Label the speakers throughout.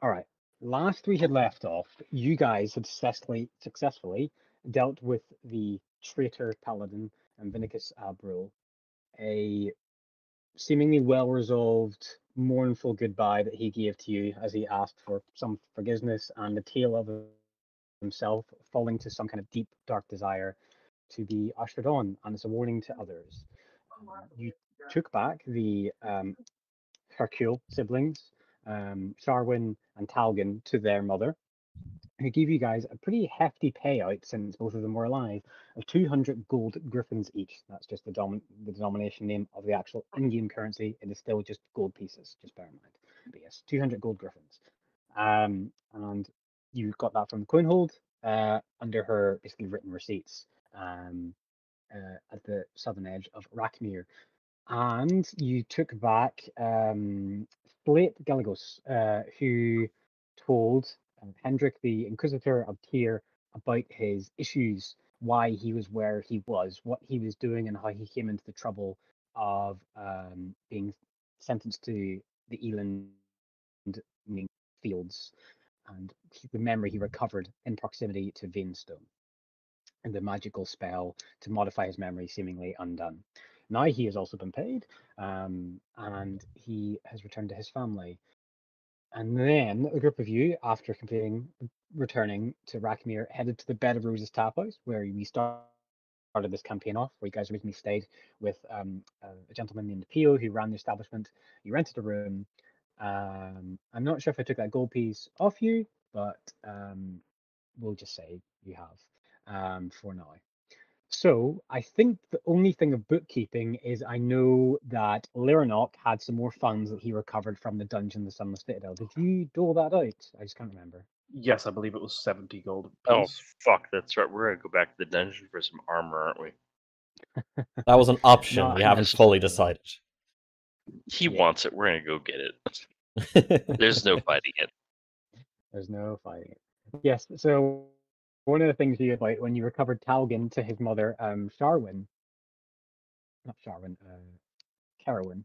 Speaker 1: All right. Last we had left off, you guys had successfully dealt with the traitor paladin and Vinicus Abril, a seemingly well-resolved, mournful goodbye that he gave to you as he asked for some forgiveness and the tale of himself falling to some kind of deep, dark desire to be ushered on, and it's a warning to others. You took back the Hercule siblings, Sharwin and Talgan, to their mother, who gave you guys a pretty hefty payout since both of them were alive of 200 gold griffins each. That's just the denomination name of the actual in-game currency. It is still just gold pieces, just bear in mind. But yes, 200 gold griffins. And you got that from Coinhold under her basically written receipts at the southern edge of Rakmir. And you took back Slate Galagos, who told Hendrik, the Inquisitor of Tyr, about his issues, why he was where he was, what he was doing, and how he came into the trouble of being sentenced to the Eland fields, and the memory he recovered in proximity to Veinstone, and the magical spell to modify his memory seemingly undone. Now he has also been paid, and he has returned to his family. And then a group of you, after returning to Rakmir, headed to the Bed of Roses tap house, where we started this campaign off, where you guys originally stayed with a gentleman named Pio who ran the establishment. You rented a room. I'm not sure if I took that gold piece off you, but we'll just say you have for now. So I think the only thing of bookkeeping is I know that Leonardo had some more funds that he recovered from the dungeon, the Sunless Citadel. Did you dole that out? I just can't remember.
Speaker 2: Yes, I believe it was 70 gold
Speaker 3: Oh
Speaker 2: piece.
Speaker 3: fuck, that's right. We're gonna go back to the dungeon for some armor, aren't we?
Speaker 4: That was an option.
Speaker 1: Not
Speaker 4: We haven't fully
Speaker 1: necessarily.
Speaker 4: decided.
Speaker 3: He
Speaker 1: Yeah.
Speaker 3: wants it. We're gonna go get it. There's no fighting it.
Speaker 1: There's no fighting it. Yes, so one of the things you about when you recovered Talgan to his mother, Sharwin, not Sharwin, Carowin,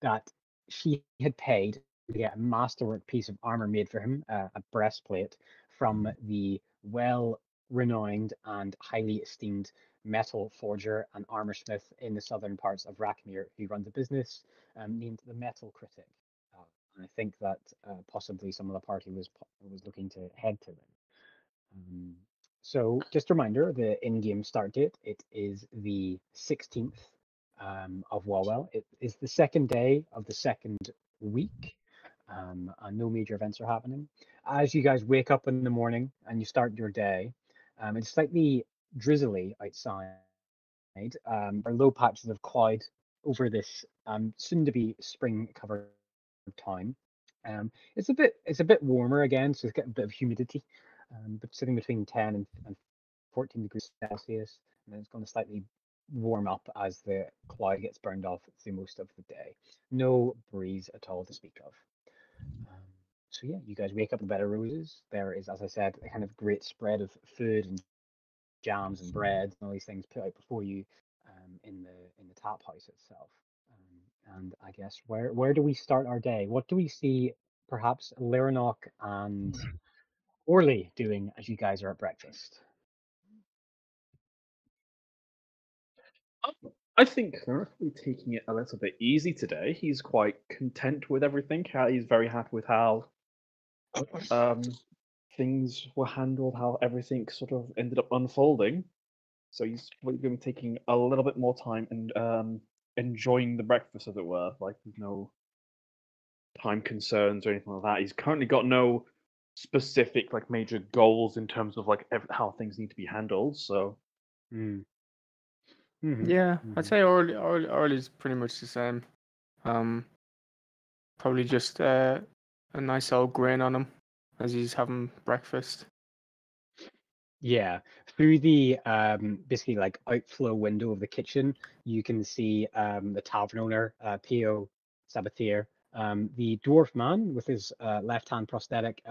Speaker 1: that she had paid to get a masterwork piece of armor made for him, a breastplate from the well-renowned and highly esteemed metal forger and armor smith in the southern parts of Rakmir, who runs a business named the Metal Critic. And I think that possibly some of the party was looking to head to them. So just a reminder, the in-game start date, it is the 16th of Wawel. It is the second day of the second week, and no major events are happening. As you guys wake up in the morning and you start your day, it's slightly drizzly outside. There are low patches of cloud over this soon-to-be spring-covered town. It's a bit warmer again, so it's getting a bit of humidity, but sitting between 10 and 14 degrees Celsius, and then it's going to slightly warm up as the cloud gets burned off through most of the day. No breeze at all to speak of. Um, so yeah, you guys wake up in Bed of Roses. There is, as I said, a kind of great spread of food and jams and bread and all these things put out before you in the tap house itself. And I guess where do we start our day? What do we see perhaps Leronok and Orly doing as you guys are at breakfast?
Speaker 2: I think Erith will be taking it a little bit easy today. He's quite content with everything. He's very happy with how um, things were handled, how everything sort of ended up unfolding. So he's going to be taking a little bit more time and enjoying the breakfast, as it were. Like there's no time concerns or anything like that. He's currently got no specific like major goals in terms of like how things need to be handled. So
Speaker 1: Mm. hmm
Speaker 5: Yeah, I'd
Speaker 1: hmm
Speaker 5: say Orly's pretty much the same. Probably just a nice old grin on him as he's having breakfast.
Speaker 1: Yeah, through the basically like outflow window of the kitchen, you can see the tavern owner, Pio Sabatier, the dwarf man with his left hand prosthetic,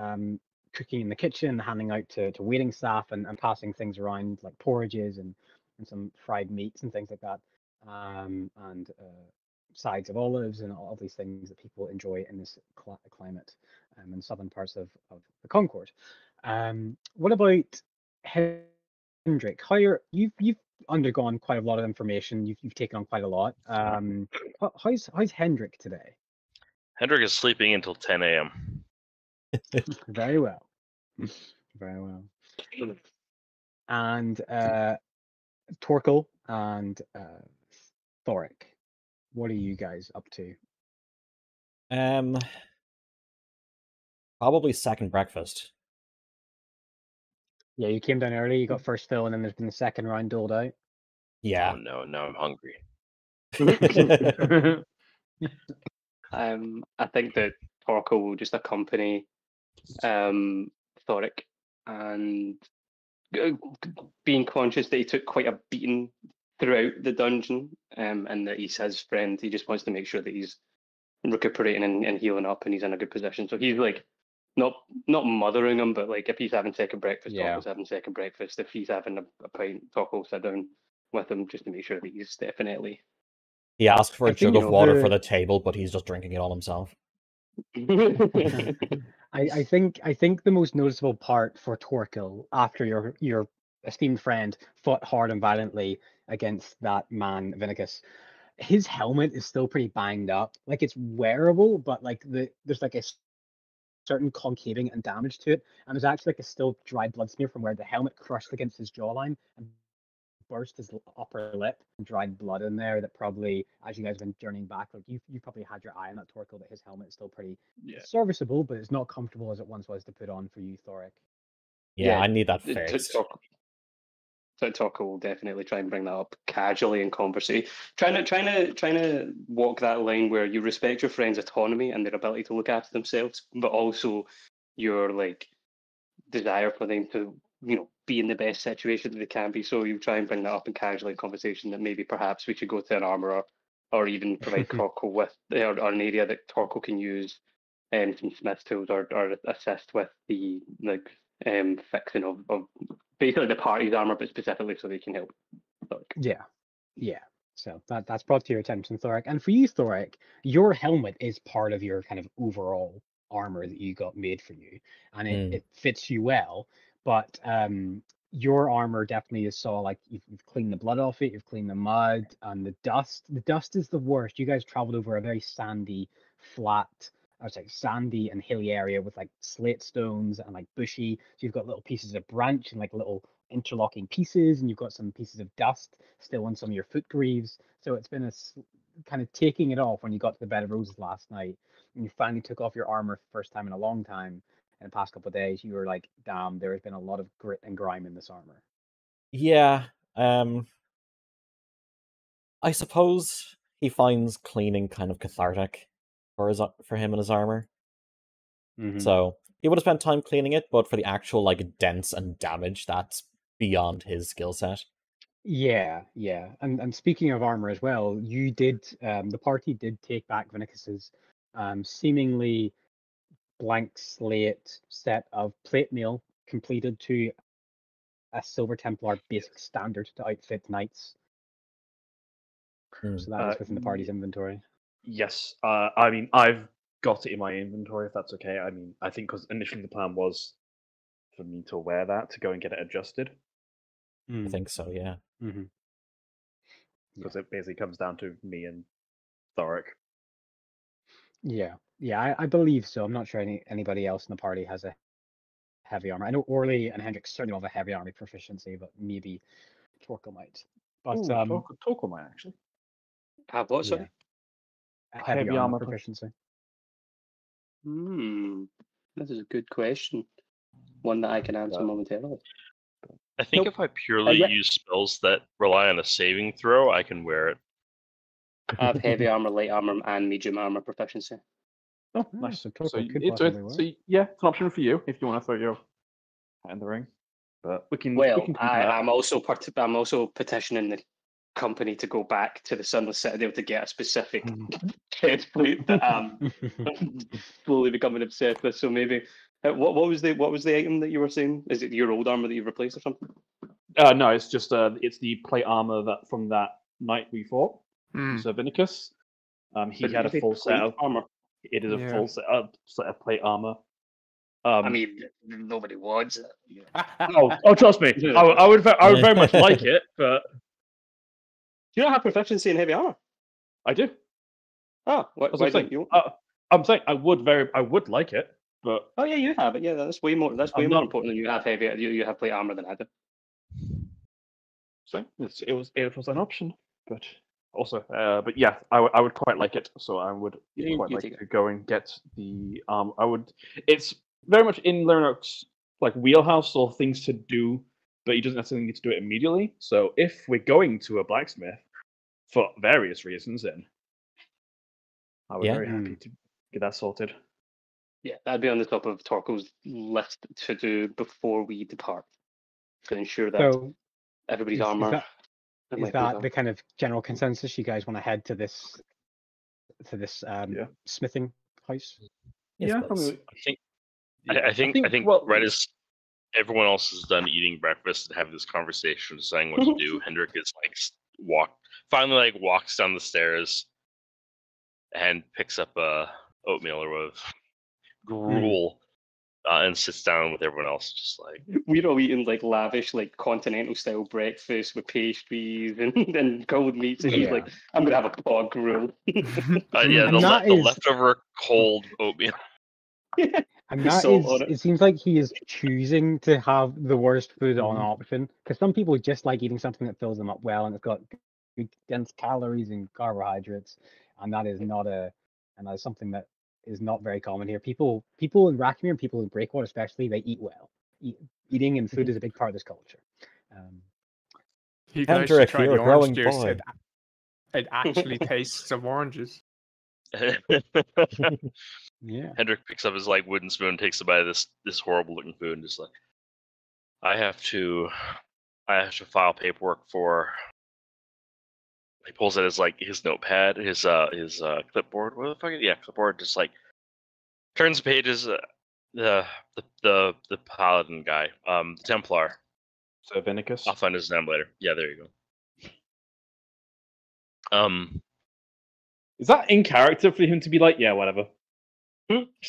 Speaker 1: cooking in the kitchen, handing out to waiting staff and passing things around like porridges and some fried meats and things like that. And sides of olives and all these things that people enjoy in this climate in southern parts of the Concord. What about Hendrik? You've undergone quite a lot of information. You've taken on quite a lot. How's Hendrik today?
Speaker 3: Hendrik is sleeping until 10 a.m.
Speaker 1: Very well. Very well. And Torkel and Thoric, what are you guys up to?
Speaker 4: Probably second breakfast.
Speaker 1: Yeah, you came down early, you got first fill, and then there's been the second round doled out.
Speaker 4: Yeah.
Speaker 3: Oh no, now I'm hungry.
Speaker 6: I think that Torkel will just accompany Thoric, and being conscious that he took quite a beating throughout the dungeon, and that he's his friend, he just wants to make sure that he's recuperating and healing up, and he's in a good position. So he's like not mothering him, but like if he's having second breakfast,
Speaker 1: Yeah.
Speaker 6: Torkel's having second breakfast. If he's having a pint, Torkel will sit down with him just to make sure that he's definitely.
Speaker 4: He asked for
Speaker 1: I
Speaker 4: a
Speaker 1: think,
Speaker 4: jug of water for the table, but he's just drinking it all himself.
Speaker 1: I think the most noticeable part for Torkel after your esteemed friend fought hard and violently against that man Vinicus, his helmet is still pretty banged up. Like it's wearable, but like there's like a certain concaving and damage to it, and there's actually like a still dry blood smear from where the helmet crushed against his jawline and burst his upper lip and dried blood in there. That probably, as you guys have been journeying back, like you probably had your eye on that Torkel, that his helmet is still pretty serviceable, but it's not comfortable as it once was to put on for you, Thoric.
Speaker 4: Yeah, I need that fixed.
Speaker 6: Torkel will definitely try and bring that up casually in conversation, trying to walk that line where you respect your friend's autonomy and their ability to look after themselves, but also your like desire for them to, be in the best situation that they can be. So you try and bring that up in casually conversation, that maybe perhaps we should go to an armourer, or even provide Torkel with or an area that Torkel can use some smith tools, or assist with the fixing of basically the party's armour, but specifically so they can help.
Speaker 1: Yeah. So that's brought to your attention, Thoric. And for you, Thoric, your helmet is part of your kind of overall armor that you got made for you, and it fits you well. But your armor definitely saw like you've cleaned the blood off it, you've cleaned the mud and the dust. The dust is the worst. You guys traveled over a very sandy, flat, I was like sandy and hilly area with like slate stones and like bushy. So you've got little pieces of branch and like little interlocking pieces, and you've got some pieces of dust still on some of your foot greaves. So it's been a kind of taking it off when you got to the bed of roses last night, and you finally took off your armor for the first time in a long time. In the past couple of days, you were like, damn, there has been a lot of grit and grime in this armor.
Speaker 4: Yeah. I suppose he finds cleaning kind of cathartic for him and his armor.
Speaker 1: Mm-hmm.
Speaker 4: So he would have spent time cleaning it, but for the actual like dents and damage, that's beyond his skill set.
Speaker 1: Yeah. And speaking of armor as well, you did the party did take back Vinicus's seemingly blank slate set of plate mail completed to a Silver Templar basic standard to outfit knights. So that is within the party's inventory.
Speaker 2: Yes, I mean, I've got it in my inventory, if that's okay. I mean, I think because initially the plan was for me to wear that to go and get it adjusted.
Speaker 4: I think so, yeah.
Speaker 1: Mm-hmm.
Speaker 2: Because it basically comes down to me and Thoric.
Speaker 1: Yeah, I believe so. I'm not sure anybody else in the party has a heavy armor. I know Orly and Hendrik certainly don't have a heavy armor proficiency, but maybe Torkel might. But
Speaker 2: Torkel might actually
Speaker 6: have what? Sorry,
Speaker 1: a heavy armor proficiency.
Speaker 6: This is a good question. One that I can answer momentarily.
Speaker 3: I think if I purely use spells that rely on a saving throw, I can wear it.
Speaker 6: I have heavy armor, light armor, and medium armor proficiency.
Speaker 2: Oh, nice.
Speaker 1: So Torkel could possibly work.
Speaker 2: So yeah, it's an option for you if you want to throw your hat in the ring. But we can.
Speaker 6: I'm also petitioning the company to go back to the Sunless Citadel to get a specific chest plate that I'm slowly becoming obsessed with. So maybe what was the item that you were saying? Is it your old armor that you've replaced or something?
Speaker 2: No, it's just it's the plate armor that from that night we fought, Sir Vinicus. He
Speaker 6: But
Speaker 2: had a
Speaker 6: they
Speaker 2: full set
Speaker 6: plate
Speaker 2: of.
Speaker 6: armor.
Speaker 2: It is a
Speaker 5: Yeah.
Speaker 2: full set of plate armor.
Speaker 6: I mean, nobody wants it.
Speaker 2: Oh, trust me, I would very much like it, but
Speaker 6: Do you not have proficiency in heavy armor?
Speaker 2: I do.
Speaker 6: Oh,
Speaker 2: That's
Speaker 6: why
Speaker 2: what I'm saying.
Speaker 6: don't you?
Speaker 2: I'm saying I would like it, but
Speaker 6: Oh yeah, you have it. Yeah, that's way more. That's way
Speaker 2: I'm
Speaker 6: more
Speaker 2: not-
Speaker 6: important than you have heavy. You have plate armor than I do.
Speaker 2: so it was an option, but also, but yeah, I would quite like it. So I would
Speaker 6: You
Speaker 2: quite like
Speaker 6: take it.
Speaker 2: to go and get the I would. It's very much in Leonardo's like wheelhouse or things to do, but he doesn't necessarily need to do it immediately. So if we're going to a blacksmith for various reasons, then I would
Speaker 4: Yeah.
Speaker 2: very happy to get that sorted.
Speaker 6: Yeah, that'd be on the top of Torko's list to do before we depart to ensure that
Speaker 1: So
Speaker 6: everybody's
Speaker 1: is
Speaker 6: armor.
Speaker 1: that
Speaker 6: and
Speaker 1: is
Speaker 6: weapons
Speaker 1: that
Speaker 6: are-
Speaker 1: the kind of general consensus? You guys want to head to this
Speaker 2: Yeah.
Speaker 1: smithing house?
Speaker 4: Yes,
Speaker 2: Yeah,
Speaker 4: please.
Speaker 3: I think
Speaker 2: well,
Speaker 3: right as everyone else is done eating breakfast and having this conversation, deciding what to do, Hendrik is like finally walks down the stairs and picks up oatmeal or whatever, gruel, and sits down with everyone else, just like
Speaker 6: We're all eating like lavish, like continental style breakfast with pastries and cold meats, and he's
Speaker 1: Yeah.
Speaker 6: like, "I'm gonna have a pot of gruel."
Speaker 3: yeah,
Speaker 1: And that
Speaker 3: the
Speaker 1: is-
Speaker 3: leftover cold oatmeal.
Speaker 1: And that
Speaker 6: Salt
Speaker 1: is,
Speaker 6: on it.
Speaker 1: it seems like he is choosing to have the worst food on
Speaker 2: Mhm.
Speaker 1: option, because some people just like eating something that fills them up well and it's got good dense calories and carbohydrates, and that is something that is not very common here. People in Rakmir and people in Breakwater especially, they eat well. Eating and food is a big part of this culture.
Speaker 5: You guys
Speaker 4: Hendrik,
Speaker 5: should try
Speaker 4: you're
Speaker 5: the
Speaker 4: a growing
Speaker 5: orange juice.
Speaker 4: boy.
Speaker 5: It actually tastes of oranges.
Speaker 1: Yeah.
Speaker 3: Hendrik picks up his like wooden spoon, takes a bite of this horrible looking food, and just like, I have to file paperwork for. He pulls out his notepad, his clipboard. What the fuck? Yeah, clipboard. Just like turns the pages. The paladin guy, the Templar.
Speaker 2: So Vinicus.
Speaker 3: I'll find his name later. Yeah, there you go.
Speaker 2: Is that in character for him to be like, yeah, whatever?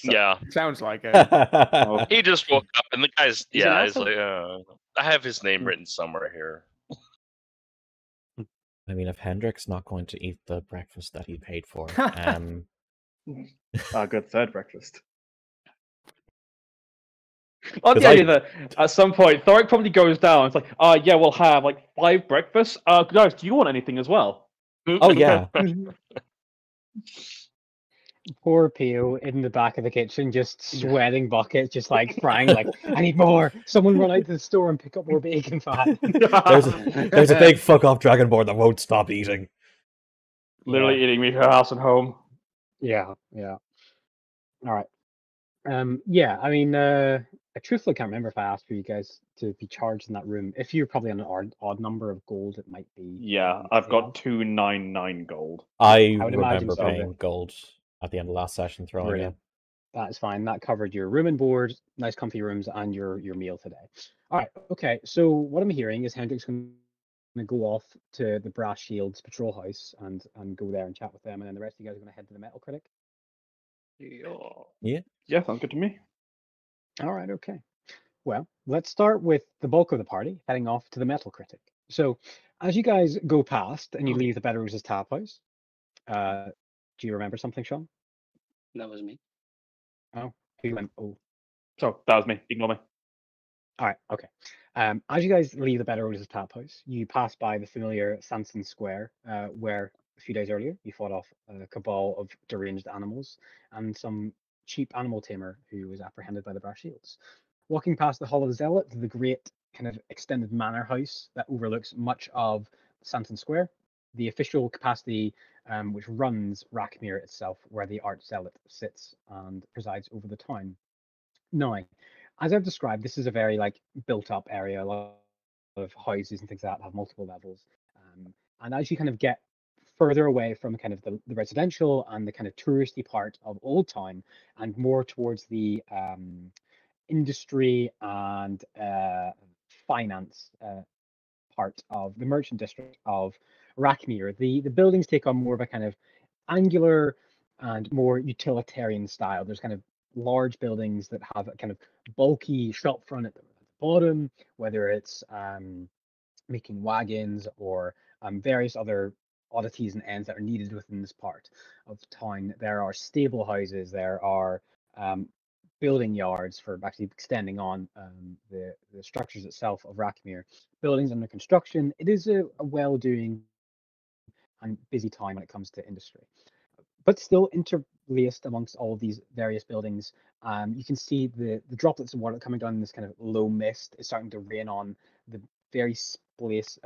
Speaker 3: Yeah,
Speaker 5: Sounds like it.
Speaker 2: Oh,
Speaker 3: he just woke up, and the guy's
Speaker 6: He's an
Speaker 3: he's
Speaker 6: asshole.
Speaker 3: like, I have his name written somewhere here.
Speaker 4: I mean, if Hendrik's not going to eat the breakfast that he paid for,
Speaker 2: good third breakfast. On the
Speaker 4: 'Cause
Speaker 2: idea that at some point Thoric probably goes down. It's like, yeah, we'll have like 5 breakfasts. Guys, do you want anything as well?
Speaker 4: oh yeah,
Speaker 1: Poor Pio in the back of the kitchen, just sweating buckets, just like crying, like, I need more. Someone run out to the store and pick up more bacon fat.
Speaker 4: there's a big fuck off dragonborn that won't stop eating.
Speaker 2: Literally eating me her house and home.
Speaker 1: Yeah. All right. Yeah, I mean, I truthfully can't remember if I asked for you guys to be charged in that room. If you're probably on an odd number of gold, it might be.
Speaker 2: Yeah, I've got 299 gold.
Speaker 4: I
Speaker 1: I would imagine
Speaker 4: remember
Speaker 1: so,
Speaker 4: paying
Speaker 1: but-
Speaker 4: gold at the end of last session throwing
Speaker 1: Brilliant. That is fine. That covered your room and board, nice comfy rooms, and your meal today. All right. Okay. So what I'm hearing is Hendrik's going to go off to the Brass Shields patrol house and go there and chat with them, and then the rest of you guys are going to head to the Metal Critic.
Speaker 2: Yeah, sounds good to me.
Speaker 1: All right. Okay. Well, let's start with the bulk of the party heading off to the Metal Critic. So, as you guys go past and you leave the Better Roses Tap House, do you remember something, Sean?
Speaker 6: That was me.
Speaker 1: Oh, he went. Oh.
Speaker 2: So that was me. Ignore me.
Speaker 1: All right, okay. As you guys leave the Better Roses Tap House, you pass by the familiar Sanson Square, where a few days earlier you fought off a cabal of deranged animals and some cheap animal tamer who was apprehended by the Brass Shields. Walking past the Hall of the Zealot, the great kind of extended manor house that overlooks much of Sanson Square, the official capacity which runs Rakmir itself, where the Arch Zealot sits and presides over the town. Now, as I've described, this is a very like built-up area, a lot of houses and things like that have multiple levels. And as you kind of get further away from kind of the residential and the kind of touristy part of Old Town, and more towards the industry and finance part of the merchant district of Rakmir, the buildings take on more of a kind of angular and more utilitarian style. There's kind of large buildings that have a kind of bulky shop front at the bottom, whether it's making wagons or various other oddities and ends that are needed within this part of town. There are stable houses, there are building yards for actually extending on the structures itself of Rakmir. Buildings under construction. It is a well-doing and busy time when it comes to industry, but still interlaced amongst all of these various buildings. You can see the droplets of water coming down in this kind of low mist is starting to rain on the very spaced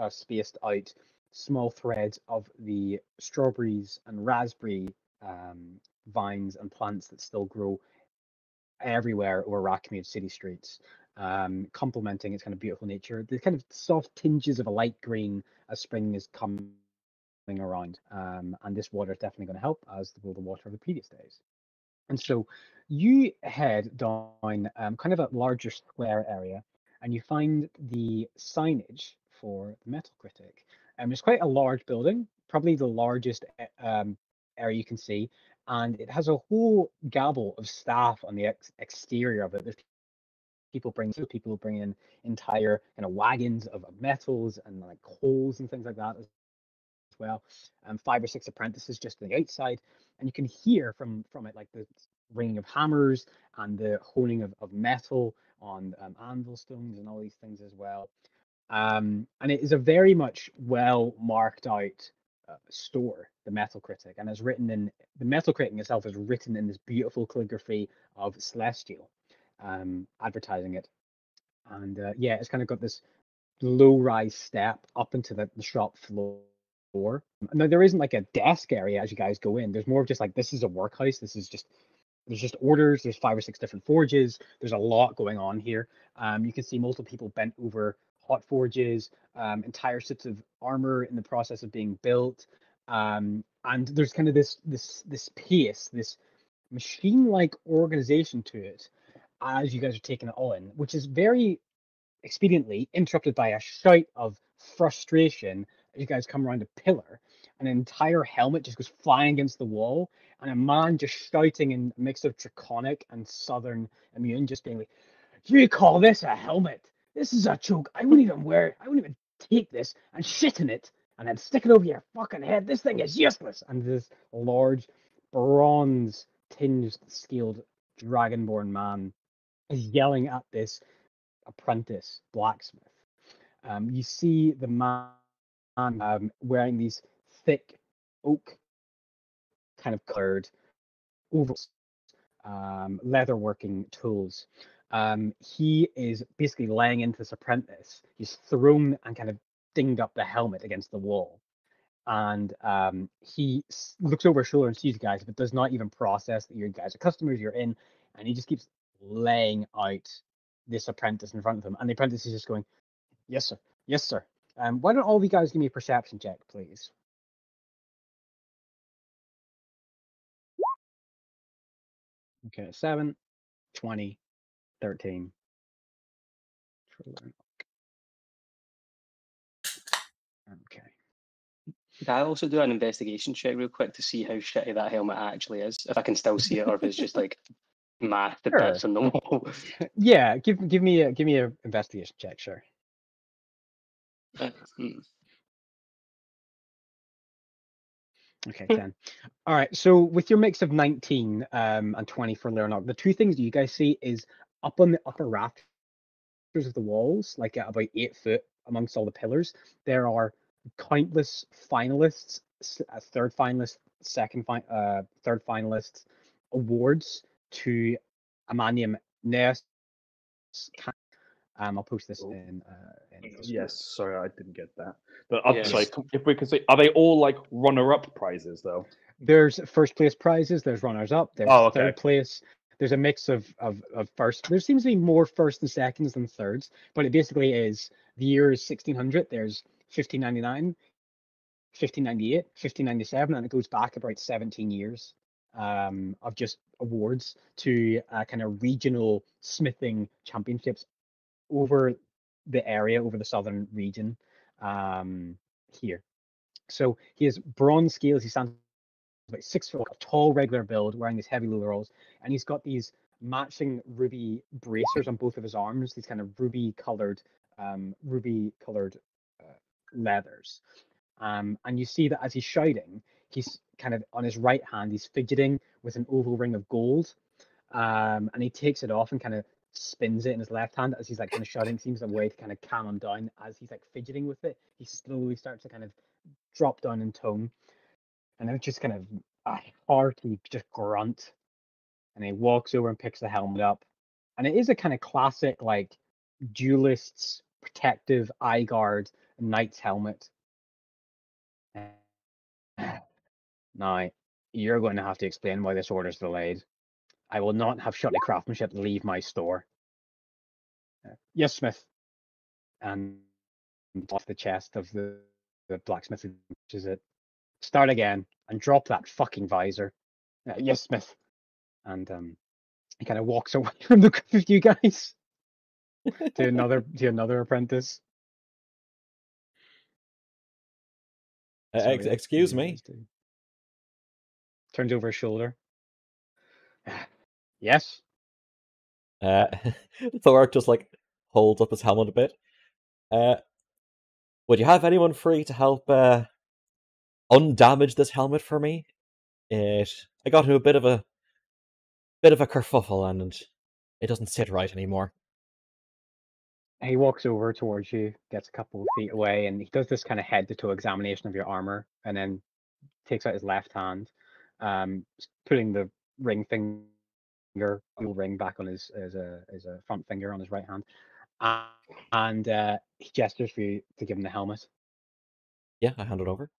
Speaker 1: out small threads of the strawberries and raspberry vines and plants that still grow everywhere over Rakmir city streets, complementing its kind of beautiful nature. The kind of soft tinges of a light green as spring is coming around, and this water is definitely going to help, as will the water of the previous days. And so you head down kind of a larger square area, and you find the signage for the Metal Critic. It's quite a large building, probably the largest area you can see, and it has a whole gabble of staff on the exterior of it. There's people bring in entire kind of wagons of metals and like coals and things like that as well. 5 or 6 apprentices just on the outside, and you can hear from it like the ringing of hammers and the honing of metal on anvil stones and all these things as well. And it is a very much well marked out store, the Metal Critic, and it's written in the Metal Critic itself is written in this beautiful calligraphy of Celestial, advertising it. And yeah, it's kind of got this low rise step up into the shop floor. Now there isn't like a desk area as you guys go in. There's more of just like, this is a workhouse. There's just orders. There's 5 or 6 different forges. There's a lot going on here. You can see multiple people bent over hot forges, entire sets of armor in the process of being built. And there's kind of this pace, this machine-like organization to it as you guys are taking it all in, which is very expediently interrupted by a shout of frustration as you guys come around a pillar. An entire helmet just goes flying against the wall, and a man just shouting in a mix of Draconic and Southern immune, just being like, "You call this a helmet? This is a joke. I wouldn't even wear it. I wouldn't even take this and shit in it and then stick it over your fucking head. This thing is useless." And this large, bronze tinged scaled dragonborn man is yelling at this apprentice blacksmith. You see the man wearing these thick oak kind of colored overalls, leatherworking tools. He is basically laying into this apprentice. He's thrown and kind of dinged up the helmet against the wall. And he looks over his shoulder and sees you guys, but does not even process that you guys are customers, you're in. And he just keeps laying out this apprentice in front of him. And the apprentice is just going, "Yes, sir. Yes, sir." Why don't all of you guys give me a perception check, please? Okay, 7, 20, 13. Okay.
Speaker 6: Can I also do an investigation check real quick to see how shitty that helmet actually is? If I can still see it, or if it's just like math the bits on the wall.
Speaker 1: Yeah, give me a investigation check, sure. Okay, 10. All right, so with your mix of 19 and 20 for Leonardo, the two things you guys see is up on the upper rafters of the walls, like at about 8 foot amongst all the pillars, there are countless finalists, third finalists, third finalists awards to Amanium Nes. I'll post this in
Speaker 2: Yes, sorry, I didn't get that. But
Speaker 6: Yes.
Speaker 2: sorry, if we could say, are they all like runner-up prizes though?
Speaker 1: There's first place prizes, there's runners up, there's third place. There's a mix of first. There seems to be more first and seconds than thirds, but it basically is the year is 1600. There's 1599, 1598, 1597, and it goes back about 17 years of just awards to kind of regional smithing championships over the area, over the southern region here. So he has bronze scales. He stands about 6 foot, a tall, regular build, wearing these heavy overalls, and he's got these matching ruby bracers on both of his arms. These kind of ruby-colored leathers. And you see that as he's shouting, he's kind of on his right hand, he's fidgeting with an oval ring of gold. And he takes it off and kind of spins it in his left hand as he's like kind of shouting. Seems a way to kind of calm him down. As he's like fidgeting with it, he slowly starts to kind of drop down in tone. And then it's just kind of a hearty just grunt. And he walks over and picks the helmet up. And it is a kind of classic, like, duelist's protective eye guard knight's helmet. Now, you're going to have to explain why this order's delayed. I will not have shoddy craftsmanship leave my store. Yes, Smith. And off the chest of the blacksmith, which is it. Start again and drop that fucking visor. Yes, Smith. And he kind of walks away from the group of you guys to another apprentice. So, yeah,
Speaker 4: Excuse
Speaker 1: you
Speaker 4: me.
Speaker 1: guys do. Turns over his shoulder. Yes.
Speaker 4: Thor just like holds up his helmet a bit. Would you have anyone free to help undamage this helmet for me? I got into a bit of a kerfuffle and it doesn't sit right anymore.
Speaker 1: He walks over towards you, gets a couple of feet away, and he does this kind of head-to-toe examination of your armor, and then takes out his left hand, putting the ring back on his front finger on his right hand, and he gestures for you to give him the helmet.
Speaker 4: Yeah, I hand it over.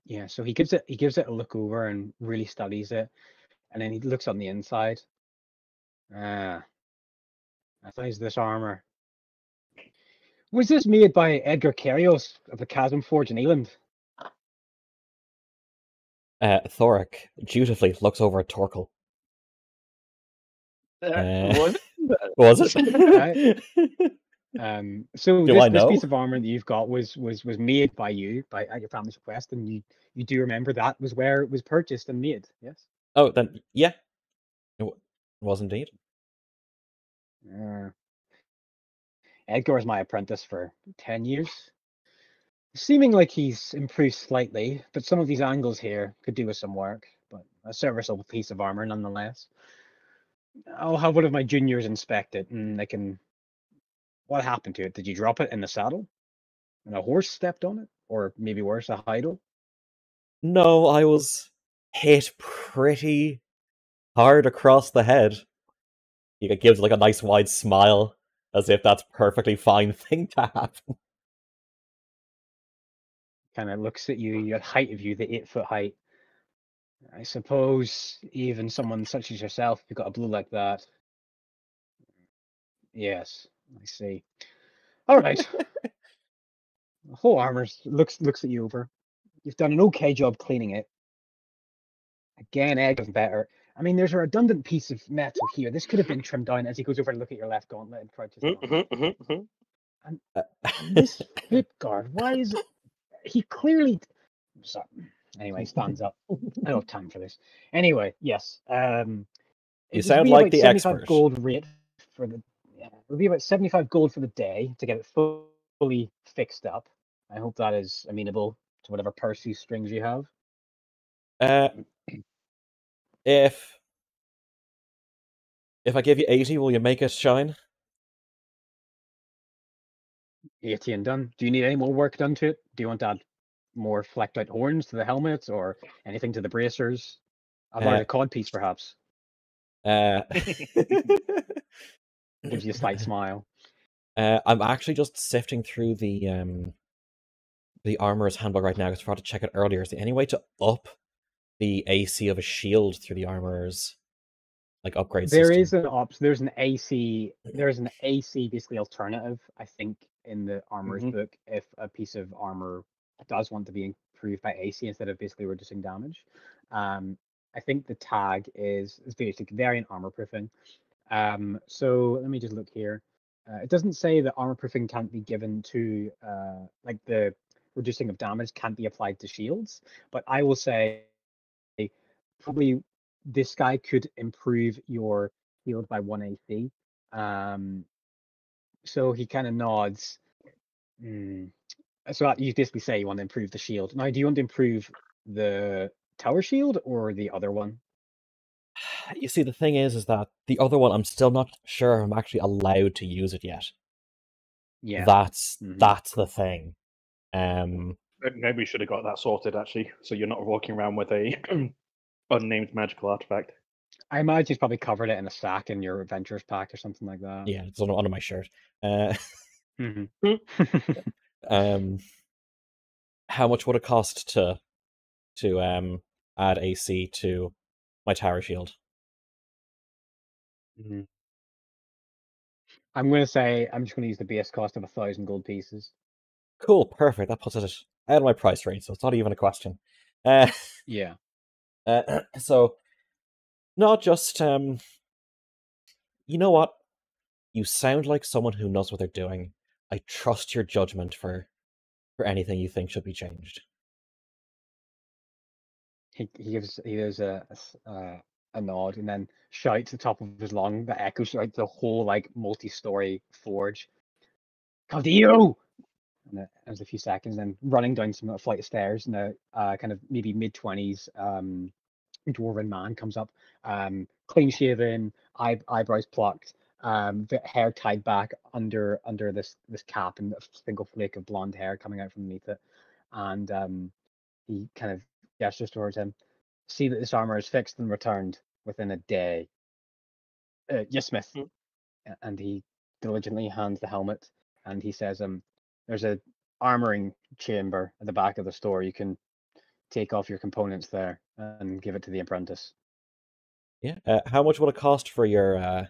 Speaker 1: Yeah, so he gives it a look over and really studies it, and then he looks on the inside. I size this armor. Was this made by Edgar Kerios of the Chasm Forge in Eland?
Speaker 4: Thoric dutifully looks over at Torkel. Was it?
Speaker 1: So
Speaker 4: Do I
Speaker 1: this
Speaker 4: know?
Speaker 1: piece of armor that you've got was made by you at your family's request, and you do remember that was where it was purchased and made, yes?
Speaker 4: Oh, then yeah, it was indeed.
Speaker 1: Edgar is my apprentice for 10 years. Seeming like he's improved slightly, but some of these angles here could do with some work, but a serviceable piece of armor nonetheless. I'll have one of my juniors inspect it, and they can... What happened to it? Did you drop it in the saddle? And a horse stepped on it? Or maybe worse, a idol?
Speaker 4: No, I was hit pretty hard across the head. He gives like a nice wide smile, as if that's a perfectly fine thing to happen.
Speaker 1: Kind of looks at you, your height of you, the 8-foot height. I suppose even someone such as yourself, if you've got a blow like that. Yes, I see. All right. The whole armor looks at you over. You've done an okay job cleaning it. Again, Egg does better. I mean, there's a redundant piece of metal here. This could have been trimmed down as he goes over to look at your left gauntlet and crouches down. And this flip guard, why is it? He clearly... Sorry. Anyway, stands up. I don't have time for this. Anyway, yes.
Speaker 4: You sound like the expert.
Speaker 1: Gold rate for the... Yeah, it would be about 75 gold for the day to get it fully fixed up. I hope that is amenable to whatever purse strings you have.
Speaker 4: If I give you 80, will you make it shine?
Speaker 1: 80 and done. Do you need any more work done to it? Do you want to add more flecked out horns to the helmet or anything to the bracers? A larger cod piece, perhaps. Gives you a slight smile.
Speaker 4: I'm actually just sifting through the armorer's handbook right now because I forgot to check it earlier. Is there any way to up the AC of a shield through the armorer's like upgrade
Speaker 1: There
Speaker 4: system?
Speaker 1: is an ops. There's an AC basically alternative, I think, in the armorer's book if a piece of armor does want to be improved by AC instead of basically reducing damage. I think the tag is basic variant armor proofing. So let me just look here. It doesn't say that armor proofing can't be given to like the reducing of damage can't be applied to shields. But I will say probably this guy could improve your shield by 1 AC. So he kind of nods. So you basically say you want to improve the shield. Now, do you want to improve the tower shield or the other one?
Speaker 4: You see, the thing is that the other one, I'm still not sure I'm actually allowed to use it yet.
Speaker 1: Yeah.
Speaker 4: That's
Speaker 1: Mhm.
Speaker 4: that's the thing.
Speaker 2: Maybe we should have got that sorted actually, so you're not walking around with a unnamed magical artifact.
Speaker 1: I imagine he's probably covered it in a sack in your adventures pack or something like that.
Speaker 4: Yeah, it's under my shirt.
Speaker 1: Mhm.
Speaker 4: How much would it cost to add AC to my tower shield?
Speaker 1: Mhm. I'm going to say I'm just going to use the base cost of 1,000 gold pieces.
Speaker 4: Cool, perfect. That puts it out of my price range, so it's not even a question.
Speaker 1: Yeah.
Speaker 4: So, not just you know what? You sound like someone who knows what they're doing. I trust your judgment for anything you think should be changed.
Speaker 1: He gives a nod and then shouts at the top of his lung that echoes throughout the whole like multi-story forge. Come to you! And there's a few seconds, then running down some flight of stairs, and a kind of maybe mid-20s dwarven man comes up, clean shaven, eyebrows plucked, hair tied back under this cap, and a single flake of blonde hair coming out from underneath it, and he kind of gestures towards him. See that this armor is fixed and returned within a day. Yes, Smith. And he diligently hands the helmet, and he says, there's a armoring chamber at the back of the store. You can take off your components there and give it to the apprentice.
Speaker 4: Yeah. How much would it cost for your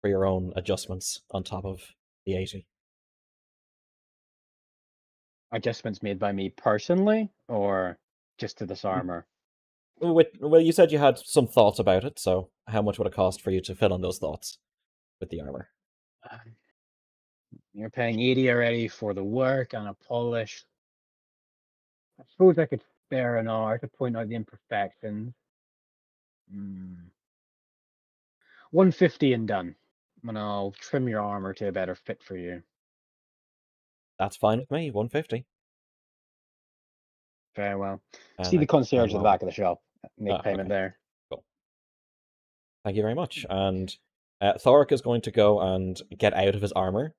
Speaker 4: own adjustments on top of the 80?
Speaker 1: Adjustments made by me personally, or just to this armor?
Speaker 4: Well, you said you had some thoughts about it, so how much would it cost for you to fill in those thoughts with the armor?
Speaker 1: You're paying 80 already for the work and a polish. I suppose I could spare an hour to point out the imperfections. 150 and done. And I'll trim your armor to a better fit for you.
Speaker 4: That's fine with me. 150.
Speaker 1: Very well.
Speaker 4: And
Speaker 1: See the
Speaker 4: I
Speaker 1: concierge at
Speaker 4: roll.
Speaker 1: the back of the shop. Make payment
Speaker 4: Okay.
Speaker 1: there.
Speaker 4: Cool. Thank you very much. And Thoric is going to go and get out of his armor,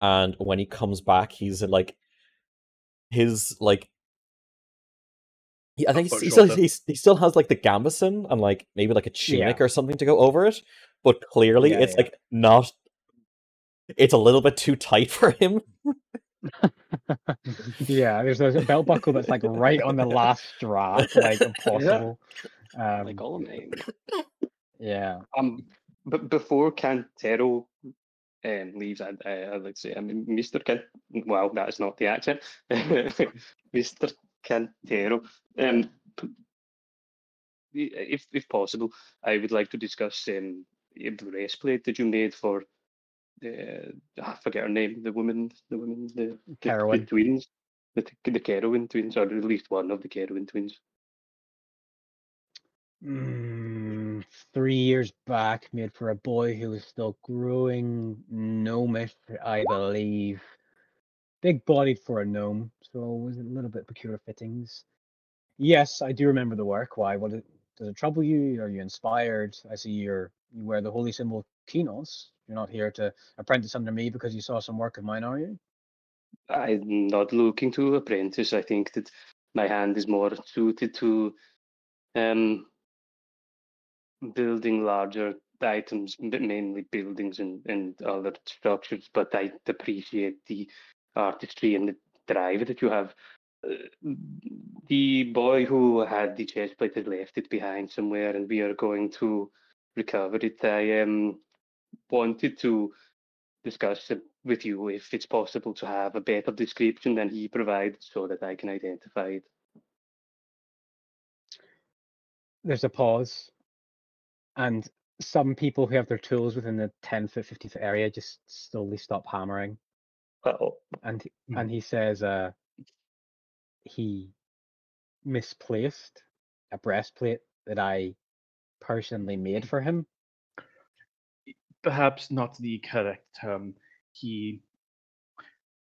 Speaker 4: and when he comes back, he's like his like. I think
Speaker 2: Foot
Speaker 4: he still
Speaker 2: shorter.
Speaker 4: he still has like the gambeson and like maybe like a tunic
Speaker 1: Yeah.
Speaker 4: or something to go over it, but clearly
Speaker 1: Yeah,
Speaker 4: it's
Speaker 1: yeah.
Speaker 4: like not. It's a little bit too tight for him.
Speaker 1: Yeah, there's a belt buckle that's like right on the last strap, like impossible.
Speaker 6: Like all of mine.
Speaker 1: Yeah.
Speaker 6: But before Cantero leaves, I'd like to say, I mean, Mr. Well, that's not the accent. Mr. Cantero. If possible, I would like to discuss the breastplate that you made for I forget her name, the
Speaker 1: Carowin.
Speaker 6: twins, the Carowin twins, or at least one of the Carowin twins.
Speaker 1: 3 years back, made for a boy who was still growing, gnomish, I believe. Big bodied for a gnome, so it was a little bit peculiar fittings. Yes, I do remember the work. Why? Does it trouble you? Are you inspired? I see you wear the holy symbol of Kinos. You're not here to apprentice under me because you saw some work of mine, are you?
Speaker 6: I'm not looking to apprentice. I think that my hand is more suited to building larger items, mainly buildings and other structures. But I appreciate the artistry and the drive that you have. The boy who had the chest plate has left it behind somewhere, and we are going to recover it. I wanted to discuss it with you if it's possible to have a better description than he provided so that I can identify it.
Speaker 1: There's a pause, and some people who have their tools within the 10-foot, 50-foot area just slowly stop hammering.
Speaker 6: Oh,
Speaker 1: And he says, he misplaced a breastplate that I personally made for him.
Speaker 2: Perhaps not the correct term. He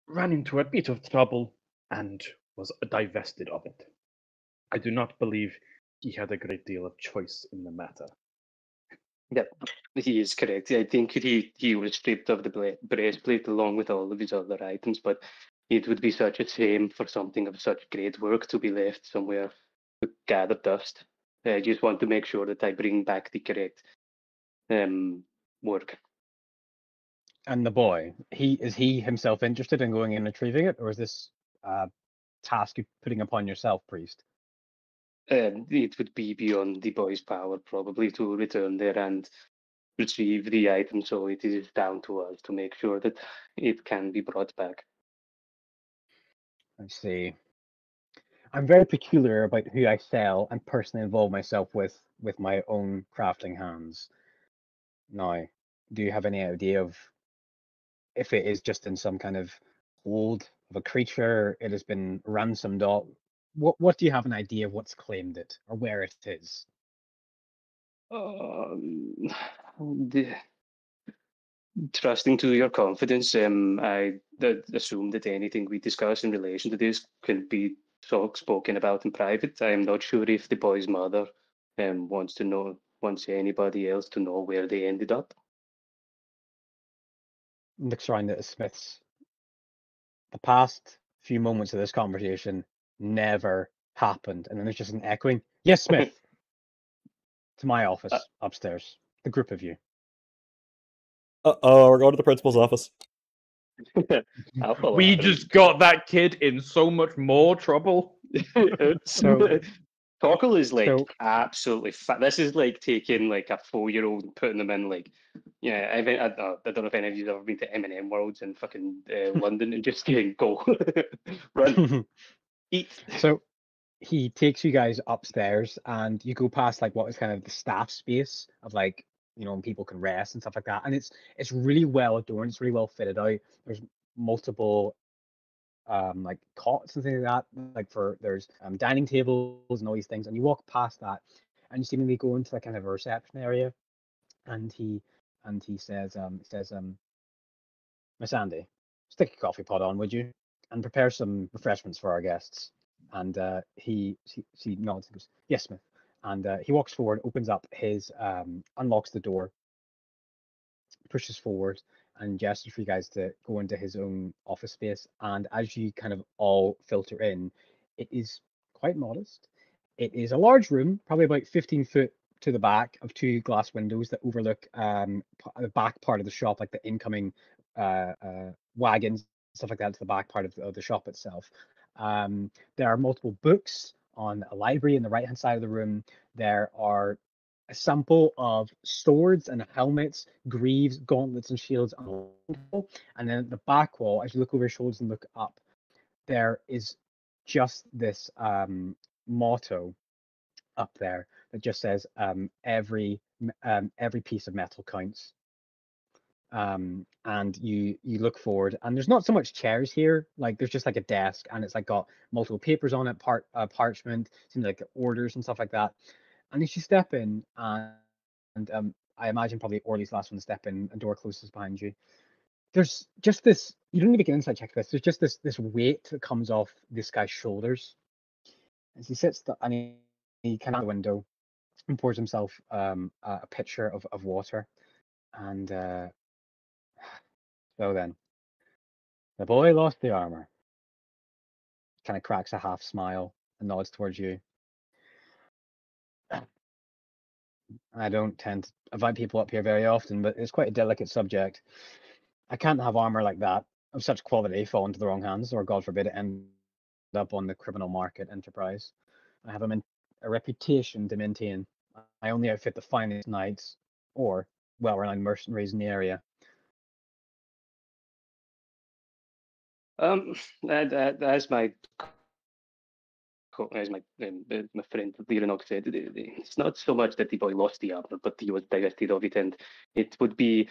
Speaker 2: ran into a bit of trouble and was divested of it. I do not believe he had a great deal of choice in the matter.
Speaker 6: Yep, he is correct. I think he was stripped of the breastplate along with all of his other items, but it would be such a shame for something of such great work to be left somewhere to gather dust. I just want to make sure that I bring back the correct work.
Speaker 1: And the boy, is he himself interested in going and retrieving it, or is this a task you're putting upon yourself, priest?
Speaker 6: It would be beyond the boy's power probably to return there and retrieve the item, so it is down to us to make sure that it can be brought back.
Speaker 1: I see. I'm very peculiar about who I sell and personally involve myself with my own crafting hands. Now, do you have any idea of if it is just in some kind of hold of a creature, it has been ransomed off? What do you have an idea of what's claimed it or where it is?
Speaker 6: The, trusting to your confidence, I assume that anything we discuss in relation to this can be spoken about in private. I am not sure if the boy's mother wants anybody else to know where they ended up.
Speaker 1: Looks around at the Smiths. The past few moments of this conversation never happened, and then there's just an echoing. Yes, Smith. To my office upstairs. The group of you.
Speaker 4: Uh-oh, we're going to the principal's office.
Speaker 6: I'll follow
Speaker 2: We
Speaker 6: after him.
Speaker 2: just got that kid in so much more trouble.
Speaker 1: So-
Speaker 6: Tockle is like
Speaker 1: so-
Speaker 6: absolutely fat. This is like taking like a 4-year-old and putting them in like, I don't know if any of you have ever been to M&M Worlds in fucking London and just getting go run eat.
Speaker 1: So he takes you guys upstairs and you go past like what is kind of the staff space of like, and people can rest and stuff like that. And it's really well adorned, it's really well fitted out. There's multiple like cots and things like that. Like there's dining tables and all these things. And you walk past that and you seemingly go into like kind of a reception area and he says Miss Andy, stick a coffee pot on, would you? And prepare some refreshments for our guests. And she nods and goes, yes, Smith. And he walks forward, opens up unlocks the door, pushes forward, and gestures for you guys to go into his own office space. And as you kind of all filter in, it is quite modest. It is a large room, probably about 15 foot to the back, of two glass windows that overlook the back part of the shop, like the incoming wagons, stuff like that, to the back part of the shop itself. There are multiple books on a library in the right hand side of the room. There are a sample of swords and helmets, greaves, gauntlets, and shields on the wall. And then at the back wall, as you look over your shoulders and look up, there is just this motto up there that just says every piece of metal counts. And you look forward, and there's not so much chairs here. Like there's just like a desk, and it's like got multiple papers on it, parchment, seems like orders and stuff like that. And as you step in, and I imagine probably Orly's last one to step in, a door closes behind you. There's just this. You don't need to get an insight check for this. There's just this weight that comes off this guy's shoulders as he sits and he kind of out the window and pours himself a pitcher of water. And so then, the boy lost the armor. Kind of cracks a half smile and nods towards you. I don't tend to invite people up here very often, but it's quite a delicate subject. I can't have armor like that of such quality fall into the wrong hands, or God forbid it end up on the criminal market enterprise. I have a reputation to maintain. I only outfit the finest knights or well-renowned mercenaries in the area.
Speaker 6: As my my friend Leonardo said, it's not so much that the boy lost the armor, but he was divested of it, and it would be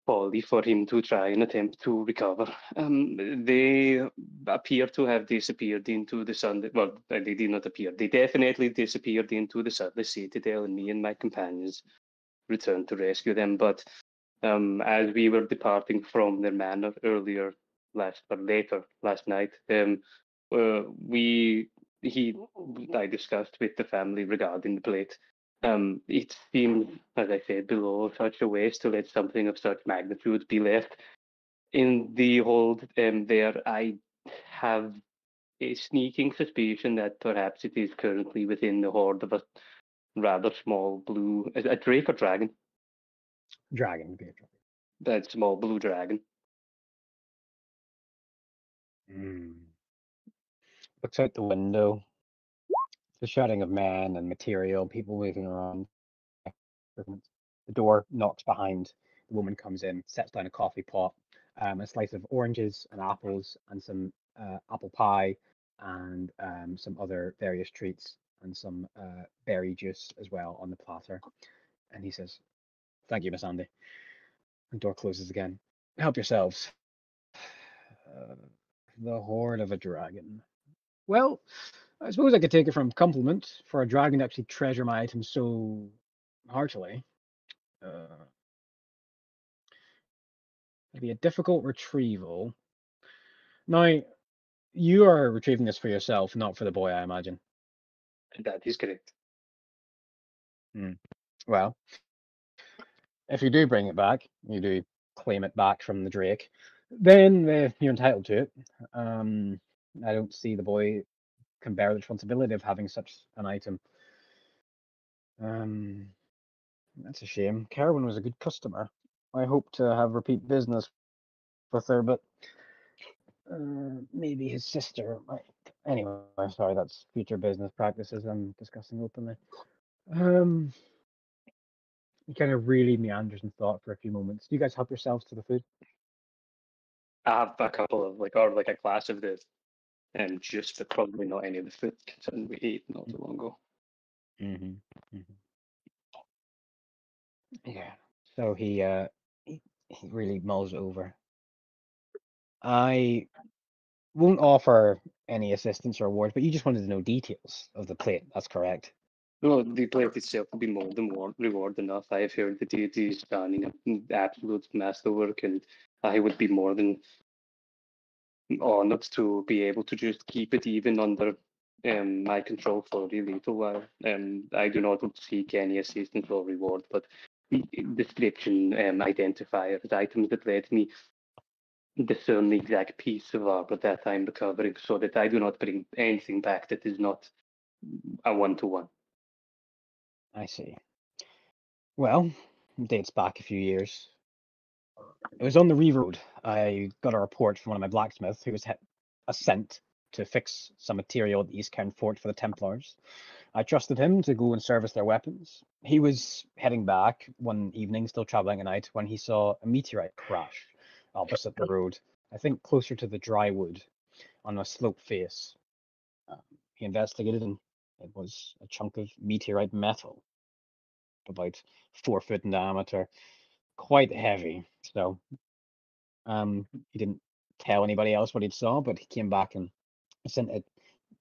Speaker 6: folly for him to try and attempt to recover. They appear to have disappeared into the sun. Well, they did not appear. They definitely disappeared into the Sunless Citadel, and me and my companions returned to rescue them. But as we were departing from their manor later last night, I discussed with the family regarding the plate. It seems, as I said below, such a waste to let something of such magnitude be left in the hold there. I have a sneaking suspicion that perhaps it is currently within the hoard of a rather small blue, a drake or dragon,
Speaker 1: Dragon would be a dragon.
Speaker 6: that small blue dragon.
Speaker 1: Looks out the window. The shouting of man and material, people moving around. The door knocks behind. The woman comes in, sets down a coffee pot, a slice of oranges and apples, and some apple pie, and some other various treats, and some berry juice as well on the platter. And he says, "Thank you, Miss Andy." The door closes again. "Help yourselves." The horde of a dragon. Well, I suppose I could take it from compliment for a dragon to actually treasure my items so heartily. It'd be a difficult retrieval. Now, you are retrieving this for yourself, not for the boy, I imagine.
Speaker 6: That is correct.
Speaker 1: Well, if you do bring it back, you do claim it back from the Drake, then you're entitled to it. I don't see the boy can bear the responsibility of having such an item. That's a shame. Carwin was a good customer. I hope to have repeat business with her, but maybe his sister might. Anyway, sorry, that's future business practices I'm discussing openly. He kind of really meanders in thought for a few moments. Do you guys help yourselves to the food?
Speaker 6: I have a couple of like a glass of this, and just but probably not any of the food considering we ate not too long ago.
Speaker 1: Yeah. So he really mulls it over. I won't offer any assistance or rewards, but you just wanted to know details of the plate. That's correct.
Speaker 6: Well, the plate itself will be more than reward enough. I have heard that it is done in absolute masterwork, and I would be more than honored to be able to just keep it even under my control for a little while. I do not seek any assistance or reward, but description identifiers, items that let me discern the exact piece of armor that I'm recovering, so that I do not bring anything back that is not a one-to-one.
Speaker 1: I see. Well, dates back a few years. It was on the Reeve Road. I got a report from one of my blacksmiths who was sent to fix some material at the East Cairn Fort for the Templars. I trusted him to go and service their weapons. He was heading back one evening, still traveling at night, when he saw a meteorite crash opposite the road, I think closer to the dry wood on a slope face. He investigated, and it was a chunk of meteorite metal, about 4 foot in diameter, quite heavy. So he didn't tell anybody else what he saw, but he came back and sent a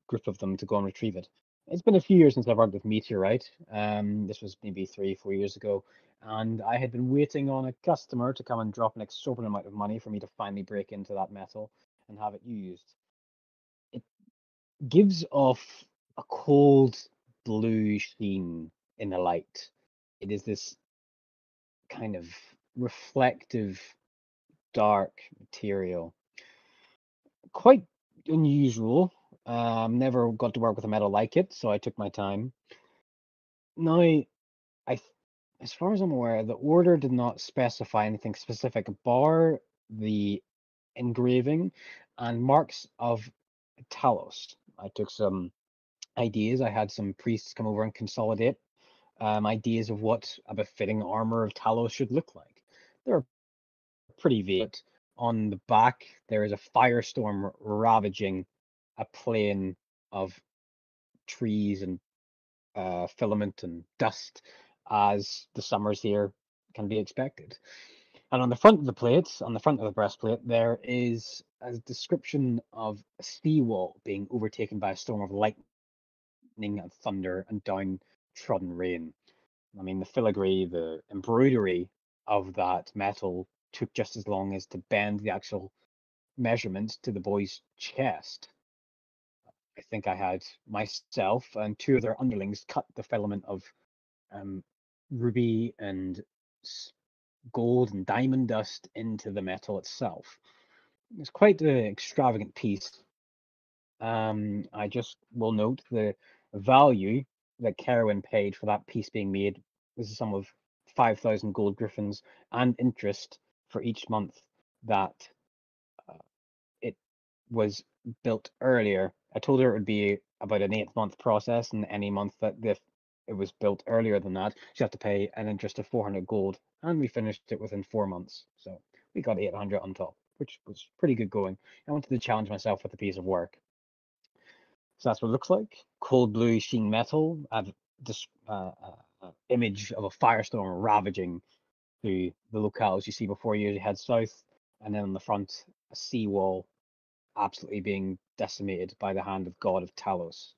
Speaker 1: group of them to go and retrieve it. It's been a few years since I've worked with meteorite. This was maybe 3-4 years ago, and I had been waiting on a customer to come and drop an exorbitant amount of money for me to finally break into that metal and have it used. It gives off a cold blue sheen in the light. It is this kind of reflective, dark material. Quite unusual. Never got to work with a metal like it, so I took my time. Now, as far as I'm aware, the order did not specify anything specific, bar the engraving and marks of Talos. I took some ideas. I had some priests come over and consolidate ideas of what a befitting armor of Talos should look like. They're pretty vague. On the back, there is a firestorm ravaging a plain of trees and filament and dust, as the summers here can be expected. And on the front of the plate, on the front of the breastplate, there is a description of a seawall being overtaken by a storm of lightning and thunder and downtrodden rain. I mean, the filigree, the embroidery of that metal took just as long as to bend the actual measurements to the boy's chest. I think I had myself and two other underlings cut the filament of ruby and gold and diamond dust into the metal itself. It's quite an extravagant piece. I just will note the value that Kerwin paid for that piece being made was a sum of 5,000 gold griffins and interest for each month that it was built earlier. I told her it would be about an 8-month process, and any month that it was built earlier than that, she'd have to pay an interest of 400 gold, and we finished it within 4 months. So we got 800 on top, which was pretty good going. I wanted to challenge myself with a piece of work. So that's what it looks like. Cold blue sheen metal. I've this image of a firestorm ravaging through the locales you see before you head south, and then on the front, a seawall absolutely being decimated by the hand of God of Talos.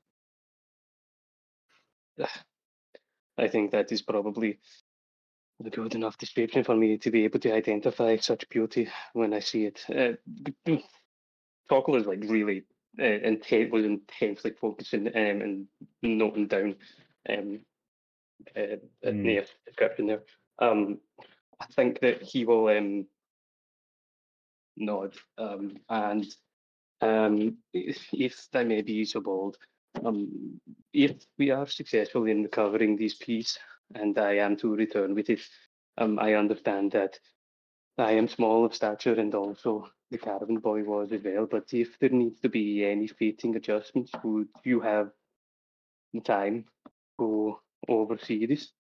Speaker 6: I think that is probably a good enough description for me to be able to identify such beauty when I see it. Tokul is like really was intensely focusing and noting down Nair's description there. I think that he will nod and if I may be so bold, if we are successful in recovering this piece and I am to return with it, I understand that I am small of stature and also the caravan boy was as well, but if there needs to be any fitting adjustments, would you have the time to oversee this?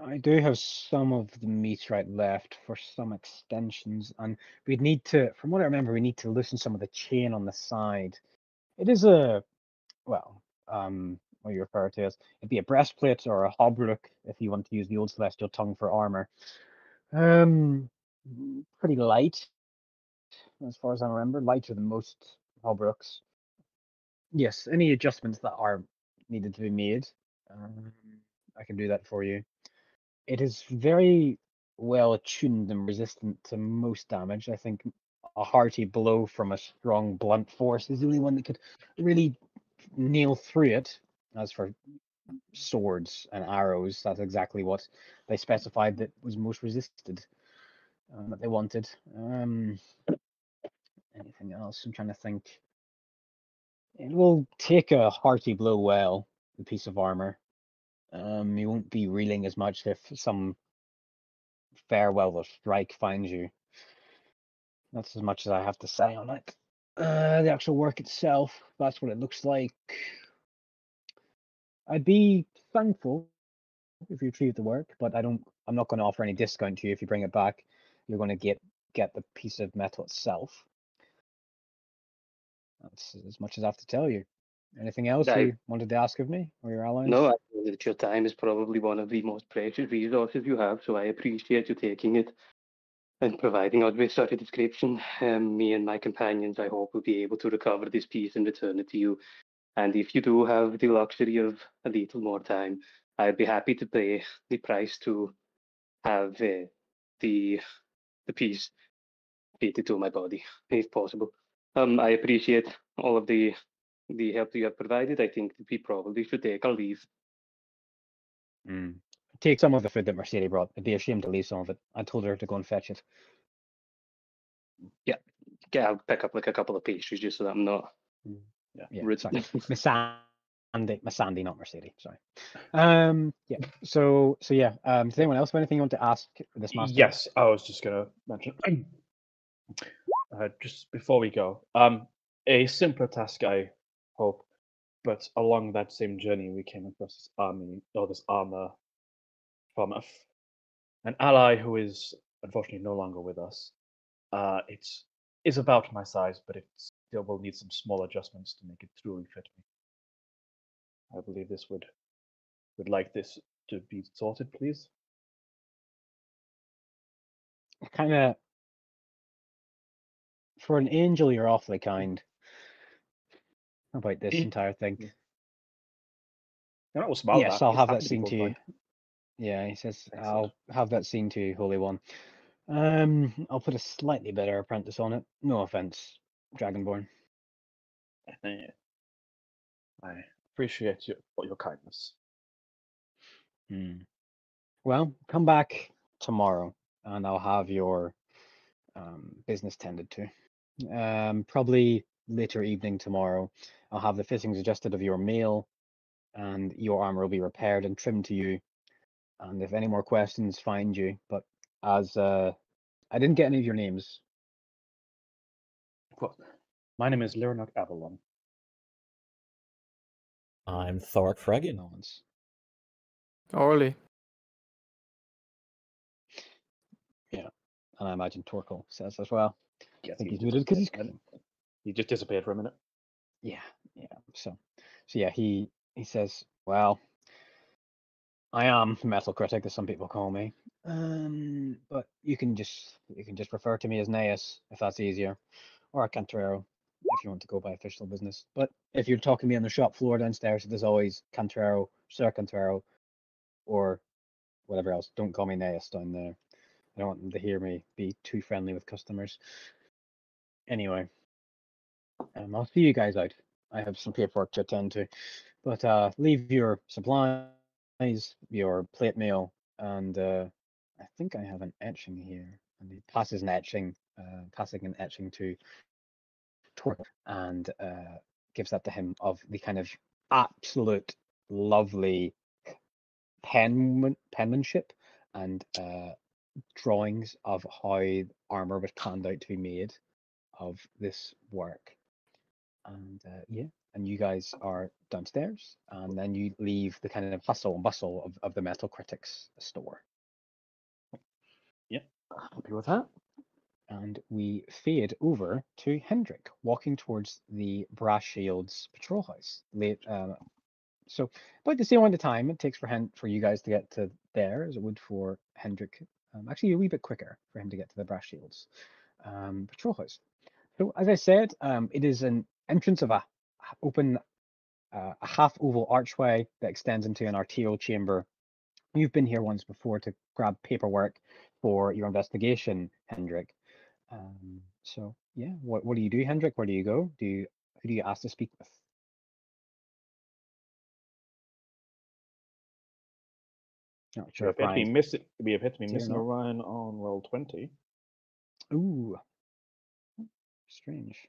Speaker 1: I do have some of the meteorite left for some extensions, and we'd need to, from what I remember, we need to loosen some of the chain on the side. It is what you refer to as, it'd be a breastplate or a hauberk if you want to use the old celestial tongue for armor. Pretty light, as far as I remember, lighter than most hauberks. Yes, any adjustments that are needed to be made, I can do that for you. It is very well attuned and resistant to most damage. I think a hearty blow from a strong blunt force is the only one that could really nail through it. As for swords and arrows, that's exactly what they specified that was most resisted, that they wanted. Anything else? I'm trying to think. It will take a hearty blow well, the piece of armor. You won't be reeling as much if some farewell or strike finds you. That's as much as I have to say on it. The actual work itself, that's what it looks like. I'd be thankful if you achieve the work, but I'm not going to offer any discount to you if you bring it back. You're going to get the piece of metal itself. That's as much as I have to tell you. Anything else
Speaker 6: I,
Speaker 1: you wanted to ask of me or your allies?
Speaker 6: no, I know that your time is probably one of the most precious resources you have, so I appreciate you taking it and providing us with such a description. Me and my companions, I hope, will be able to recover this piece and return it to you. And if you do have the luxury of a little more time, I'd be happy to pay the price to have the piece fitted to my body, if possible. I appreciate all of the help that you have provided. I think that we probably should take our leave.
Speaker 1: Take some of the food that Mercedes brought. I'd be ashamed to leave some of it. I told her to go and fetch it.
Speaker 6: Yeah, I'll pick up like a couple of pastries just so that I'm not rude.
Speaker 1: Sorry. Miss Sandy, not Mercedes. Sorry. Yeah. So yeah. Does anyone else have anything you want to ask this master?
Speaker 2: Yes, I was just going to mention. Just before we go, a simpler task, I hope, but along that same journey, we came across this armor from an ally who is unfortunately no longer with us. It is about my size, but it still will need some small adjustments to make it truly fit me. I believe this would like this to be sorted, please.
Speaker 1: kind of, for an angel, you're awfully kind. How about this
Speaker 2: He-
Speaker 1: entire thing?
Speaker 2: You're not all smile
Speaker 1: Yes,
Speaker 2: that.
Speaker 1: I'll
Speaker 2: He's
Speaker 1: have
Speaker 2: happy
Speaker 1: that
Speaker 2: to be
Speaker 1: scene
Speaker 2: called
Speaker 1: to you.
Speaker 2: kind.
Speaker 1: Yeah, he says,
Speaker 2: Excellent.
Speaker 1: I'll have that scene to you, Holy One. I'll put a slightly better apprentice on it. No offense, Dragonborn.
Speaker 2: I appreciate your kindness.
Speaker 1: Hmm. Well, come back tomorrow, and I'll have your business tended to. Probably later evening tomorrow, I'll have the fittings adjusted of your mail, and your armor will be repaired and trimmed to you. And if any more questions, find you. But as I didn't get any of your names.
Speaker 2: Well, my name is Leonardo Avalon.
Speaker 4: I'm Thork Fregan.
Speaker 1: No one's.
Speaker 5: Orly.
Speaker 1: Yeah, and I imagine Torkel says as well.
Speaker 2: Yes,
Speaker 1: I think
Speaker 2: he
Speaker 1: he's muted because he's.
Speaker 2: He just disappeared for a minute.
Speaker 1: Yeah. So yeah, he says, well, I am metal critic, as some people call me. But you can just refer to me as Naeus if that's easier, or Cantarero if you want to go by official business. But if you're talking to me on the shop floor downstairs, there's always Cantarero, Sir Cantarero, or whatever else. Don't call me Naeus down there. I don't want them to hear me be too friendly with customers. Anyway, I'll see you guys out. I have some paperwork to attend to, but leave your supplies, your plate mail, and I think I have an etching here. And he passes an etching, passing an etching to Torque, and gives that to him of the kind of absolute lovely penmanship and drawings of how armor was planned out to be made of this work. And and you guys are downstairs, and then you leave the kind of hustle and bustle of the Metal Critics store.
Speaker 2: Yep, happy with that.
Speaker 1: And we fade over to Hendrik walking towards the Brass Shields patrol house. So about the same amount of time it takes for you guys to get to there as it would for Hendrik. Actually, a wee bit quicker for him to get to the Brass Shields patrol house. So as I said, it is an entrance of a half oval archway that extends into an arterial chamber. You've been here once before to grab paperwork for your investigation, Hendrik. So yeah, what do you do, Hendrik? Where do you go? Who do you ask to speak with? Not sure if Ryan's
Speaker 2: We appear to be
Speaker 1: here or
Speaker 2: missing
Speaker 1: not.
Speaker 2: Orion on roll 20.
Speaker 1: Ooh, strange.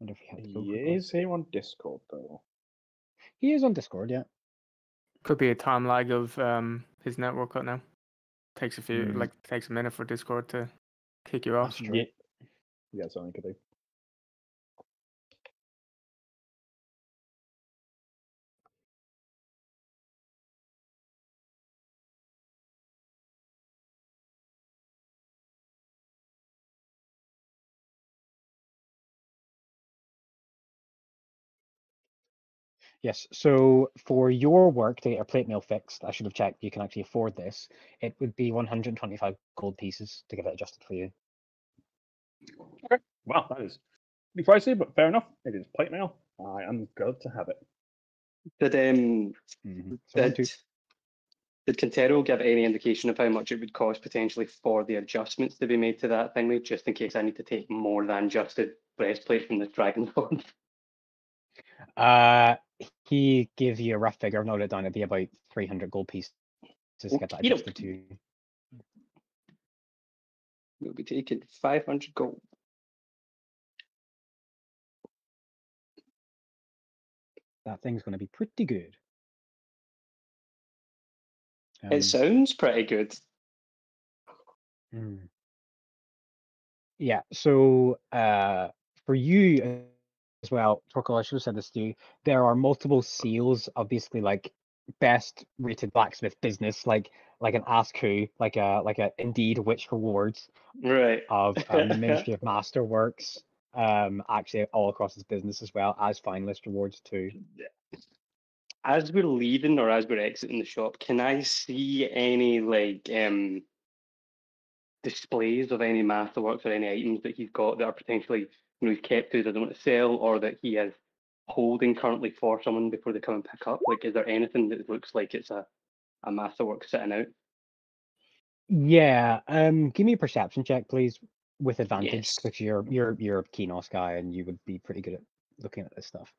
Speaker 1: Wonder if he had to go
Speaker 2: He
Speaker 1: quickly.
Speaker 2: is here on Discord though.
Speaker 1: He is on Discord, yeah.
Speaker 5: Could be a time lag of his network cut now. Takes a minute for Discord to kick you off.
Speaker 1: That's true.
Speaker 2: Yeah, something could be.
Speaker 1: Yes, so for your work to get your plate mail fixed, I should have checked you can actually afford this. It would be 125 gold pieces to get it adjusted for you.
Speaker 2: Okay. Wow, that is pretty pricey, but fair enough. It is plate mail. I am glad to have it.
Speaker 6: Did
Speaker 1: So one, two.
Speaker 6: did Quintero give any indication of how much it would cost potentially for the adjustments to be made to that thingy, just in case I need to take more than just a breastplate from the Dragonborn?
Speaker 1: He gave you a rough figure. I've noted it down. It'd be about 300 gold pieces to get that adjusted to.
Speaker 6: We'll be taking 500 gold.
Speaker 1: That thing's going to be pretty good.
Speaker 6: It sounds pretty good.
Speaker 1: Yeah, so for you as well, Torkel, I should have said this to you. There are multiple seals of basically like best rated blacksmith business, like an Ask Who, like a Indeed Witch Rewards
Speaker 6: Right.
Speaker 1: of the Ministry of Masterworks, actually all across his business as well as finalist rewards too.
Speaker 6: As we're leaving or as we're exiting the shop, can I see any like displays of any masterworks or any items that he's got that are potentially, he's kept to, doesn't want to sell, or that he is holding currently for someone before they come and pick up? Like, is there anything that looks like it's a masterwork sitting out?
Speaker 1: Yeah. Give me a perception check, please, with advantage,
Speaker 6: Yes.
Speaker 1: because you're a Keynos guy and you would be pretty good at looking at this stuff.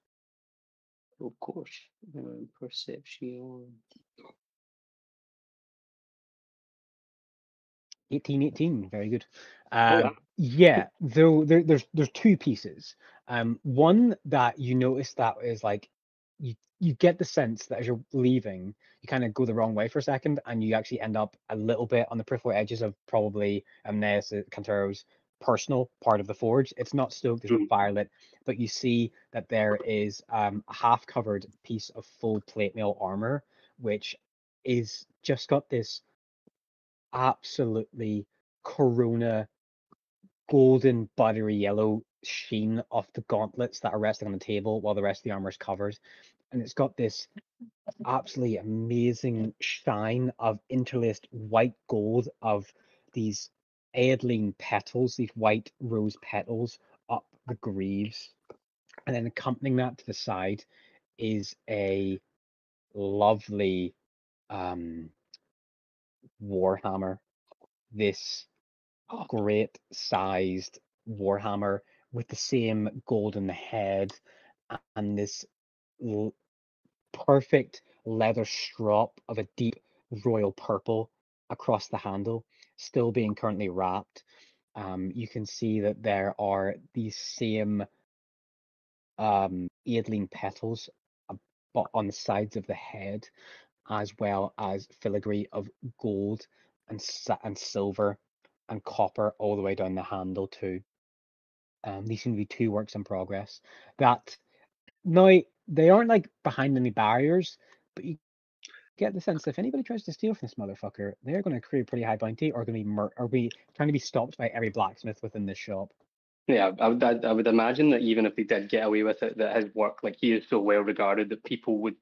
Speaker 6: Of course. Perception.
Speaker 1: 18, very good.
Speaker 6: yeah.
Speaker 1: Yeah, though there's two pieces. One that you notice that is like you get the sense that as you're leaving, you kind of go the wrong way for a second, and you actually end up a little bit on the peripheral edges of probably Amneas Cantero's personal part of the forge. It's not stoked, there's no fire lit, but you see that there is a half-covered piece of full plate mail armor, which is just got this absolutely corona golden buttery yellow sheen off the gauntlets that are resting on the table while the rest of the armor is covered, and it's got this absolutely amazing shine of interlaced white gold of these aedeline petals, these white rose petals up the greaves, and then accompanying that to the side is a lovely warhammer, this great sized warhammer with the same golden head and this perfect leather strap of a deep royal purple across the handle, still being currently wrapped. You can see that there are these same aedeline petals on the sides of the head, as well as filigree of gold and silver and copper all the way down the handle too. These seem to be two works in progress. That now they aren't like behind any barriers, but you get the sense that if anybody tries to steal from this motherfucker, they're going to create a pretty high bounty, or going to be or be trying to be stopped by every blacksmith within this shop.
Speaker 6: Yeah, I would imagine that even if they did get away with it, that his work, like he is so well regarded that people would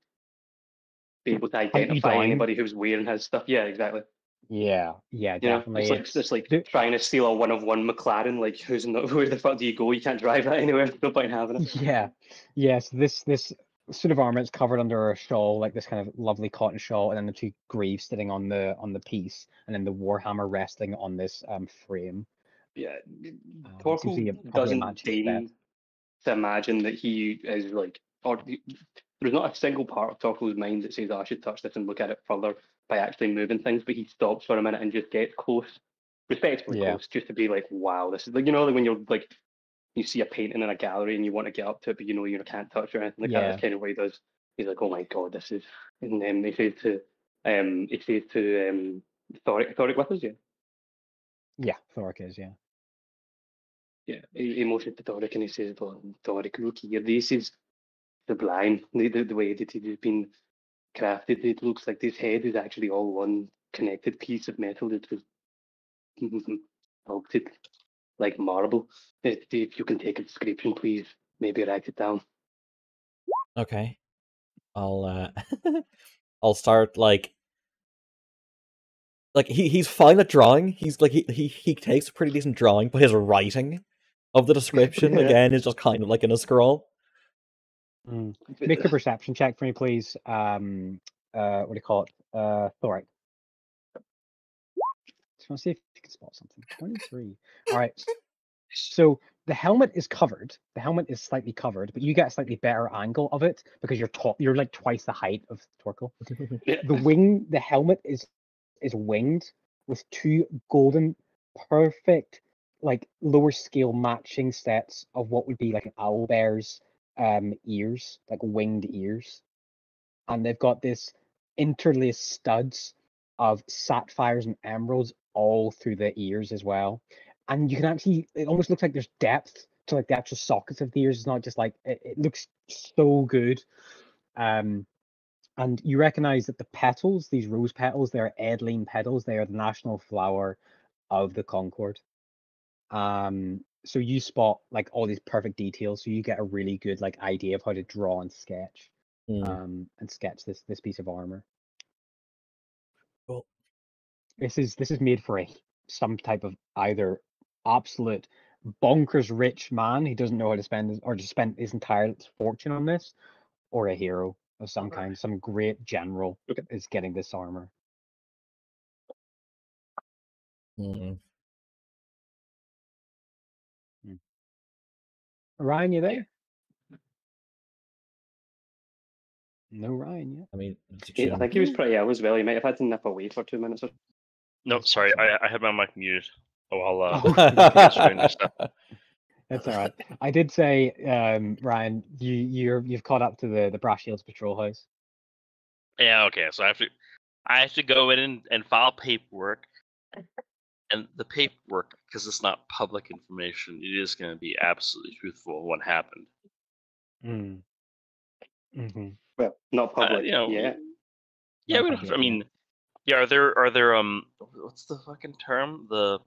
Speaker 6: be able to
Speaker 1: Hunt you
Speaker 6: identify
Speaker 1: down.
Speaker 6: anybody who's wearing his stuff. Yeah, exactly.
Speaker 1: Yeah, definitely.
Speaker 6: It's like trying to steal a one-of-one McLaren. Like, where the fuck do you go? You can't drive that anywhere. No point in having it.
Speaker 1: Yeah, yes. This suit of armor is covered under a shawl, like this kind of lovely cotton shawl, and then the two greaves sitting on the piece, and then the warhammer resting on this frame.
Speaker 6: Yeah,
Speaker 1: It seems to be
Speaker 6: Torkel
Speaker 1: probably a
Speaker 6: doesn't
Speaker 1: matching set.
Speaker 6: deign to imagine that he is like, or there's not a single part of Torkel's mind that says, "Oh, I should touch this and look at it further by actually moving things," but he stops for a minute and just gets close, respectfully
Speaker 1: Yeah.
Speaker 6: close, just to be like, "Wow, this is like, like when you're like, you see a painting in a gallery and you want to get up to it, but you can't touch or anything like that."
Speaker 1: Yeah.
Speaker 6: That's kind of what he does. He's like, "Oh my god, this is," and then he says to Thoric with us, yeah.
Speaker 1: Yeah, Thoric is, yeah.
Speaker 6: Yeah, he motions to Thoric and he says, "Well, Thoric, look here, this is sublime. The way that it has been crafted, it looks like this head is actually all one connected piece of metal that was sculpted like marble. If you can take a description, please, maybe write it down."
Speaker 4: Okay. I'll I'll start like he's fine at drawing. He's like he takes a pretty decent drawing, but his writing of the description again is just kind of like in a scroll.
Speaker 1: Make a perception check for me, please. What do you call it? Thoric. Just want to see if you can spot something. 23. All right. So the helmet is covered. The helmet is slightly covered, but you get a slightly better angle of it because you're like twice the height of Torkel. The helmet is winged with two golden, perfect, like lower scale matching sets of what would be like an owlbear's ears, like winged ears. And they've got this interlaced studs of sapphires and emeralds all through the ears as well. And you can actually, it almost looks like there's depth to like the actual sockets of the ears. It's not just like, it looks so good. And you recognize that the petals, these rose petals, they're Adeline petals. They are the national flower of the Concord. So you spot like all these perfect details. So you get a really good like idea of how to draw and sketch, and sketch this piece of armor.
Speaker 4: Cool.
Speaker 1: This is made for a some type of either absolute bonkers rich man who doesn't know how to spend or just spend his entire fortune on this, or a hero of some kind, some great general is getting this armor.
Speaker 4: Hmm.
Speaker 1: Ryan, you there? No Ryan yet.
Speaker 4: I mean,
Speaker 6: I think he was pretty ill as well. He might have had to nip away for 2 minutes.
Speaker 3: No,
Speaker 1: That's
Speaker 3: sorry,
Speaker 1: possible.
Speaker 3: I had my mic muted. While
Speaker 1: Oh,
Speaker 3: you guys were doing your stuff.
Speaker 1: That's all right. I did say, Ryan, you've caught up to the Brass Shields Patrol House.
Speaker 3: Yeah, okay. So I have to go in and file paperwork, and the paperwork, because it's not public information, it is going to be absolutely truthful of what happened.
Speaker 1: Mm. Mm-hmm.
Speaker 6: Well, not public.
Speaker 3: You know,
Speaker 6: Yeah.
Speaker 3: yeah.
Speaker 1: Not
Speaker 3: We don't.
Speaker 1: public,
Speaker 3: I mean, yeah. Are there what's the fucking term? The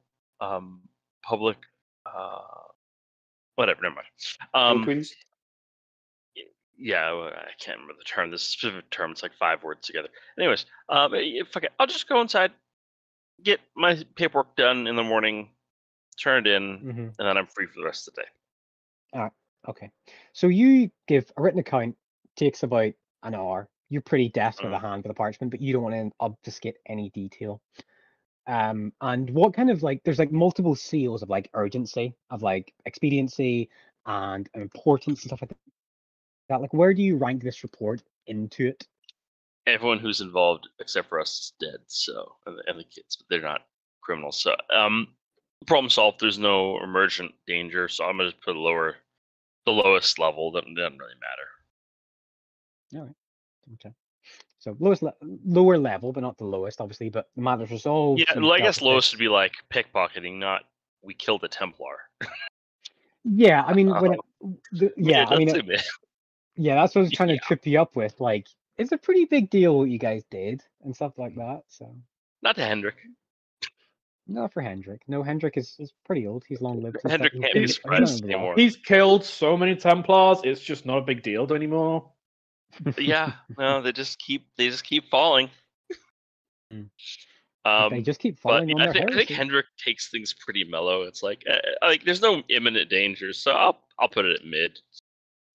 Speaker 3: public whatever. Never mind.
Speaker 6: Twins.
Speaker 3: Yeah, well, I can't remember the term. This specific term, it's like 5 words together. Anyways, fuck it. I'll just go inside, get my paperwork done in the morning, turn it in,
Speaker 1: Mm-hmm.
Speaker 3: and then I'm free for the rest of the day.
Speaker 1: All right. Okay. So you give a written account, takes about an hour. You're pretty deft with a hand with a parchment, but you don't want to obfuscate any detail. And what kind of there's multiple seals of urgency, of expediency and importance and stuff like that. Where do you rank this report into it?
Speaker 3: Everyone who's involved except for us is dead. So and the kids, but they're not criminals. So problem solved. There's no emergent danger. So I'm gonna just put the lowest level. That doesn't really matter.
Speaker 1: All right. Okay. So lower level, but not the lowest, obviously. But the matter's resolved.
Speaker 3: Yeah, well, I guess lowest would be like pickpocketing, not we killed a Templar.
Speaker 1: Yeah, I mean when
Speaker 3: yeah,
Speaker 1: that's what I was trying to trip you up with. It's a pretty big deal what you guys did and stuff like that. So
Speaker 3: not to Hendrik.
Speaker 1: Not for Hendrik. No, Hendrik is pretty old. He's long lived.
Speaker 3: Hendrik can't be surprised anymore.
Speaker 2: He's killed so many Templars. It's just not a big deal anymore.
Speaker 3: Yeah, no, they just keep falling.
Speaker 1: They just keep falling on their heresy.
Speaker 3: I think Hendrik takes things pretty mellow. It's like there's no imminent danger, so I'll put it at mid.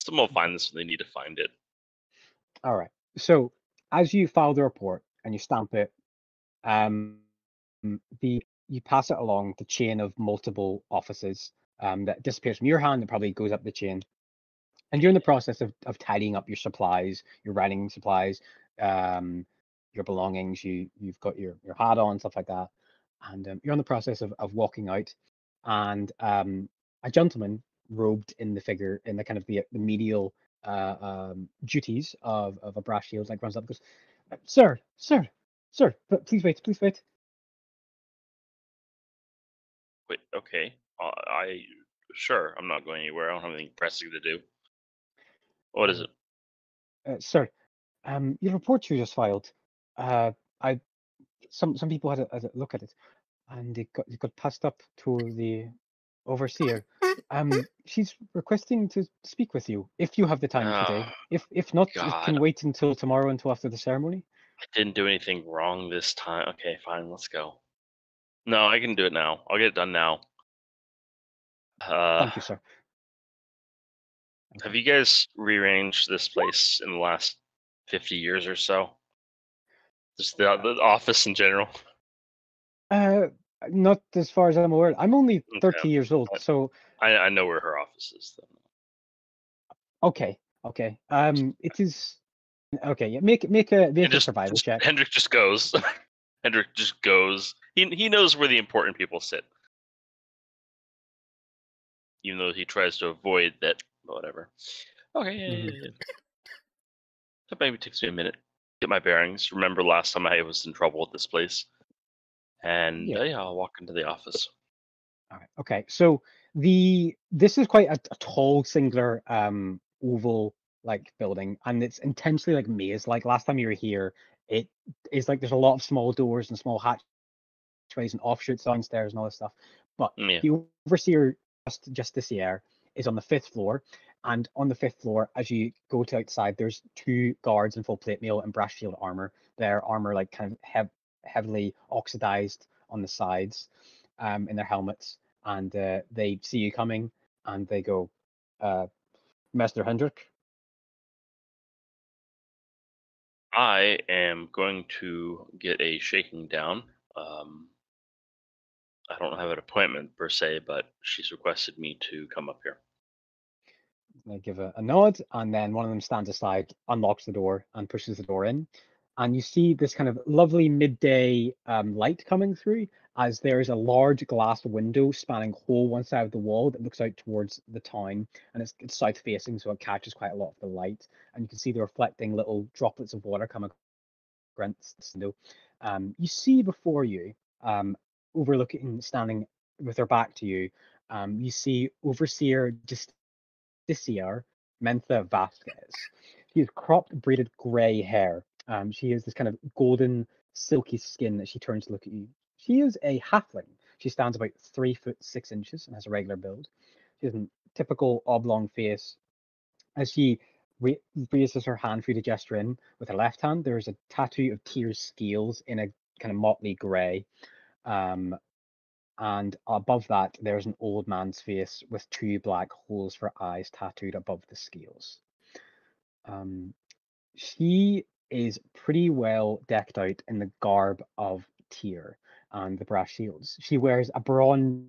Speaker 3: Someone will find this when they need to find it.
Speaker 1: All right. So as you file the report and you stamp it, you pass it along the chain of multiple offices that disappears from your hand. That probably goes up the chain, and you're in the process of tidying up your supplies, your writing supplies, your belongings. You've got your hat on, stuff like that, and you're in the process of walking out, and a gentleman robed in the figure in the kind of the medial duties of a brass shield runs up and goes, sir, but please wait.
Speaker 3: Wait, okay. Sure, I'm not going anywhere. I don't have anything pressing to do. What is it?
Speaker 1: Sir, your report you just filed. Some people had a look at it, and it got passed up to the overseer. She's requesting to speak with you if you have the time today. If not, it can wait until tomorrow, until after the ceremony.
Speaker 3: I didn't do anything wrong this time. Okay, fine, let's go. No, I can do it now. I'll get it done now.
Speaker 1: Thank you, sir.
Speaker 3: Have you guys rearranged this place in the last 50 years or so? Just the office in general?
Speaker 1: Not as far as I'm aware. I'm only 30 years old, so
Speaker 3: I know where her office is. Though.
Speaker 1: Okay. It is okay. Yeah, make a survival check.
Speaker 3: Hendrik just goes. Hendrik just goes. He knows where the important people sit, even though he tries to avoid that. Whatever. Okay. That maybe takes me a minute. Get my bearings. Remember last time I was in trouble at this place. And I'll walk into the office.
Speaker 1: All right. Okay. So this is quite a tall, singular, oval building, and it's intensely maze. Last time you were here, it is there's a lot of small doors and small hatchways and offshoots downstairs and all this stuff. But the overseer Justiciar is on the 5th floor, and on the 5th floor, as you go to outside, there's 2 guards in full plate mail and brass shield armor. Their armor kind of heavily oxidized on the sides, in their helmets, and they see you coming, and they go, Master Hendrik.
Speaker 3: I am going to get a shaking down. I don't have an appointment per se, but she's requested me to come up here.
Speaker 1: They give a nod, and then one of them stands aside, unlocks the door, and pushes the door in. And you see this kind of lovely midday light coming through, as there is a large glass window spanning whole one side of the wall that looks out towards the town, and it's south facing, so it catches quite a lot of the light. And you can see the reflecting little droplets of water coming against the window. You see before you, overlooking, standing with her back to you, you see Overseer Justiciar Mentha Vasquez. She has cropped, braided grey hair. She has this kind of golden, silky skin that she turns to look at you. She is a halfling. She stands about 3 foot 6 inches and has a regular build. She has a typical oblong face. As she raises her hand for you to gesture in with her left hand, there is a tattoo of Tyr's scales in a kind of motley grey. And above that, there's an old man's face with 2 black holes for eyes tattooed above the scales. She is pretty well decked out in the garb of Tyr and the brass shields. She wears a bronze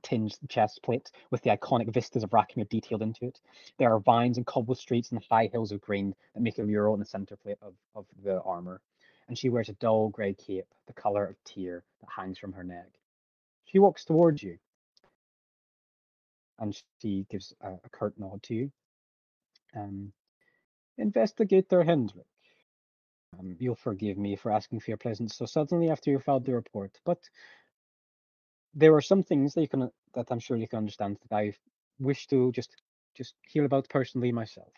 Speaker 1: tinged chest plate with the iconic vistas of Rakmir detailed into it. There are vines and cobble streets and high hills of green that make a mural in the center plate of the armor. And she wears a dull grey cape, the color of Tyr, that hangs from her neck. She walks towards you, and she gives a curt nod to you. Investigator Hendrik, you'll forgive me for asking for your presence so suddenly after you filed the report, but there are some things that I'm sure you can understand that I wish to just hear about personally myself.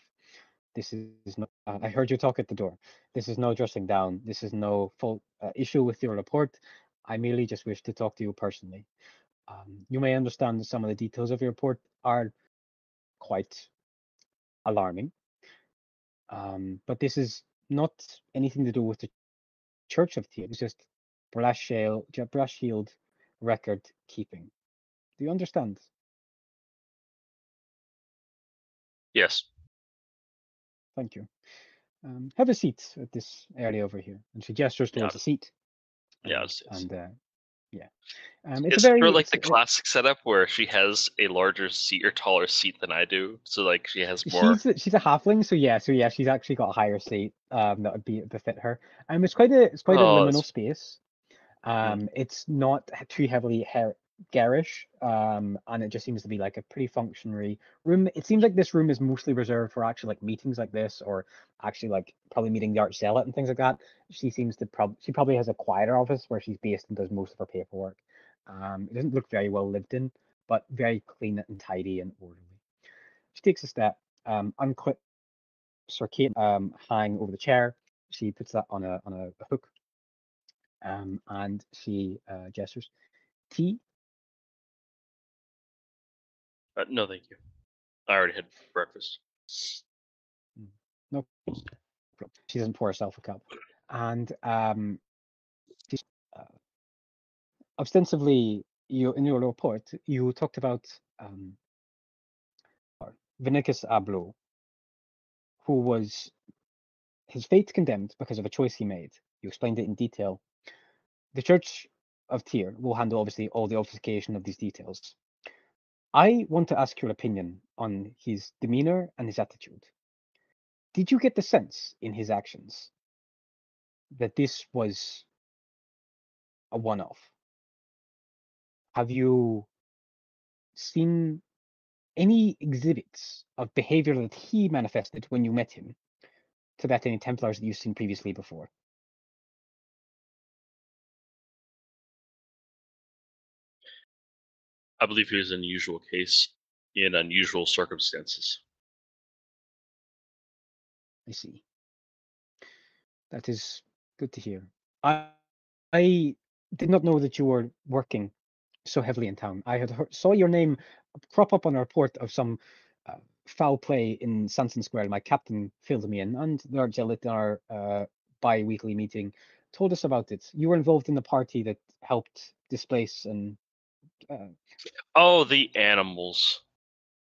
Speaker 1: This is no. I heard you talk at the door. This is no dressing down. This is no full issue with your report. I merely just wish to talk to you personally. You may understand that some of the details of your report are quite alarming, but this is not anything to do with the Church of Tyr. It's just brass shield record keeping. Do you understand?
Speaker 3: Yes.
Speaker 1: Thank you. Have a seat at this area over here. And she gestures towards
Speaker 3: Yeah.
Speaker 1: a seat.
Speaker 3: Yeah. It's
Speaker 1: Yeah.
Speaker 3: it's sort of like the classic setup where she has a larger seat or taller seat than I do, so like she has more.
Speaker 1: She's a halfling, so yeah, she's actually got a higher seat that would befit her. It's quite a liminal space. It's not too heavily garish, and it just seems to be like a pretty functionary room. It seems like this room is mostly reserved for actually like meetings like this, or actually like probably meeting the art zealot and things like that. She seems to she probably has a quieter office where she's based and does most of her paperwork. It doesn't look very well lived in, but very clean and tidy and orderly. She takes a step, unclips her cape, hang over the chair. She puts that on a hook, and she gestures. Tea?
Speaker 3: No, thank you. I already had breakfast.
Speaker 1: No problem. She doesn't pour herself a cup. And she's, ostensibly, in your report, you talked about Vinicus Ablo, who was his fate condemned because of a choice he made. You explained it in detail. The Church of Tyr will handle, obviously, all the obfuscation of these details. I want to ask your opinion on his demeanor and his attitude. Did you get the sense in his actions that this was a one-off? Have you seen any exhibits of behavior that he manifested when you met him to that any Templars that you've seen previously before?
Speaker 3: I believe he was an unusual case in unusual circumstances.
Speaker 1: I see. That is good to hear. I did not know that you were working so heavily in town. I had saw your name crop up on a report of some foul play in Sanson Square. My captain filled me in, and the Art Zealot in our bi-weekly meeting told us about it. You were involved in the party that helped displace and
Speaker 3: Oh, the animals.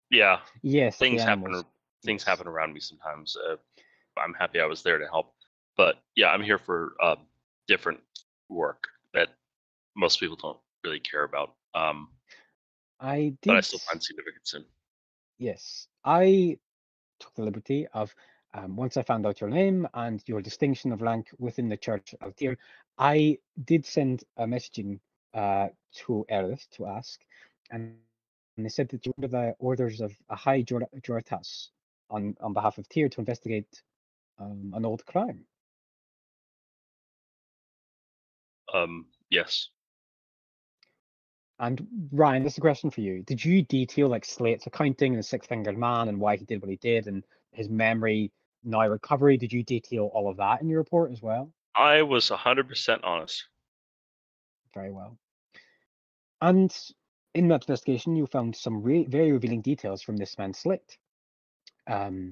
Speaker 3: Yeah,
Speaker 1: yes, the
Speaker 3: things happen.
Speaker 1: animals.
Speaker 3: Things
Speaker 1: Yes.
Speaker 3: happen around me sometimes. I'm happy I was there to help. But yeah, I'm here for different work that most people don't really care about.
Speaker 1: I
Speaker 3: But I
Speaker 1: did.
Speaker 3: still find significance in.
Speaker 1: Yes, I took the liberty of once I found out your name and your distinction of rank within the church out here, I did send a messaging to Erith to ask, and they said that you were under the orders of a high Juratas on behalf of Tyr to investigate an old crime.
Speaker 3: Yes.
Speaker 1: And Ryan, this is a question for you. Did you detail like Slate's accounting and the six-fingered man and why he did what he did and his memory now recovery? Did you detail all of that in your report as well?
Speaker 3: I was 100% honest.
Speaker 1: Very well. And in that investigation, you found some very revealing details from this man Slate. Now,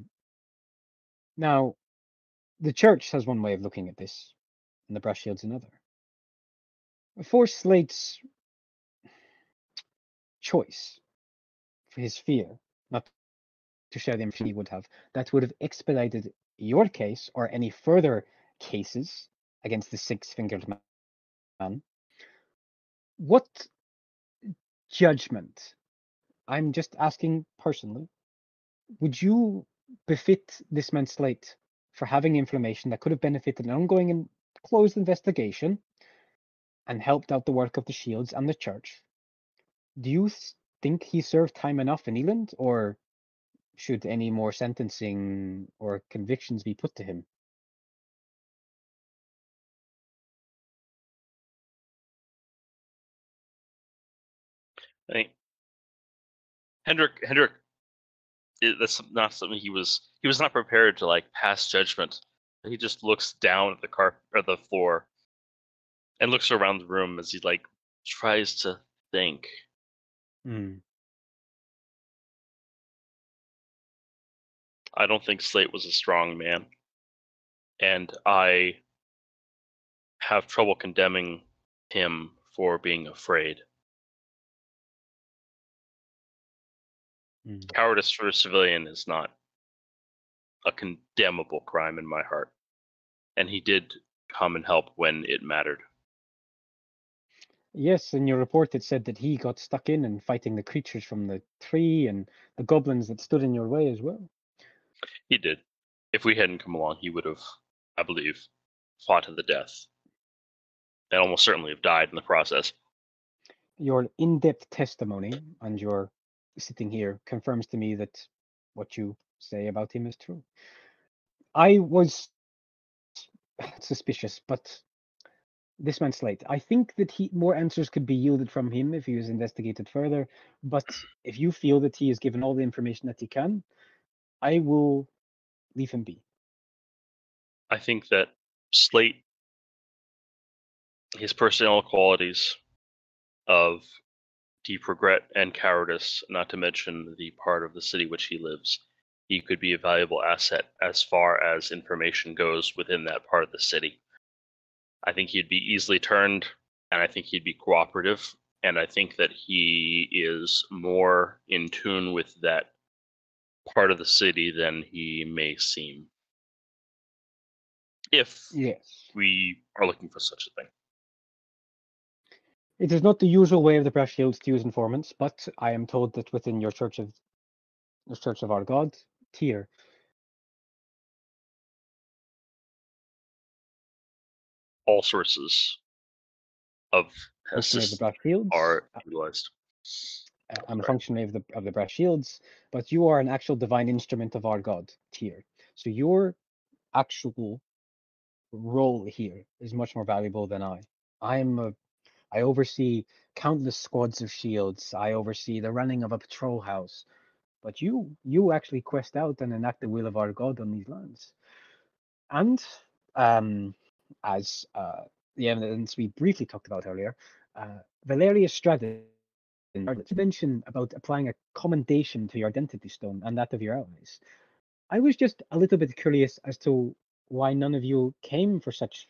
Speaker 1: the church has one way of looking at this, and the Brass Shield's another. For Slate's choice, for his fear, not to share the information he would have, that would have expedited your case or any further cases against the six-fingered man. What judgment, I'm just asking personally, would you befit this man Slate for having information that could have benefited an ongoing and closed investigation and helped out the work of the Shields and the church? Do you think he served time enough in England, or should any more sentencing or convictions be put to him?
Speaker 3: I think Hendrik, that's not something he was not prepared to like pass judgment. He just looks down at the carpet or the floor and looks around the room as he like tries to think. I don't think Slate was a strong man, and I have trouble condemning him for being afraid. Cowardice for a civilian is not a condemnable crime in my heart, and he did come and help when it mattered.
Speaker 1: Yes, in your report it said that he got stuck in and fighting the creatures from the tree and the goblins that stood in your way as well.
Speaker 3: He did. If we hadn't come along, he would have, I believe, fought to the death, and almost certainly have died in the process.
Speaker 1: Your in-depth testimony and your sitting here confirms to me that what you say about him is true. I was suspicious, but this man Slate, I think that more answers could be yielded from him if he was investigated further. But if you feel that he has given all the information that he can, I will leave him be.
Speaker 3: I think that Slate, his personnel qualities of deep regret and cowardice, not to mention the part of the city which he lives, he could be a valuable asset as far as information goes within that part of the city. I think he'd be easily turned, and I think he'd be cooperative, and I think that he is more in tune with that part of the city than he may seem. If
Speaker 1: Yes.
Speaker 3: we are looking for such a thing.
Speaker 1: It is not the usual way of the Brass Shields to use informants, but I am told that within your Church of our God, Tyr,
Speaker 3: All sources of
Speaker 1: functionary of the
Speaker 3: assistance
Speaker 1: Brass Shields,
Speaker 3: are utilized.
Speaker 1: I'm a functionary of the Brass Shields, but you are an actual divine instrument of our God, Tyr. So your actual role here is much more valuable than I. I oversee countless squads of shields. I oversee the running of a patrol house. But you actually quest out and enact the will of our God on these lands. And as the evidence we briefly talked about earlier, Valeria Stradin mentioned about applying a commendation to your identity stone and that of your allies. I was just a little bit curious as to why none of you came for such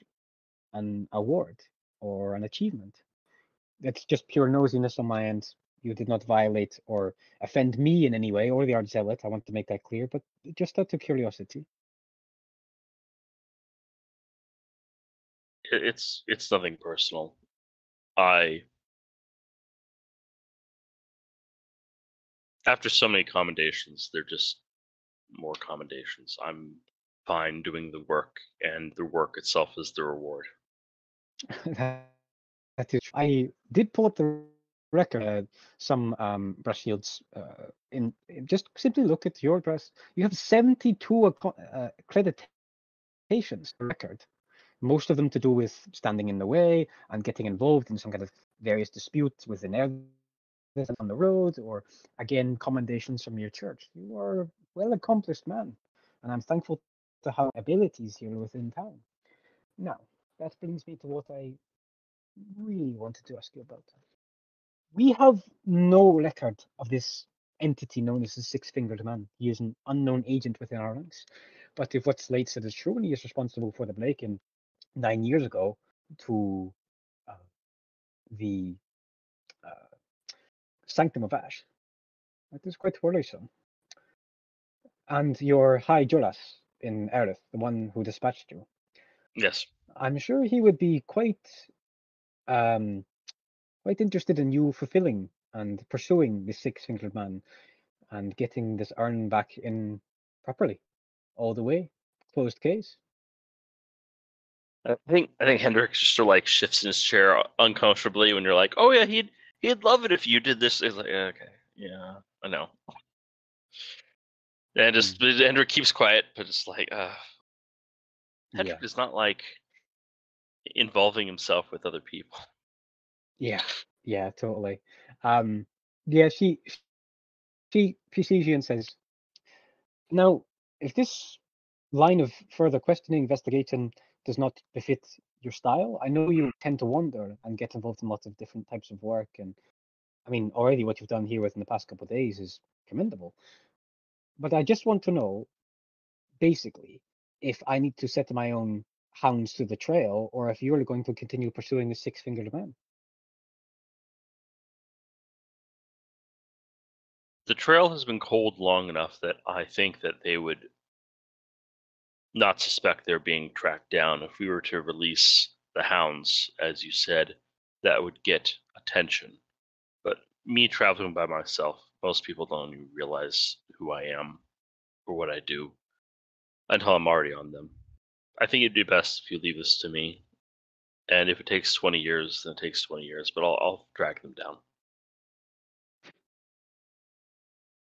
Speaker 1: an award or an achievement. It's just pure nosiness on my end. You did not violate or offend me in any way, or the art zealot. I want to make that clear, but just out of curiosity.
Speaker 3: It's nothing personal. After so many commendations, they're just more commendations. I'm fine doing the work, and the work itself is the reward.
Speaker 1: That is, I did pull up the record. Some brush shields. Just simply look at your brush. You have 72 accreditations record. Most of them to do with standing in the way and getting involved in some kind of various disputes within Erith on the road, or again commendations from your church. You are a well accomplished man, and I'm thankful to have abilities here within town. Now, that brings me to what I really wanted to ask you about. We have no record of this entity known as the Six-Fingered Man. He is an unknown agent within our ranks. But if what Slate said is true, and he is responsible for the break-in 9 years ago to the Sanctum of Ash, that is quite worrisome. And your High Juras in Erith, the one who dispatched you,
Speaker 3: Yes.
Speaker 1: I'm sure he would be quite interested in you fulfilling and pursuing the Six-Fingered Man and getting this urn back in properly, all the way, closed case.
Speaker 3: I think Hendrix just sort of like shifts in his chair uncomfortably when you're like, "Oh yeah, he'd love it if you did this." He's like, "Yeah, okay, yeah, I know." And just Hendrix keeps quiet, but it's like, Hendrix is not like involving himself with other people.
Speaker 1: Yeah, totally. Yeah, she sees you and says, "Now, if this line of further questioning, investigation does not befit your style, I know you tend to wander and get involved in lots of different types of work, and I mean, already what you've done here within the past couple of days is commendable. But I just want to know, basically, if I need to set my own hounds to the trail, or if you're going to continue pursuing the Six-Fingered Man."
Speaker 3: The trail has been cold long enough that I think that they would not suspect they're being tracked down. If we were to release the hounds, as you said, that would get attention. But me traveling by myself, most people don't even realize who I am or what I do until I'm already on them. I think it'd be best if you leave this to me. And if it takes 20 years, then it takes 20 years, but I'll drag them down.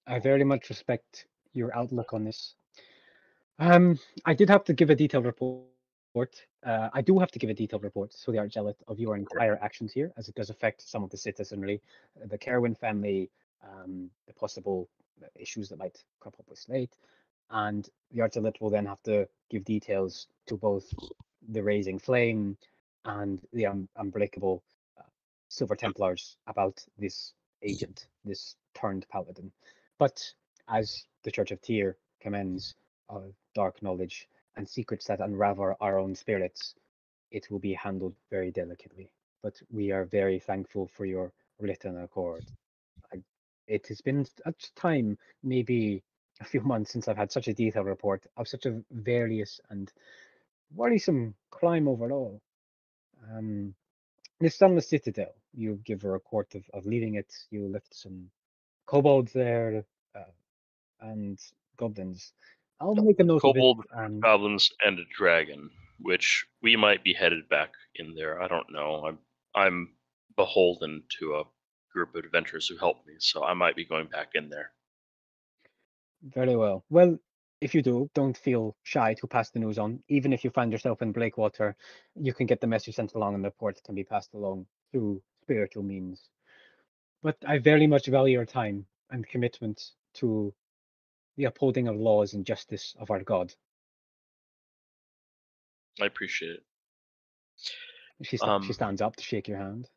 Speaker 1: I very much respect your outlook on this. I did have to give a detailed report. I do have to give a detailed report to the Art Zealot of your entire actions here, as it does affect some of the citizenry, the Kerwin family, the possible issues that might crop up with Slate, and the Art Zealot will then have to give details to both the Raising Flame and the Unbreakable Silver Templars about this agent, this turned paladin. But as the Church of Tyr commends of dark knowledge and secrets that unravel our own spirits, it will be handled very delicately. But we are very thankful for your written accord. It has been a time, maybe a few months, since I've had such a detailed report of such a various and worrisome crime overall. This Sunless Citadel, you give a report of leaving it. You left some kobolds there and goblins. I'll make a note
Speaker 3: Kobold,
Speaker 1: of it.
Speaker 3: goblins, and a dragon, which we might be headed back in there. I don't know. I'm beholden to a group of adventurers who helped me, so I might be going back in there.
Speaker 1: Very well. Well, if you do, don't feel shy to pass the news on. Even if you find yourself in Breakwater, you can get the message sent along and the report can be passed along through spiritual means. But I very much value your time and commitment to the upholding of laws and justice of our God.
Speaker 3: I appreciate it.
Speaker 1: She stands up to shake your hand.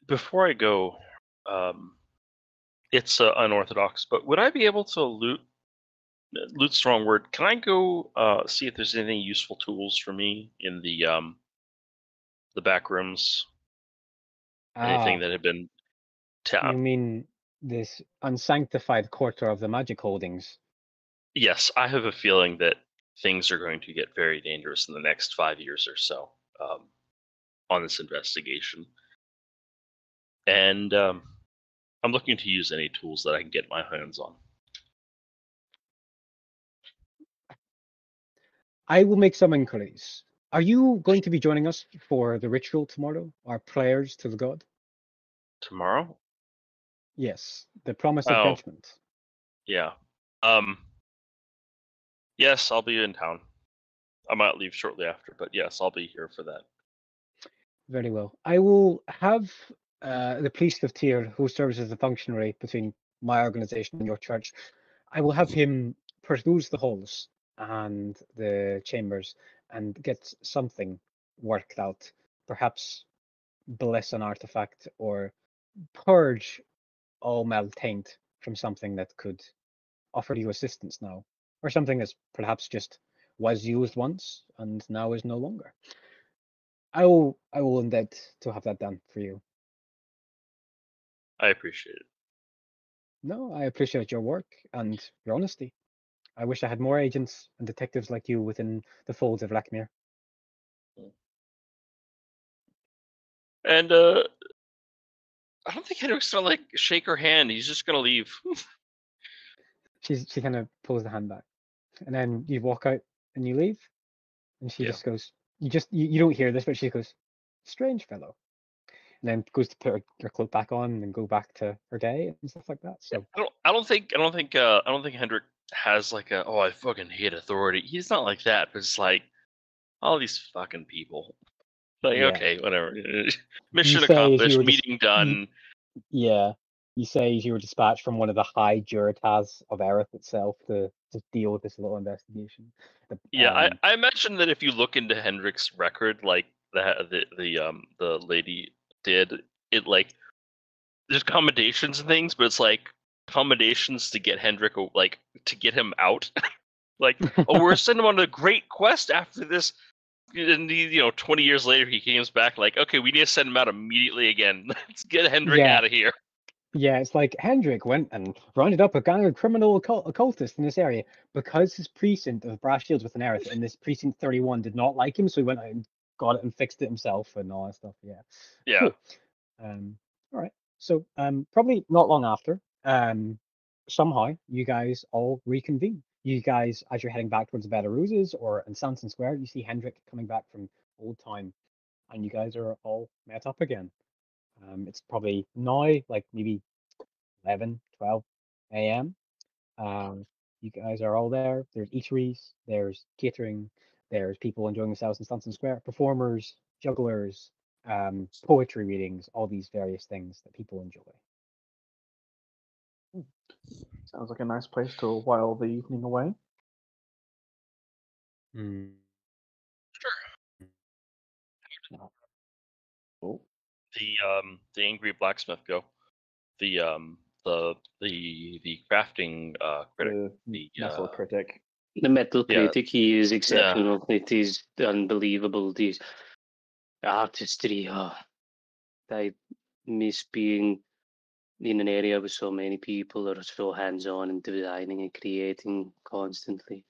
Speaker 3: Before I go, it's unorthodox, but would I be able to loot's the wrong word. Can I go see if there's any useful tools for me in the back rooms, anything that had been
Speaker 1: You mean this unsanctified quarter of the magic holdings?
Speaker 3: Yes, I have a feeling that things are going to get very dangerous in the next 5 years or so on this investigation. And I'm looking to use any tools that I can get my hands on.
Speaker 1: I will make some inquiries. Are you going to be joining us for the ritual tomorrow? Our prayers to the god?
Speaker 3: Tomorrow?
Speaker 1: Yes, the promise of
Speaker 3: Oh.
Speaker 1: judgment.
Speaker 3: Yeah. Yes, I'll be in town. I might leave shortly after, but yes, I'll be here for that.
Speaker 1: Very well. I will have the priest of Tyr, who serves as the functionary between my organization and your church, I will have him peruse the halls and the chambers and get something worked out. Perhaps bless an artifact or purge all maltaint from something that could offer you assistance now, or something that's perhaps just was used once and now is no longer. I will indent to have that done for you.
Speaker 3: I appreciate it.
Speaker 1: No, I appreciate your work and your honesty. I wish I had more agents and detectives like you within the folds of Lakmir.
Speaker 3: And I don't think Hendrik's gonna like shake her hand. He's just gonna leave.
Speaker 1: She kind of pulls the hand back, and then you walk out and you leave, and she
Speaker 3: Yeah.
Speaker 1: just goes. You don't hear this, but she goes, "Strange fellow," and then goes to put her cloak back on and go back to her day and stuff like that. So
Speaker 3: I don't think Hendrik has like a, oh, I fucking hate authority. He's not like that, but it's like all these fucking people. Like,
Speaker 1: Yeah.
Speaker 3: okay, whatever. Mission
Speaker 1: say if you
Speaker 3: accomplished,
Speaker 1: were
Speaker 3: meeting done.
Speaker 1: yeah, you say you were dispatched from one of the high juratas of Erith itself to deal with this little investigation.
Speaker 3: Yeah, I imagine that if you look into Hendrik's record, like the lady did, it like there's commendations and things, but it's like commendations to get Hendrik, like to get him out. Like, oh, we're sending him on a great quest after this. And 20 years later, he comes back like, okay, we need to send him out immediately again. Let's get Hendrik out of here.
Speaker 1: Yeah, it's like Hendrik went and rounded up a gang of criminal occultists in this area because his precinct of brass shields with an Erith in this precinct 31 did not like him, so he went out and got it and fixed it himself and all that stuff. Yeah.
Speaker 3: Yeah.
Speaker 1: Cool. All right. So probably not long after, somehow you guys all reconvene. You guys, as you're heading back towards the Bed of Roses or in Sanson Square, you see Hendrik coming back from Old Town, and you guys are all met up again. It's probably now like maybe 11, 12 a.m. You guys are all there. There's eateries, there's catering, there's people enjoying themselves in Stanton Square, performers, jugglers, poetry readings, all these various things that people enjoy.
Speaker 2: Sounds like a nice place to while the evening away.
Speaker 3: Oh. The angry blacksmith go. The crafting critic.
Speaker 2: The metal critic.
Speaker 6: The metal critic, he is exceptional. Yeah. It is unbelievable. This artistry. Oh, I miss being in an area with so many people that are so hands-on and designing and creating constantly.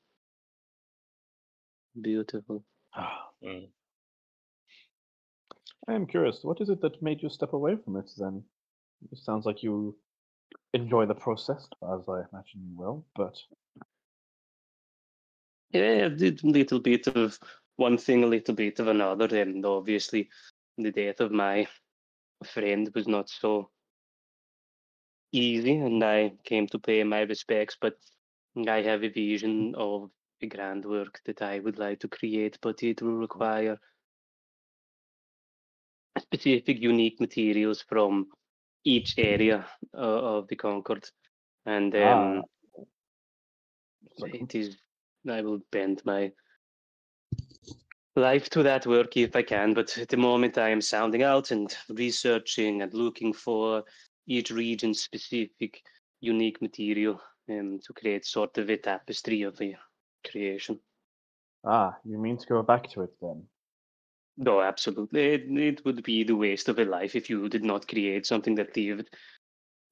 Speaker 6: Beautiful.
Speaker 2: I am curious, what is it that made you step away from it then? It sounds like you enjoy the process, as I imagine you will, but...
Speaker 6: Yeah, I did a little bit of one thing, a little bit of another, and obviously the death of my friend was not so easy, and I came to pay my respects, but I have a vision of a grand work that I would like to create, but it will require specific unique materials from each area of the Concord, and it is, I will bend my life to that work if I can, but at the moment I am sounding out and researching and looking for each region's specific unique material to create sort of a tapestry of a creation.
Speaker 2: You mean to go back to it then?
Speaker 6: No, absolutely. It would be the waste of a life if you did not create something that lived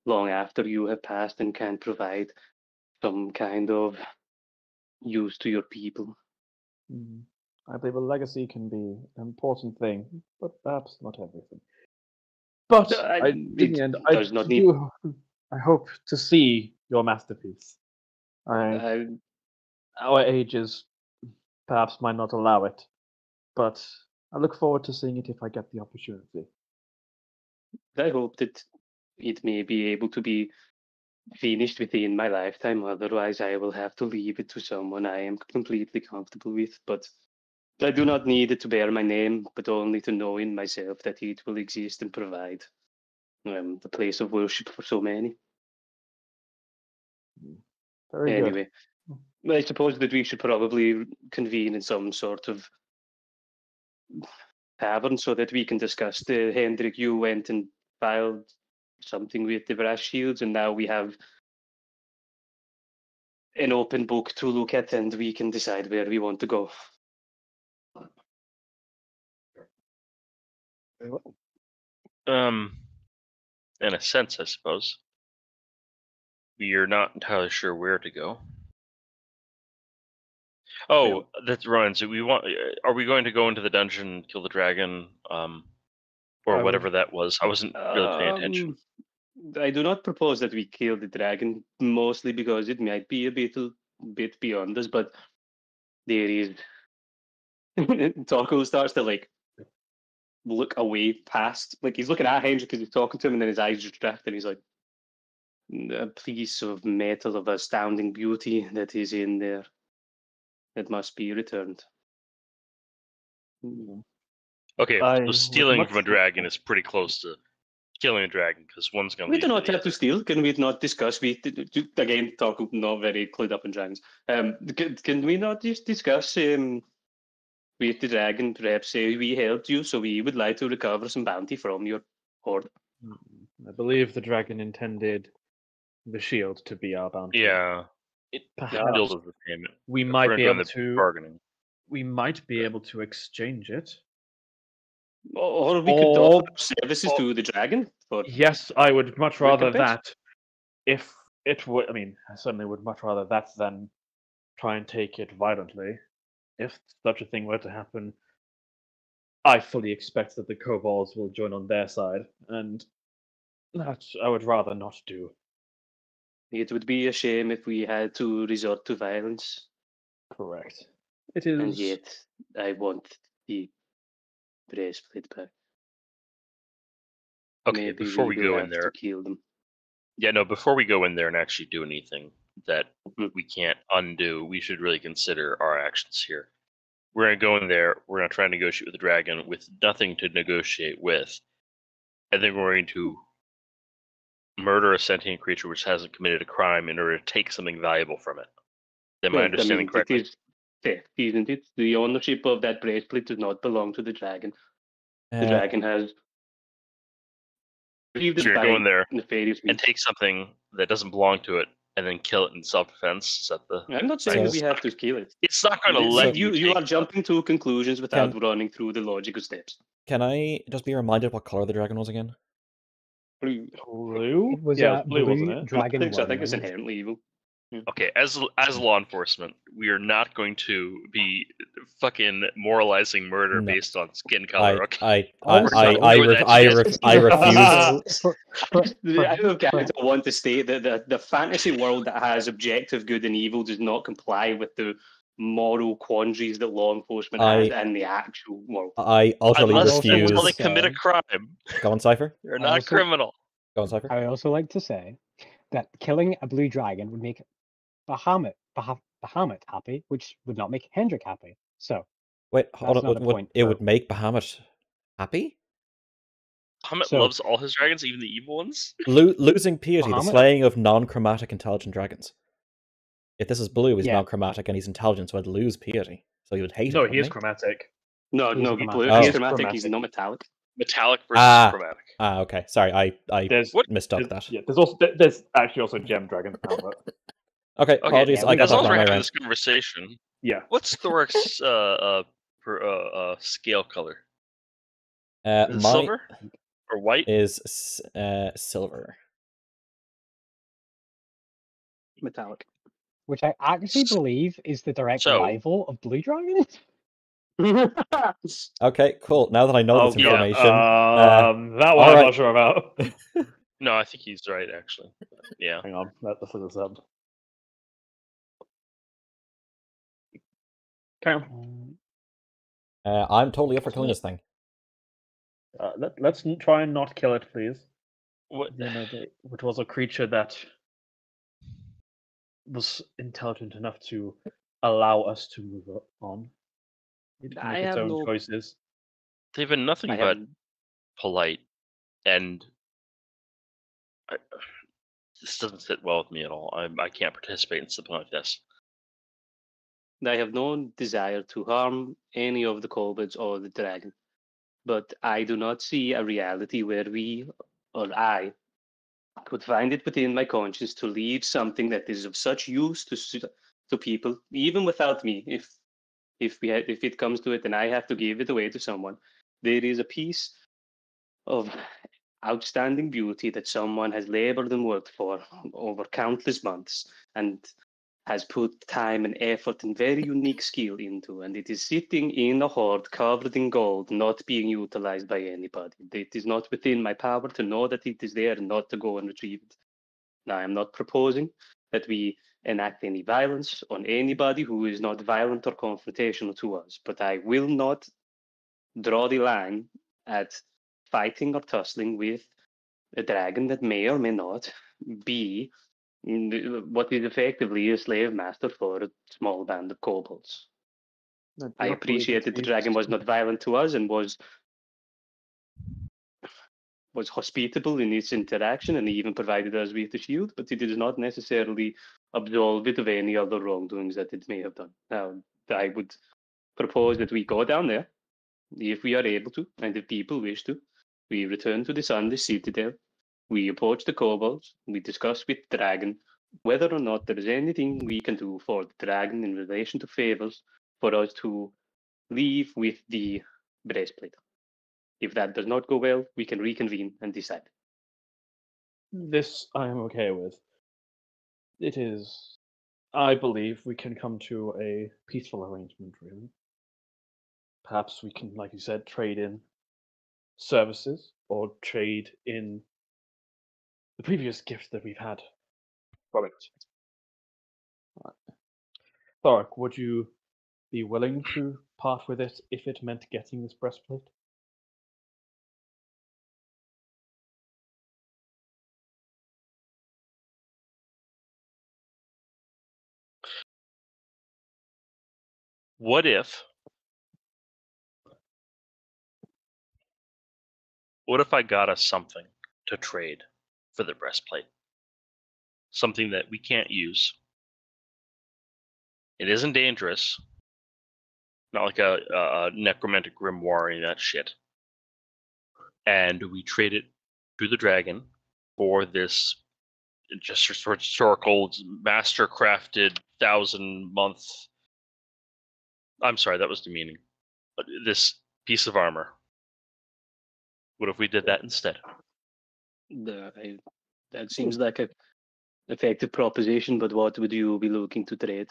Speaker 6: long after you have passed and can provide some kind of use to your people.
Speaker 2: Mhm. I believe a legacy can be an important thing, but perhaps not everything. But in
Speaker 6: It
Speaker 2: the end,
Speaker 6: does not need.
Speaker 2: I hope to see your masterpiece. Our ages perhaps might not allow it, but I look forward to seeing it if I get the opportunity.
Speaker 6: I hope that it may be able to be finished within my lifetime. Otherwise, I will have to leave it to someone I am completely comfortable with. But I do not need it to bear my name, but only to know in myself that it will exist and provide the place of worship for so many.
Speaker 2: Very good.
Speaker 6: Anyway, I suppose that we should probably convene in some sort of tavern so that we can discuss the Hendrik. You went and filed something with the brass shields, and now we have an open book to look at, and we can decide where we want to go.
Speaker 3: In a sense, I suppose. We are not entirely sure where to go. Oh, that reminds me. Are we going to go into the dungeon and kill the dragon, or whatever that was? I wasn't really paying attention.
Speaker 6: I do not propose that we kill the dragon, mostly because it might be a bit beyond us. But there is Taco starts to look away past, he's looking at Hendrik because he's talking to him, and then his eyes just drift, and he's like, a piece of metal of astounding beauty that is in there. It must be returned.
Speaker 3: Okay,
Speaker 2: I
Speaker 3: so
Speaker 2: would
Speaker 3: stealing
Speaker 2: much
Speaker 3: from a dragon is pretty close to killing a dragon because one's going to
Speaker 6: We
Speaker 3: lead
Speaker 6: do
Speaker 3: to
Speaker 6: not
Speaker 3: the
Speaker 6: have to
Speaker 3: other.
Speaker 6: steal. Can we not discuss? Again, talk not very clued up in dragons. Can we not just discuss with the dragon? Perhaps say we helped you, so we would like to recover some bounty from your horde.
Speaker 2: I believe the dragon intended the shield to be our bounty.
Speaker 3: Yeah,
Speaker 2: Perhaps
Speaker 3: build as the payment.
Speaker 2: we
Speaker 3: If
Speaker 2: might
Speaker 3: we're
Speaker 2: be
Speaker 3: gonna go
Speaker 2: able
Speaker 3: into
Speaker 2: to.
Speaker 3: bargaining.
Speaker 2: We might be able to exchange it.
Speaker 6: Or we could offer services to the dragon for
Speaker 2: Yes, I would much rather
Speaker 6: recompense.
Speaker 2: that. If it would, I mean, I certainly would much rather that than try and take it violently. If such a thing were to happen, I fully expect that the kobolds will join on their side, and that I would rather not do.
Speaker 6: It would be a shame if we had to resort to violence,
Speaker 2: Correct. It
Speaker 6: and
Speaker 2: is.
Speaker 6: yet I want the breastplate back.
Speaker 3: Okay,
Speaker 6: Maybe
Speaker 3: before we
Speaker 6: will
Speaker 3: go
Speaker 6: have
Speaker 3: in there,
Speaker 6: to kill them.
Speaker 3: yeah, no, before we go in there and actually do anything that
Speaker 6: Mm.
Speaker 3: we can't undo, we should really consider our actions here. We're gonna go in there. We're gonna try and negotiate with the dragon with nothing to negotiate with, and then we're going to murder a sentient creature which hasn't committed a crime in order to take something valuable from it. Am I
Speaker 6: Well,
Speaker 3: understanding
Speaker 6: it
Speaker 3: correctly?
Speaker 6: is theft, isn't it? The ownership of that bracelet does not belong to the dragon. The dragon has received
Speaker 3: So
Speaker 6: it
Speaker 3: you're going
Speaker 6: by
Speaker 3: there
Speaker 6: nefarious
Speaker 3: and
Speaker 6: means.
Speaker 3: take something that doesn't belong to it and then kill it in self-defense. Is that the?
Speaker 6: I'm not saying that we have to kill it.
Speaker 3: It's not going to let you.
Speaker 6: You
Speaker 3: take
Speaker 6: are jumping to conclusions without
Speaker 4: Can-
Speaker 6: running through the logical steps.
Speaker 4: Can I just be reminded what color the dragon was again?
Speaker 6: Blue.
Speaker 2: Blue?
Speaker 1: It was
Speaker 2: Yeah, it was blue,
Speaker 1: blue
Speaker 2: wasn't it?
Speaker 1: dragon
Speaker 6: I think it's
Speaker 1: warning.
Speaker 6: inherently evil.
Speaker 3: Okay, as law enforcement, we are not going to be fucking moralizing murder
Speaker 4: No.
Speaker 3: based on skin color. Okay.
Speaker 4: I refuse.
Speaker 6: I want to state that the fantasy world that has objective good and evil does not comply with the moral quandaries that law enforcement has in the actual world.
Speaker 4: I utterly
Speaker 3: Unless
Speaker 4: refuse.
Speaker 3: until they commit a crime.
Speaker 4: Go on, Cypher.
Speaker 3: They're not criminal.
Speaker 4: Go on, Cypher.
Speaker 1: I also like to say that killing a blue dragon would make Bahamut happy, which would not make Hendrik happy. So
Speaker 4: Wait, hold
Speaker 1: that's
Speaker 4: on.
Speaker 1: not a point.
Speaker 4: It would make Bahamut happy?
Speaker 3: Bahamut loves all his dragons, even the evil ones.
Speaker 4: Losing piety, the
Speaker 1: Bahamut?
Speaker 4: slaying of non-chromatic intelligent dragons. If this is blue, he's
Speaker 1: Yeah.
Speaker 4: non-chromatic and he's intelligent, so I'd lose piety. So he would hate it.
Speaker 2: No, he
Speaker 4: wouldn't
Speaker 2: is chromatic.
Speaker 6: No,
Speaker 1: He's
Speaker 6: he
Speaker 1: chromatic.
Speaker 6: he's
Speaker 4: Oh.
Speaker 6: chromatic. He's not metallic.
Speaker 3: Metallic versus chromatic.
Speaker 4: Okay. Sorry, I
Speaker 2: There's
Speaker 4: mistook that.
Speaker 2: Yeah, there's actually also gem dragon power.
Speaker 4: Okay, apologies. I got
Speaker 3: as
Speaker 4: that
Speaker 3: long as
Speaker 4: wrong
Speaker 3: we're
Speaker 4: way
Speaker 3: having
Speaker 4: around.
Speaker 3: this conversation,
Speaker 2: Yeah.
Speaker 3: what's Thoric's scale color? Is it
Speaker 4: My
Speaker 3: silver or white?
Speaker 4: is silver.
Speaker 6: Metallic.
Speaker 1: Which I actually believe is the direct
Speaker 3: So-
Speaker 1: rival of Blue Dragon.
Speaker 4: Okay, cool. Now that I know this
Speaker 2: Okay,
Speaker 4: information,
Speaker 2: that one I'm
Speaker 4: alright.
Speaker 2: not sure about.
Speaker 3: No, I think he's right actually. Yeah.
Speaker 2: Hang on, let's look this up. Carry on.
Speaker 4: I'm totally up for killing this thing.
Speaker 2: Let's try and not kill it, please.
Speaker 3: What?
Speaker 2: Which was a creature that was intelligent enough to allow us to move on. It can
Speaker 6: I
Speaker 2: make its
Speaker 6: have
Speaker 2: own
Speaker 6: no-
Speaker 2: choices.
Speaker 3: They've been nothing
Speaker 6: I
Speaker 3: but
Speaker 6: have
Speaker 3: polite, and this doesn't sit well with me at all. I can't participate in something like this.
Speaker 6: I have no desire to harm any of the kobolds or the dragon, but I do not see a reality where we, or I, could find it within my conscience to leave something that is of such use to people, even without me. If it comes to it, and I have to give it away to someone, there is a piece of outstanding beauty that someone has labored and worked for over countless months, and has put time and effort and very unique skill into, and it is sitting in a hoard covered in gold, not being utilized by anybody. It is not within my power to know that it is there and not to go and retrieve it. Now, I am not proposing that we enact any violence on anybody who is not violent or confrontational to us, but I will not draw the line at fighting or tussling with a dragon that may or may not be what is effectively a slave master for a small band of kobolds. I appreciate that the dragon was not violent to us and was hospitable in its interaction, and even provided us with the shield, but it does not necessarily absolve it of any other wrongdoings that it may have done. Now, I would propose that we go down there, if we are able to, and if people wish to. We return to the Sunless Citadel. We approach the kobolds. We discuss with the dragon whether or not there is anything we can do for the dragon in relation to favors for us to leave with the breastplate. If that does not go well, we can reconvene and decide.
Speaker 2: This I am okay with. It is. I believe we can come to a peaceful arrangement, really. Perhaps we can, like you said, trade in services or trade in the previous gift that we've had from it. Thorek, would you be willing to part with it if it meant getting this breastplate?
Speaker 3: What if I got us something to trade for the breastplate? Something that we can't use. It isn't dangerous. Not like a necromantic grimoire or any of that shit. And we trade it to the dragon for this just sort of historical, master crafted 1,000-month. I'm sorry, that was demeaning. But this piece of armor. What if we did that instead?
Speaker 6: That seems like a effective proposition, but what would you be looking to trade?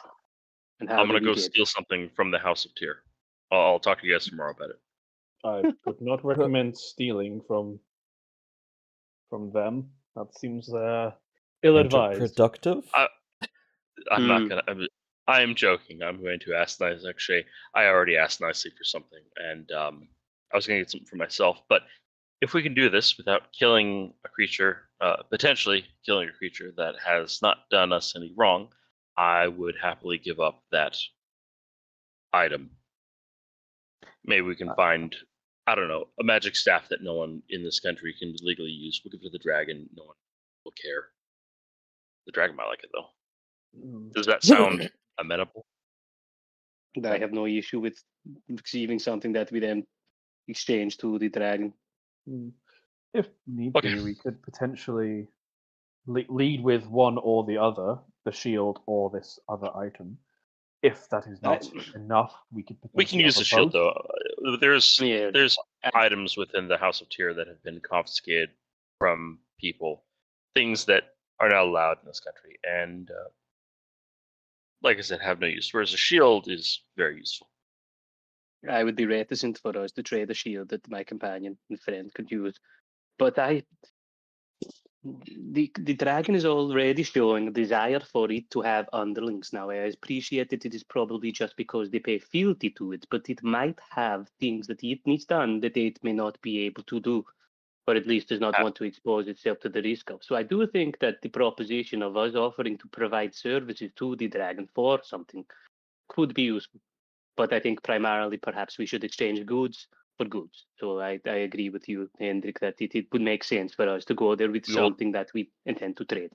Speaker 6: And how
Speaker 3: I'm gonna
Speaker 6: do we
Speaker 3: go
Speaker 6: get
Speaker 3: steal something from the House of Tyr. I'll talk to you guys tomorrow about it.
Speaker 2: I would not recommend stealing from them. That seems ill-advised.
Speaker 4: Counterproductive?
Speaker 3: I'm not gonna. I am joking. I'm going to ask nice. Actually, I already asked nicely for something, and I was going to get something for myself. But if we can do this without killing a creature, potentially killing a creature that has not done us any wrong, I would happily give up that item. Maybe we can find, I don't know, a magic staff that no one in this country can legally use. We'll give it to the dragon. No one will care. The dragon might like it though. Does that sound amenable?
Speaker 6: I have no issue with receiving something that we then exchange to the dragon.
Speaker 2: If need
Speaker 3: Okay.
Speaker 2: be, we could potentially lead with one or the other, the shield or this other item, If that is not enough, we could
Speaker 3: We can
Speaker 2: potentially
Speaker 3: use
Speaker 2: offer
Speaker 3: the shield
Speaker 2: both.
Speaker 3: though. There's
Speaker 6: Yeah.
Speaker 3: items within the House of Tyr that have been confiscated from people, things that are not allowed in this country, and like I said, have no use. Whereas a shield is very useful.
Speaker 6: I would be reticent for us to trade a shield that my companion and friend could use. But the dragon is already showing a desire for it to have underlings now. I appreciate that it is probably just because they pay fealty to it, but it might have things that it needs done that it may not be able to do, or at least does not want to expose itself to the risk of. So I do think that the proposition of us offering to provide services to the dragon for something could be useful. But I think primarily perhaps we should exchange goods for goods. So I agree with you, Hendrik, that it would make sense for us to go there with something that we intend to trade.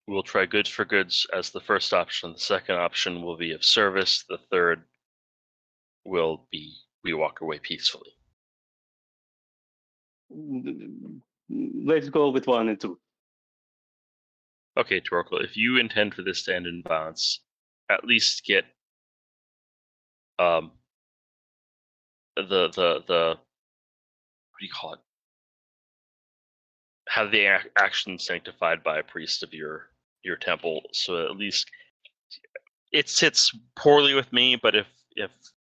Speaker 3: We'll try goods for goods as the first option. The second option will be of service. The third will be we walk away peacefully.
Speaker 6: Let's go with 1 and 2.
Speaker 3: Okay, Torkel, if you intend for this to end in violence, at least get the what do you call it? Have the action sanctified by a priest of your temple, so at least it sits poorly with me. But if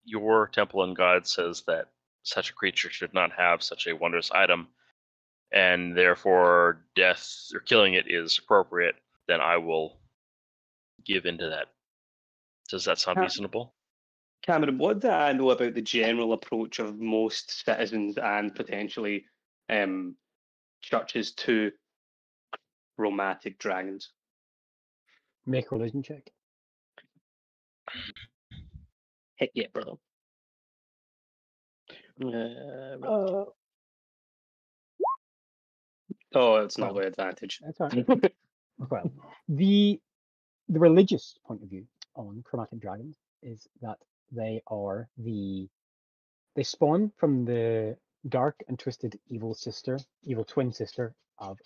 Speaker 3: your temple and God says that such a creature should not have such a wondrous item, and therefore death or killing it is appropriate, then I will give into that. Does that sound reasonable?
Speaker 6: Cameron, what do I know about the general approach of most citizens and potentially churches to chromatic dragons?
Speaker 1: Make a religion check.
Speaker 6: Heck yeah, bro. Oh, it's not by advantage.
Speaker 1: That's all right. Well, the religious point of view on chromatic dragons is that they spawn from the dark and twisted evil twin sister of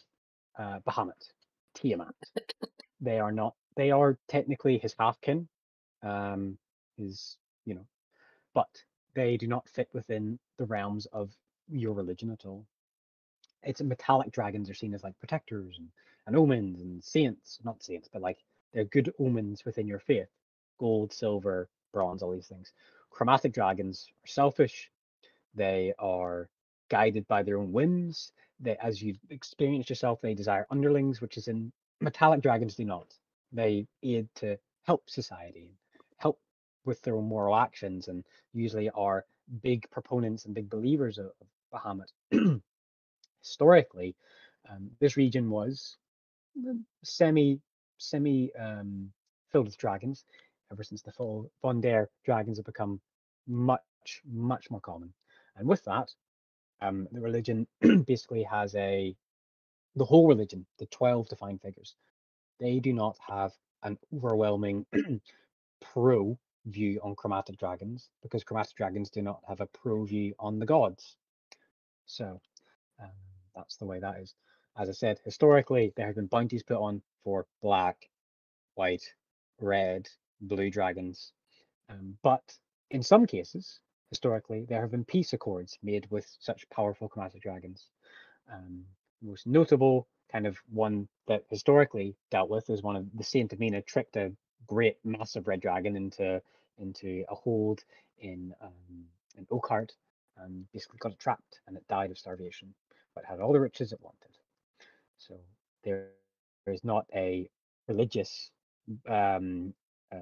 Speaker 1: Bahamut, Tiamat. They are technically his half-kin, but they do not fit within the realms of your religion at all. It's metallic dragons are seen as like protectors and omens and saints, not saints, but like they're good omens within your faith. Gold, silver, bronze, all these things. Chromatic dragons are selfish. They are guided by their own whims. They, as you've experienced yourself, they desire underlings, which is in metallic dragons do not. They aid to help society, help with their own moral actions, and usually are big proponents and big believers of Bahamut. Historically, this region was semi filled with dragons. Ever since the fall, Vondare dragons have become much more common, and with that, the religion basically has the whole religion, the 12 defined figures. They do not have an overwhelming pro view on chromatic dragons because chromatic dragons do not have a pro view on the gods. So that's the way that is. As I said, historically, there have been bounties put on for black, white, red, blue dragons. But in some cases, historically, there have been peace accords made with such powerful chromatic dragons. Most notable kind of one that historically dealt with is one of the Saint Amina tricked a great massive red dragon into a hold in Oakhart and basically got it trapped and it died of starvation, but had all the riches it wanted. So there is not a religious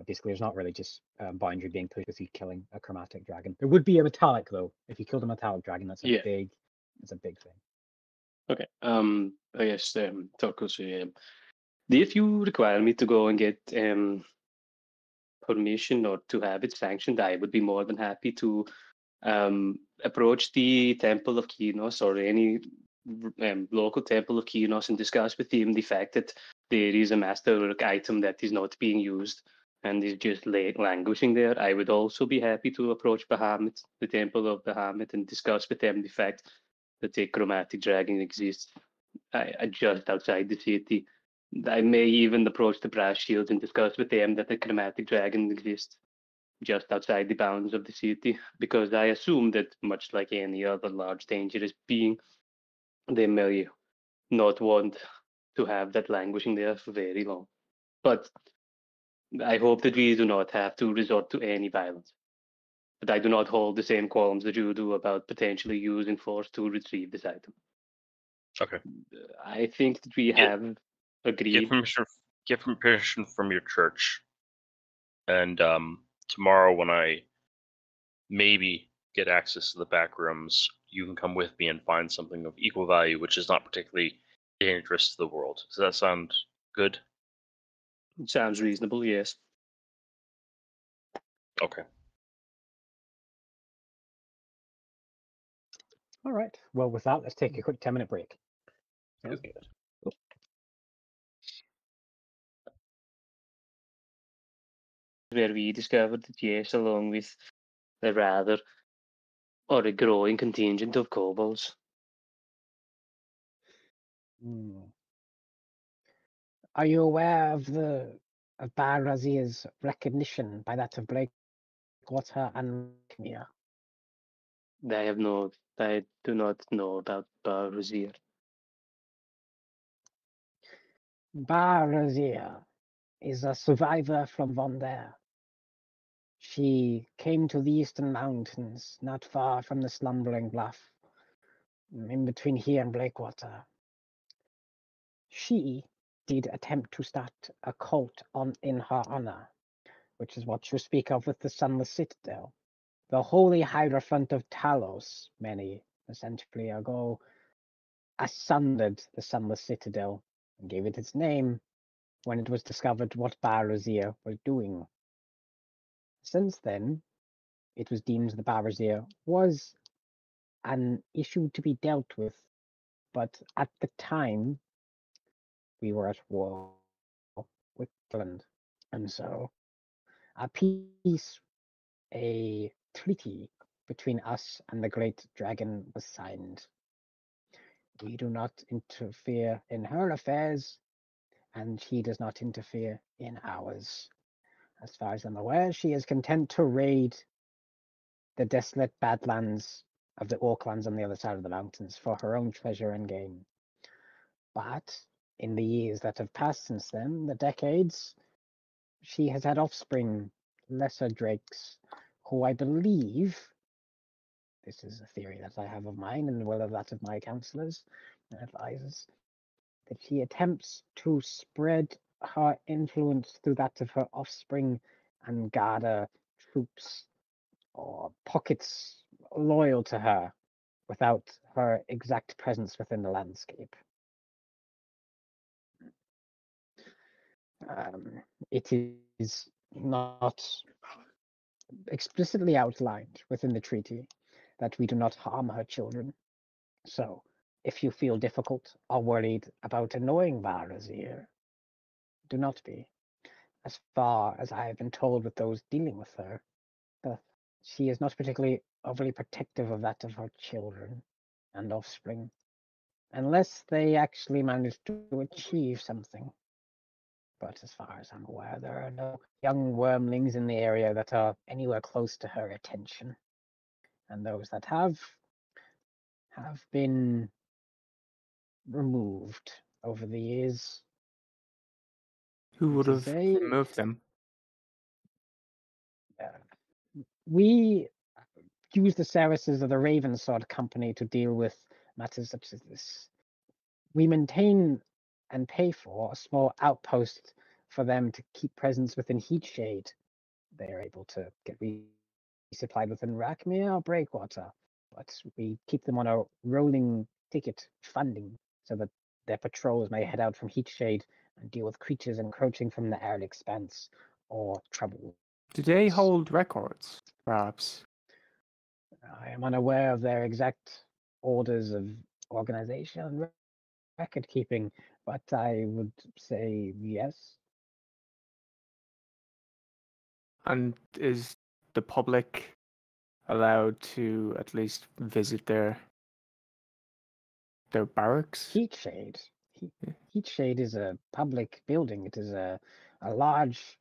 Speaker 1: basically there's not religious boundary being pushed with you killing a chromatic dragon. There would be a metallic though. If you killed a metallic dragon, that's a big thing.
Speaker 6: Okay. I guess Turko, so if you require me to go and get permission or to have it sanctioned, I would be more than happy to approach the Temple of Kinos or any local Temple of Kinos and discuss with them the fact that there is a masterwork item that is not being used and is just languishing there. I would also be happy to approach Bahamut, the Temple of Bahamut, and discuss with them the fact that a chromatic dragon exists just outside the city. I may even approach the Brass Shield and discuss with them that the chromatic dragon exists. just outside the bounds of the city, because I assume that, much like any other large dangerous being, they may not want to have that languishing there for very long. But I hope that we do not have to resort to any violence. But I do not hold the same qualms that you do about potentially using force to retrieve this item.
Speaker 3: Okay.
Speaker 6: I think that we
Speaker 3: Get-
Speaker 6: have
Speaker 3: Get
Speaker 6: agreed.
Speaker 3: permission. Get permission from your church, and tomorrow when I maybe get access to the back rooms, you can come with me and find something of equal value, which is not particularly dangerous to the world. Does that sound good?
Speaker 6: Sounds reasonable, yes.
Speaker 3: Okay.
Speaker 1: All right. Well, with that, let's take a quick 10-minute break.
Speaker 4: Sounds good.
Speaker 6: Where we discovered that, yes, along with a rather or a growing contingent of kobolds.
Speaker 1: Are you aware of Bar Razir's recognition by that of Blakewater and Mia?
Speaker 6: I do not know about Bar Razir.
Speaker 1: Bar Razir is a survivor from Vondare. She came to the Eastern Mountains, not far from the Slumbering Bluff, in between here and Blakewater. She did attempt to start a cult in her honor, which is what you speak of with the Sunless Citadel. The Holy Hierophant of Talos, many a century ago, asunder the Sunless Citadel and gave it its name when it was discovered what Bar Razir was doing. Since then, it was deemed the Bar Razir was an issue to be dealt with, but at the time, we were at war with England, and so a peace, a treaty between us and the Great Dragon was signed. We do not interfere in her affairs, and she does not interfere in ours. As far as I'm aware, she is content to raid the desolate badlands of the Orklands on the other side of the mountains for her own treasure and gain. But in the years that have passed since then, the decades, she has had offspring, lesser drakes, who I believe, this is a theory that I have of mine and well of that of my counselors and advisors, that she attempts to spread her influence through that of her offspring and gather troops or pockets loyal to her without her exact presence within the landscape. It is not explicitly outlined within the treaty that we do not harm her children. So, if you feel difficult or worried about annoying Varazir, do not be. As far as I have been told with those dealing with her, she is not particularly overly protective of that of her children and offspring, unless they actually manage to achieve something. But as far as I'm aware, there are no young wormlings in the area that are anywhere close to her attention. And those that have been removed over the years.
Speaker 5: Who would
Speaker 1: To
Speaker 5: have
Speaker 1: say,
Speaker 5: removed them?
Speaker 1: we use the services of the Ravensword Company to deal with matters such as this. We maintain and pay for a small outpost for them to keep presence within Heatshade. They are able to get resupplied within Rackmere or Breakwater, but we keep them on a rolling ticket funding so that their patrols may head out from Heatshade and deal with creatures encroaching from the arid expanse or trouble.
Speaker 5: Do they hold records, perhaps?
Speaker 1: I am unaware of their exact orders of organization and record keeping, but I would say yes.
Speaker 5: And is the public allowed to at least visit their barracks?
Speaker 1: Heatshade. Heatshade is a public building. It is a large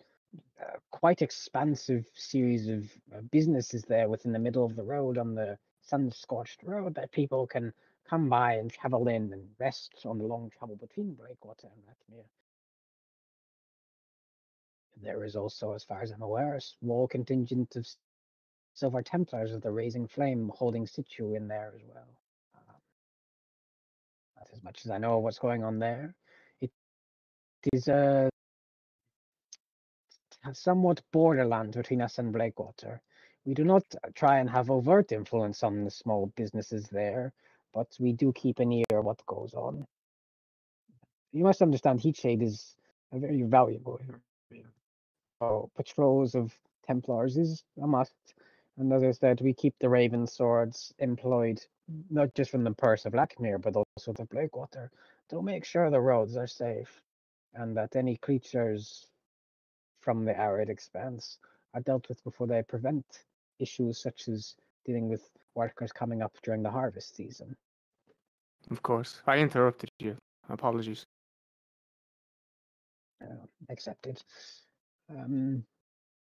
Speaker 1: quite expansive series of businesses there within the middle of the road on the sun-scorched road that people can come by and travel in and rest on the long travel between Breakwater and Ratmere. There is also, as far as I'm aware, a small contingent of Silver Templars of the Raising Flame holding situ in there as well. Not as much as I know of what's going on there. It is somewhat borderland between us and Blakewater. We do not try and have overt influence on the small businesses there, but we do keep an ear on what goes on. You must understand Heatshade is a very valuable area. So patrols of Templars is a must. And as I said, we keep the Raven Swords employed, not just from the Purse of Blackmere, but also the Blakewater, to make sure the roads are safe and that any creatures from the arid expanse are dealt with before they prevent issues such as dealing with workers coming up during the harvest season.
Speaker 5: Of course. I interrupted you. Apologies.
Speaker 1: Accepted.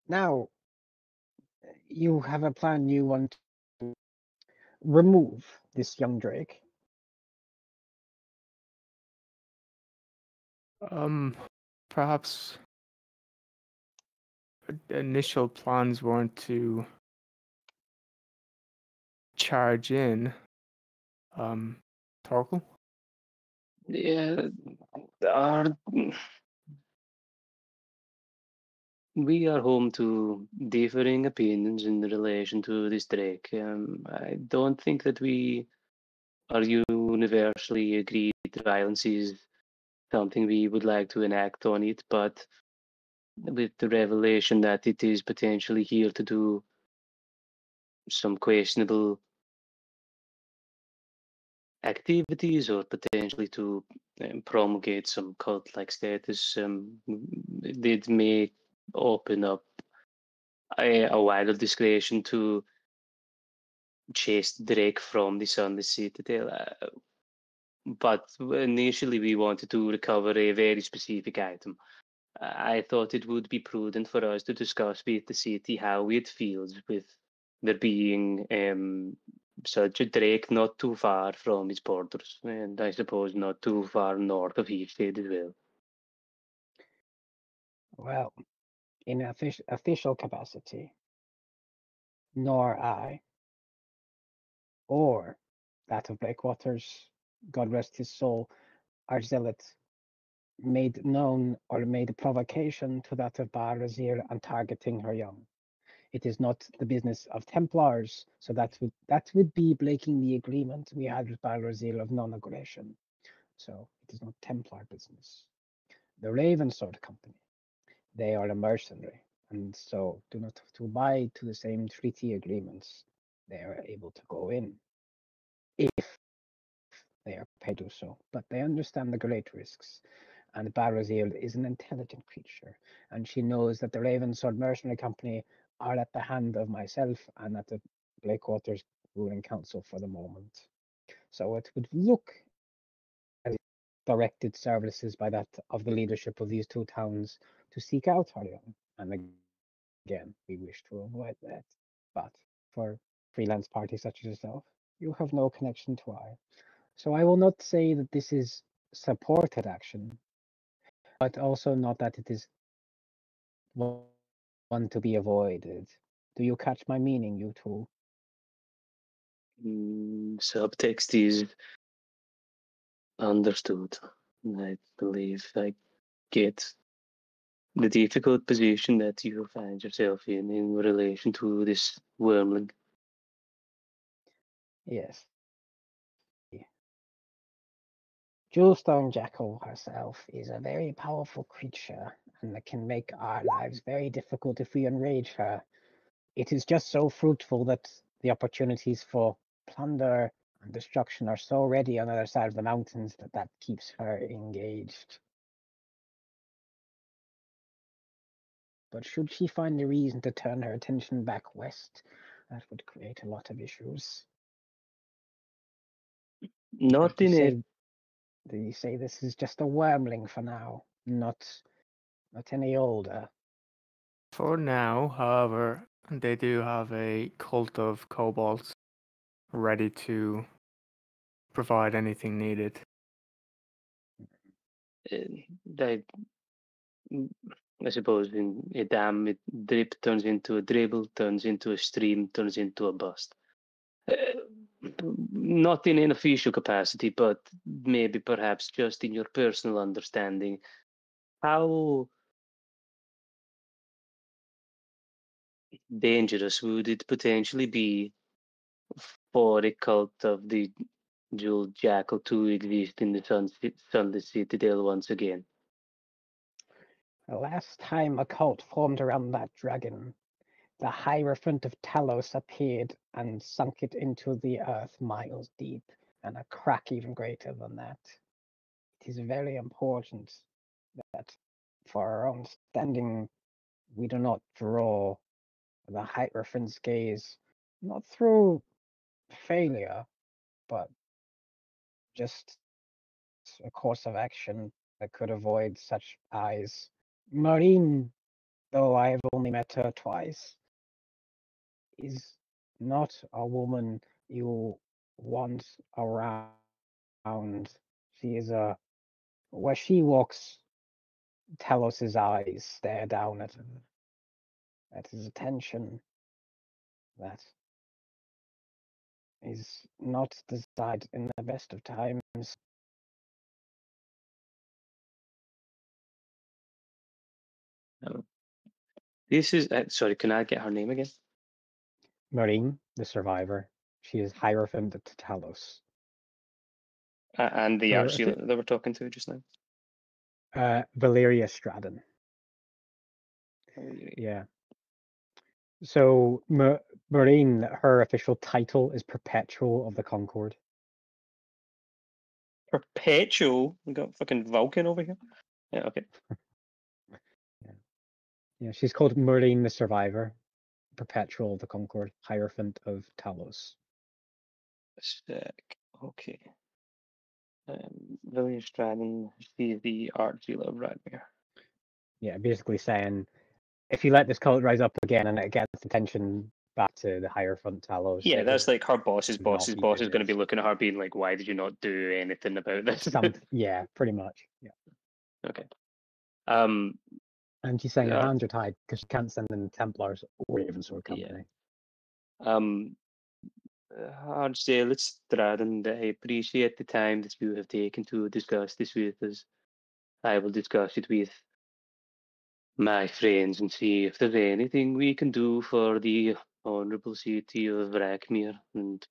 Speaker 1: Now, you have a plan you want to remove this young Drake.
Speaker 5: Perhaps initial plans weren't to charge in. Torkel?
Speaker 6: Yeah, we are home to differing opinions in relation to this Drake. I don't think that we are universally agreed that violence is something we would like to enact on it, but with the revelation that it is potentially here to do some questionable activities or potentially to promulgate some cult-like status, it may open up a wider discretion to chase Drake from the Sunless Citadel. But initially we wanted to recover a very specific item. I thought it would be prudent for us to discuss with the city how it feels with there being such a Drake not too far from its borders, and I suppose not too far north of Heathfield as well.
Speaker 1: Well, in official capacity, nor I, or that of Blakewater's, God rest his soul, our zealot, made known or made a provocation to that of Bar Razir and targeting her young. It is not the business of Templars, so that would be breaking the agreement we had with Bar Razir of non-aggression. So it is not Templar business. The Ravensword Company, they are a mercenary, and so do not have to abide to the same treaty agreements. They are able to go in if they are paid to do so, but they understand the great risks. And Barazil is an intelligent creature, and she knows that the Ravensword Mercenary Company are at the hand of myself and at the Blakewater's ruling council for the moment. So it would look as directed services by that of the leadership of these two towns to seek out Harion. And again, we wish to avoid that. But for freelance parties such as yourself, you have no connection to I. So I will not say that this is supported action, but also not that it is one to be avoided. Do you catch my meaning, you two?
Speaker 6: Subtext is understood. I believe I get the difficult position that you find yourself in relation to this wormling.
Speaker 1: Yes. Jewelstone Jackal herself is a very powerful creature, and that can make our lives very difficult if we enrage her. It is just so fruitful that the opportunities for plunder and destruction are so ready on the other side of the mountains that keeps her engaged. But should she find a reason to turn her attention back west, that would create a lot of issues.
Speaker 6: Not in a
Speaker 1: You say this is just a wormling for now, not any older.
Speaker 5: For now, however, they do have a cult of kobolds ready to provide anything needed.
Speaker 6: I, I suppose in a dam, drip turns into a dribble, turns into a stream, turns into a bust. Not in an official capacity, but maybe perhaps just in your personal understanding. How dangerous would it potentially be for a cult of the Jewel Jackal to exist in the Sunless Citadel once again?
Speaker 1: The last time a cult formed around that dragon, the Hierophant of Talos appeared and sunk it into the earth miles deep, and a crack even greater than that. It is very important that, for our own standing, we do not draw the Hierophant's gaze, not through failure, but just a course of action that could avoid such eyes. Marine, though I have only met her twice, is not a woman you want around. She is a where she walks, Telos's eyes stare down at his attention. That is not desired in the best of times.
Speaker 6: This is sorry. Can I get her name again?
Speaker 1: Marine, the survivor, she is Hierophant to Talos.
Speaker 6: And the
Speaker 1: Her
Speaker 6: archie that we're talking to just now.
Speaker 1: Valeria Stratton.
Speaker 6: Valeria.
Speaker 1: Yeah. So Marine, her official title is Perpetual of the Concord.
Speaker 6: Perpetual. We got fucking Vulcan over here. Yeah. Okay.
Speaker 1: Yeah, she's called Marine the Survivor, Perpetual of the Concord, Hierophant of Talos.
Speaker 6: Sick. Okay. Valeria Stratton. She's the archie of Radmir.
Speaker 1: Yeah, basically saying, if you let this cult rise up again and it gets attention back to the Hierophant Talos.
Speaker 6: Yeah, that's like her boss's
Speaker 1: not
Speaker 6: boss's
Speaker 1: be
Speaker 6: boss is going to
Speaker 1: good.
Speaker 6: be looking at her, being like, "Why did you not do anything about this?"
Speaker 1: Yeah, pretty much. Yeah.
Speaker 6: Okay.
Speaker 1: And she's saying her hands are tied because she can't send in the Templars or Ravensword Company.
Speaker 6: Archie, let's Stratton. I appreciate the time that you have taken to discuss this with us. I will discuss it with my friends and see if there's anything we can do for the honorable city of Vrakmir. And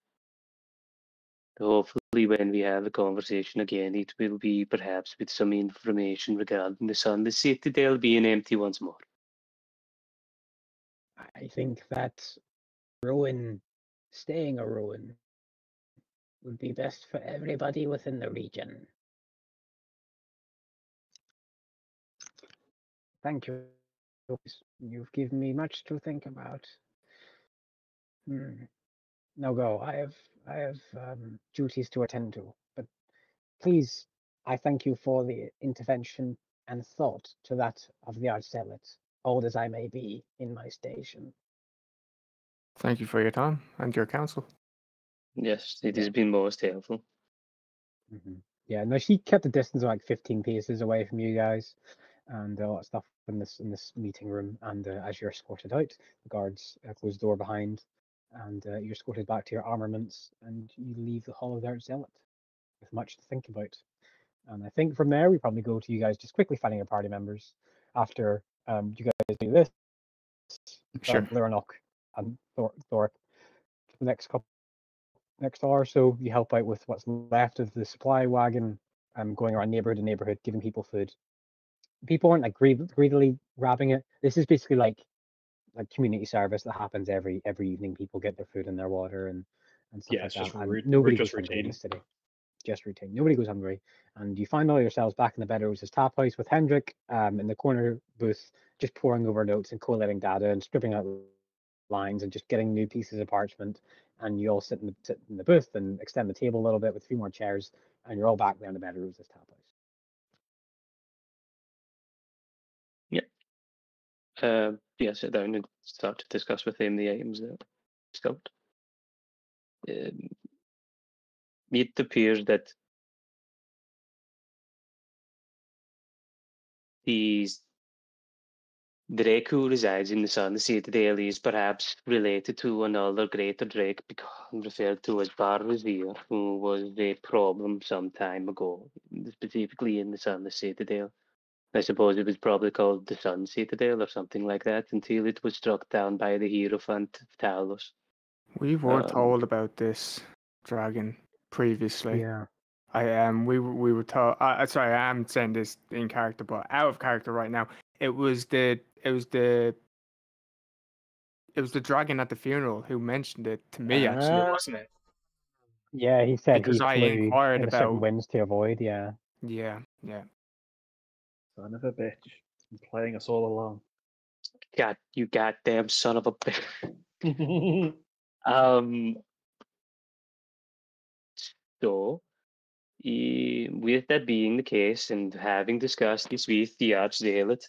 Speaker 6: hopefully, when we have a conversation again, it will be perhaps with some information regarding the Sunless Citadel being empty once more.
Speaker 1: I think that ruin, staying a ruin, would be best for everybody within the region. Thank you. You've given me much to think about. Now go. I have duties to attend to. But please, I thank you for the intervention and thought to that of the Archzealot, old as I may be in my station.
Speaker 5: Thank you for your time and your counsel.
Speaker 6: Yes, it has been most helpful.
Speaker 1: Yeah, no, she kept the distance of like 15 paces away from you guys, and a lot of stuff in this meeting room. And as you're escorted out, the guards close the door behind, and you're escorted back to your armaments, and you leave the Hall of the Archzealot with much to think about. And I think from there we probably go to you guys just quickly finding your party members after you guys do this.
Speaker 5: Sure.
Speaker 1: Leonardo and Thor for the next hour or so, you help out with what's left of the supply wagon, going around neighborhood to neighborhood, giving people food. People aren't like greedily grabbing it. This is basically like community service that happens every evening. People get their food and their water and stuff like that. And nobody goes hungry in the city. Just routine. Nobody goes hungry. And you find all yourselves back in the Better Roses Tap House with Hendrik in the corner booth, just pouring over notes and collating data and stripping out lines and just getting new pieces of parchment. And you all sit in the booth and extend the table a little bit with a few more chairs, and you're all back there in the Better Roses Tap House.
Speaker 6: Yeah. sit down and start to discuss with him the items that discovered. It appears that the drake who resides in the Sun Citadel is perhaps related to another greater drake referred to as Barvazir, who was a problem some time ago, specifically in the Sun Citadel. I suppose it was probably called the Sun Citadel or something like that until it was struck down by the Hierophant of Talos.
Speaker 5: We were
Speaker 6: Um,
Speaker 5: told about this dragon previously.
Speaker 1: Yeah.
Speaker 5: We were told. Sorry, I am saying this in character, but out of character right now. It was the dragon at the funeral who mentioned it to me. Actually, wasn't it?
Speaker 1: Yeah, he said
Speaker 5: Because
Speaker 1: he
Speaker 5: I
Speaker 1: flew
Speaker 5: inquired
Speaker 1: in a certain
Speaker 5: about.
Speaker 1: winds to avoid. Yeah.
Speaker 5: Yeah.
Speaker 2: Son of a bitch. I'm playing us all along.
Speaker 6: God, you goddamn son of a bitch. So, with that being the case, and having discussed this with the Archzealot,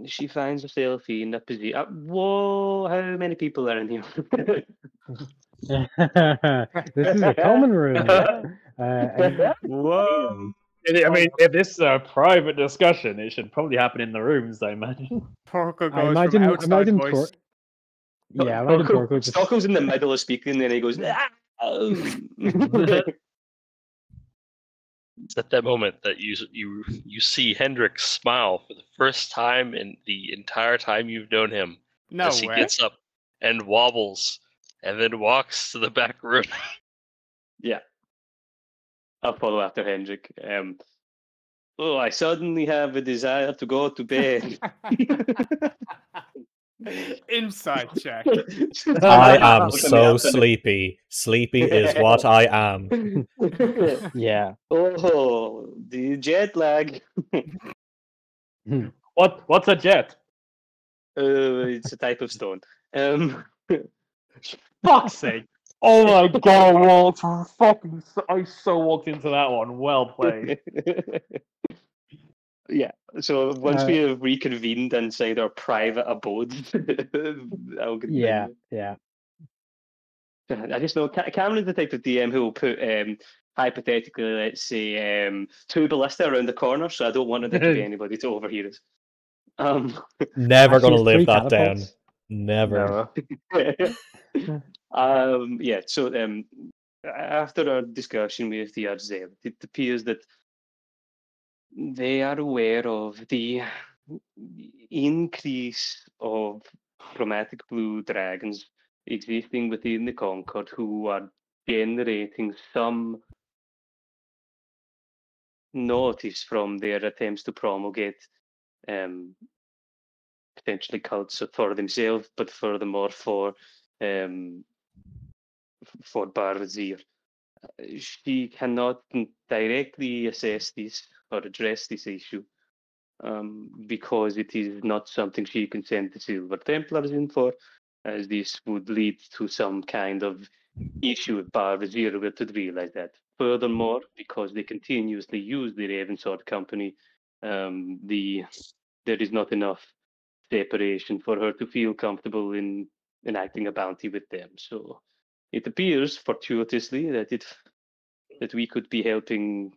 Speaker 6: she finds herself in a position. Whoa! How many people are in here?
Speaker 1: This is a common room. Yeah.
Speaker 5: Whoa!
Speaker 2: I mean, if this is a private discussion, it should probably happen in the rooms, I imagine.
Speaker 5: Torko
Speaker 1: I
Speaker 5: goes
Speaker 1: imagine.
Speaker 5: from
Speaker 1: I
Speaker 5: outside
Speaker 1: imagine.
Speaker 5: voice.
Speaker 1: Yeah, I imagine Torko just.
Speaker 6: Stocko's in the middle of speaking, and he goes, "Ah!"
Speaker 3: It's at that moment that you see Hendrik smile for the first time in the entire time you've known him.
Speaker 5: No
Speaker 3: as he
Speaker 5: way.
Speaker 3: gets up and wobbles and then walks to the back room.
Speaker 6: Yeah. I'll follow after Hendrik. I suddenly have a desire to go to bed.
Speaker 5: Inside check.
Speaker 4: I am so sleepy. Sleepy is what I am.
Speaker 1: Yeah.
Speaker 6: Oh, the jet lag.
Speaker 2: What's a jet?
Speaker 6: It's a type of stone.
Speaker 2: Fuck's sake! Oh my god, Walt! Fucking, I so walked into that one. Well played.
Speaker 6: Yeah. So once we have reconvened inside our private abode, I'll continue.
Speaker 1: Yeah.
Speaker 6: I just know Cameron's the type of DM who will put hypothetically, let's say, two ballista around the corner, so I don't want there to be anybody to overhear us.
Speaker 4: Never
Speaker 1: Actually,
Speaker 4: gonna
Speaker 1: it's
Speaker 4: live
Speaker 1: 3
Speaker 4: that down.
Speaker 1: catapults.
Speaker 4: Never.
Speaker 6: Yeah. So after our discussion with the Archzealot, it appears that they are aware of the increase of chromatic blue dragons existing within the Concord who are generating some notice from their attempts to promulgate potentially cults for themselves, but furthermore for Barzir. She cannot directly assess this or address this issue because it is not something she can send the Silver Templars in for, as this would lead to some kind of issue if Barzir were to realize that. Furthermore, because they continuously use the Ravensword Company, there is not enough separation for her to feel comfortable in enacting a bounty with them. So it appears fortuitously that we could be helping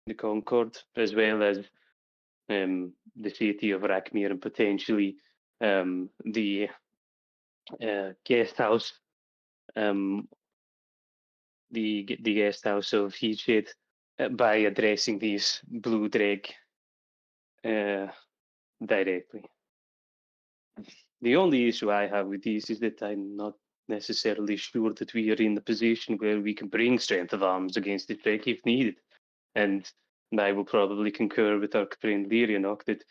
Speaker 6: the Concord as well as the city of Rakmir and potentially the guest house, the guest house of Heatshed by addressing these blue drag directly. The only issue I have with this is that I'm not necessarily sure that we are in the position where we can bring strength of arms against the Drake if needed. And I will probably concur with our friend Lyrianok that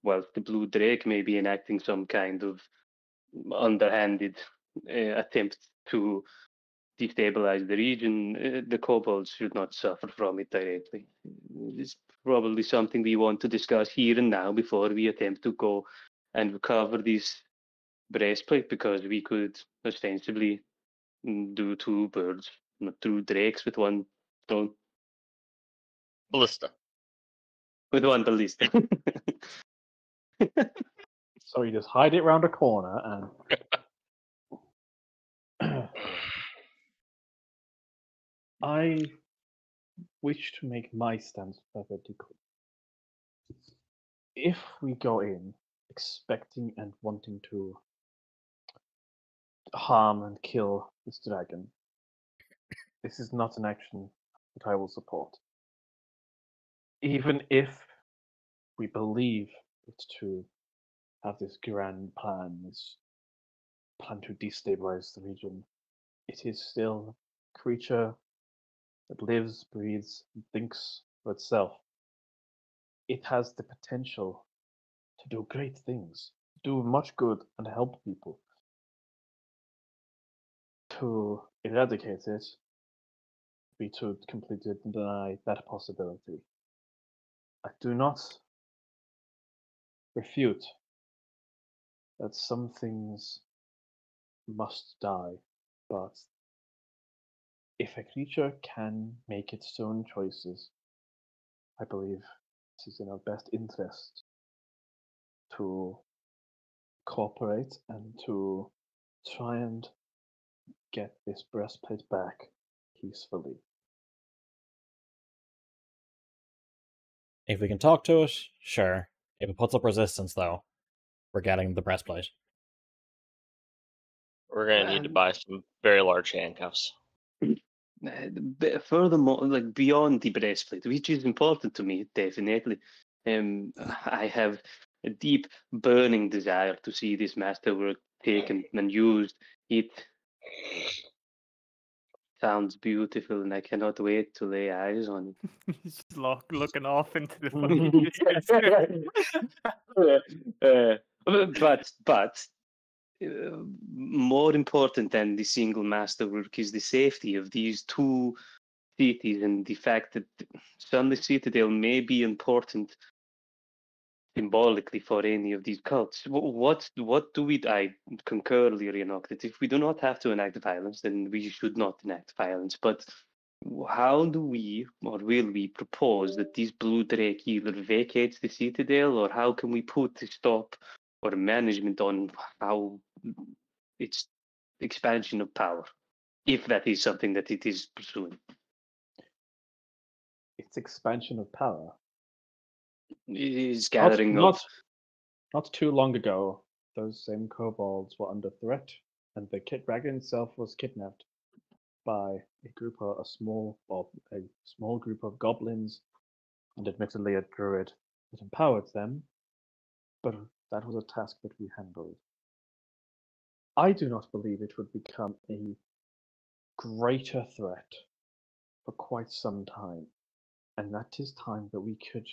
Speaker 6: whilst the Blue Drake may be enacting some kind of underhanded attempt to destabilize the region, the kobolds should not suffer from it directly. It's probably something we want to discuss here and now before we attempt to go and recover this breastplate, because we could ostensibly do two birds, not two drakes with one stone.
Speaker 3: Ballista.
Speaker 6: With one ballista.
Speaker 2: So you just hide it round a corner and I wish to make my stance perfectly clear. If we go in expecting and wanting to harm and kill this dragon, this is not an action that I will support. Even if we believe it to have this grand plan, this plan to destabilize the region, it is still a creature that lives, breathes, and thinks for itself. It has the potential to do great things, do much good, and help people. To eradicate it would be to completely deny that possibility. I do not refute that some things must die, but if a creature can make its own choices, I believe it is in our best interest to cooperate and to try and get this breastplate back peacefully.
Speaker 4: If we can talk to it, sure. If it puts up resistance, though, we're getting the breastplate.
Speaker 3: We're gonna need to buy some very large handcuffs.
Speaker 6: But furthermore, like beyond the breastplate, which is important to me, definitely. I have a deep, burning desire to see this masterwork taken and used. It sounds beautiful, and I cannot wait to lay eyes on
Speaker 5: He's just looking off into the
Speaker 6: it. But more important than the single masterwork is the safety of these two cities and the fact that Sunday Citadel may be important symbolically for any of these cults. What do we? I concur, Leonardo, that if we do not have to enact violence, then we should not enact violence. But how do we, or will we, propose that this blue drake either vacates the citadel, or how can we put a stop or management on how its expansion of power, if that is something that it is pursuing?
Speaker 2: Its expansion of power.
Speaker 6: It is gathering
Speaker 2: Not too long ago, those same kobolds were under threat, and the dragon itself was kidnapped by a small group of goblins, and admittedly a druid that empowered them, but that was a task that we handled. I do not believe it would become a greater threat for quite some time, and that is time that we could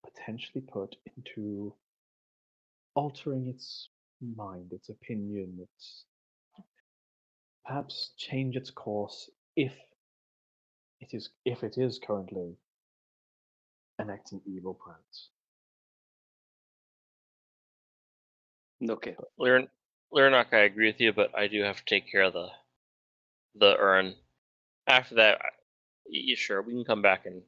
Speaker 2: potentially put into altering its mind, its opinion, its perhaps change its course if it is currently enacting evil plans.
Speaker 6: Okay.
Speaker 3: Leonardo, I agree with you, but I do have to take care of the urn. After that, sure, we can come back and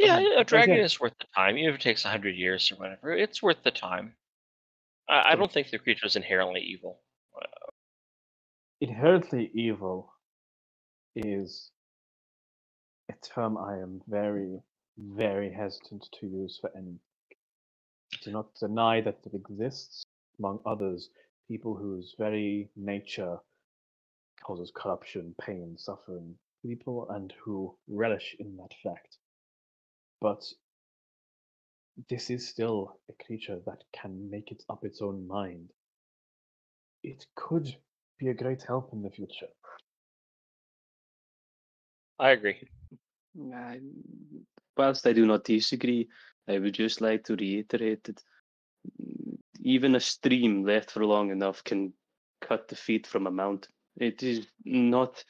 Speaker 3: a dragon is worth the time, even if it takes 100 years or whatever. It's worth the time. I don't think the creature is inherently evil.
Speaker 2: Inherently evil is a term I am very, very hesitant to use for anything. I do not deny that it exists, among others, people whose very nature causes corruption, pain, suffering, people, and who relish in that fact. But this is still a creature that can make it up its own mind. It could be a great help in the future.
Speaker 3: I agree.
Speaker 6: Whilst I do not disagree, I would just like to reiterate that even a stream left for long enough can cut the feet from a mountain. It is not,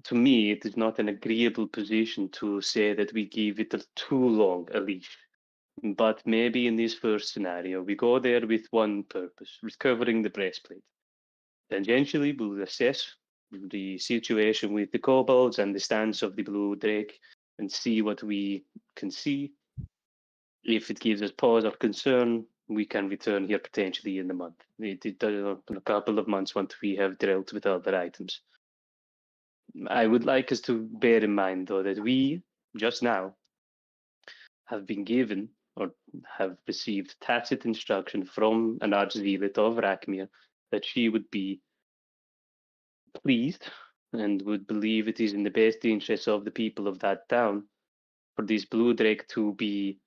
Speaker 6: to me, it is not an agreeable position to say that we give it too long a leash. But maybe in this first scenario, we go there with one purpose, recovering the breastplate. Tangentially, we'll assess the situation with the kobolds and the stance of the blue drake and see what we can see. If it gives us pause or concern, we can return here potentially in a month. In a couple of months once we have dealt with other items. I would like us to bear in mind, though, that we, just now, have been given or have received tacit instruction from an archzealot of Rakmir that she would be pleased and would believe it is in the best interest of the people of that town for this blue drake to be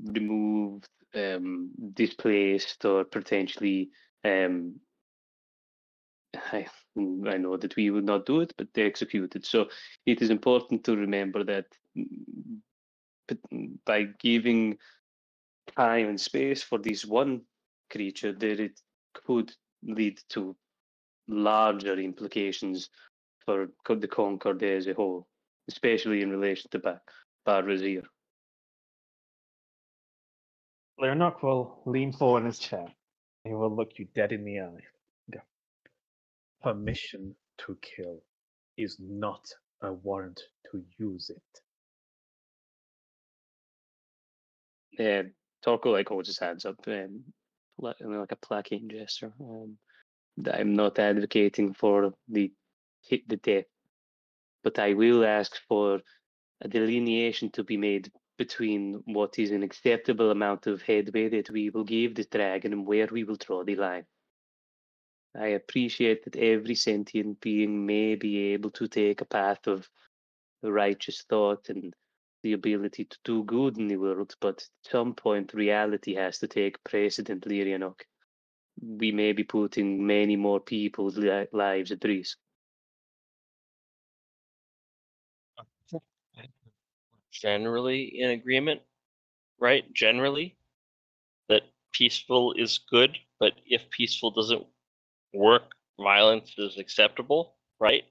Speaker 6: removed, displaced, or potentially I know that we would not do it, but they executed. So it is important to remember that by giving time and space for this one creature, that it could lead to larger implications for the Concord as a whole, especially in relation to Bar-Razir.
Speaker 2: Leonardo will lean forward in his chair. He will look you dead in the eye. Go. Permission to kill is not a warrant to use it.
Speaker 6: Torko holds his hands up, like a placate gesture. I'm not advocating for the death, but I will ask for a delineation to be made between what is an acceptable amount of headway that we will give the dragon and where we will draw the line. I appreciate that every sentient being may be able to take a path of righteous thought and the ability to do good in the world, but at some point reality has to take precedent, Lyrianok. We may be putting many more people's lives at risk.
Speaker 3: Generally in agreement, right? Generally, that peaceful is good, but if peaceful doesn't work, violence is acceptable, right?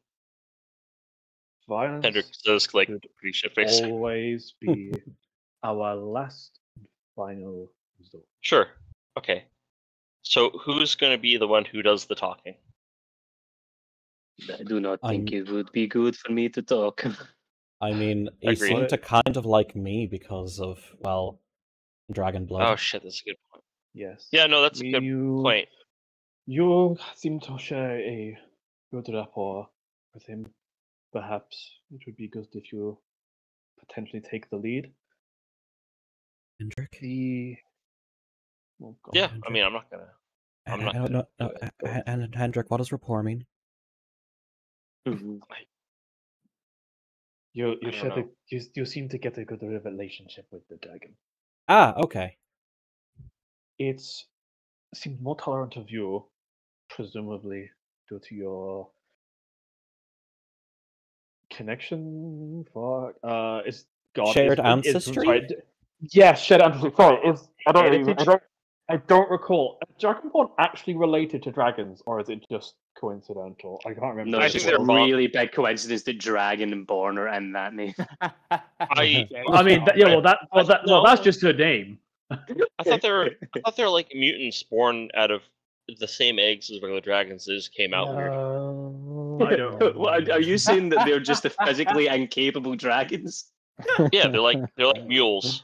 Speaker 2: Violence
Speaker 3: Hendrik says, like,
Speaker 2: should
Speaker 3: pretty shit face.
Speaker 2: always be our last and final resort.
Speaker 3: Sure. Okay. So who's going to be the one who does the talking?
Speaker 6: I do not think
Speaker 4: I'm-
Speaker 6: it would be good for me to talk.
Speaker 4: I mean, he
Speaker 3: Agreed.
Speaker 4: seemed to kind of like me because of, well, dragon blood.
Speaker 3: Oh shit, that's a good point.
Speaker 2: Yes.
Speaker 3: Yeah, no, that's a good point.
Speaker 2: You seem to share a good rapport with him. Perhaps it would be good if you potentially take the lead.
Speaker 4: Hendrik?
Speaker 2: Well, go
Speaker 3: Yeah,
Speaker 2: on.
Speaker 3: I mean, I'm not gonna. I'm not gonna do it, but-
Speaker 4: Hendrik, what does rapport mean?
Speaker 2: You
Speaker 3: I don't
Speaker 2: share
Speaker 3: know.
Speaker 2: you seem to get a good relationship with the dragon.
Speaker 4: Ah, okay.
Speaker 2: It seems more tolerant of you, presumably due to your connection for is God
Speaker 4: Shared
Speaker 2: is,
Speaker 4: ancestry?
Speaker 2: sorry, yes, shared ancestry. Sorry,
Speaker 6: Heritage?
Speaker 2: I don't recall. Is Dragonborn actually related to dragons, or is it just coincidental? I can't remember.
Speaker 6: No,
Speaker 3: I
Speaker 6: it's
Speaker 3: think
Speaker 6: just
Speaker 3: they're
Speaker 6: a
Speaker 3: both-
Speaker 6: really big coincidence that Dragon and Born are in that name.
Speaker 3: I
Speaker 2: mean, that's just her name.
Speaker 3: I thought they were like mutants born out of the same eggs as regular dragons. They just came out weird.
Speaker 2: I don't.
Speaker 6: Well, are you saying that they're just the physically incapable dragons?
Speaker 3: Yeah, they're like mules.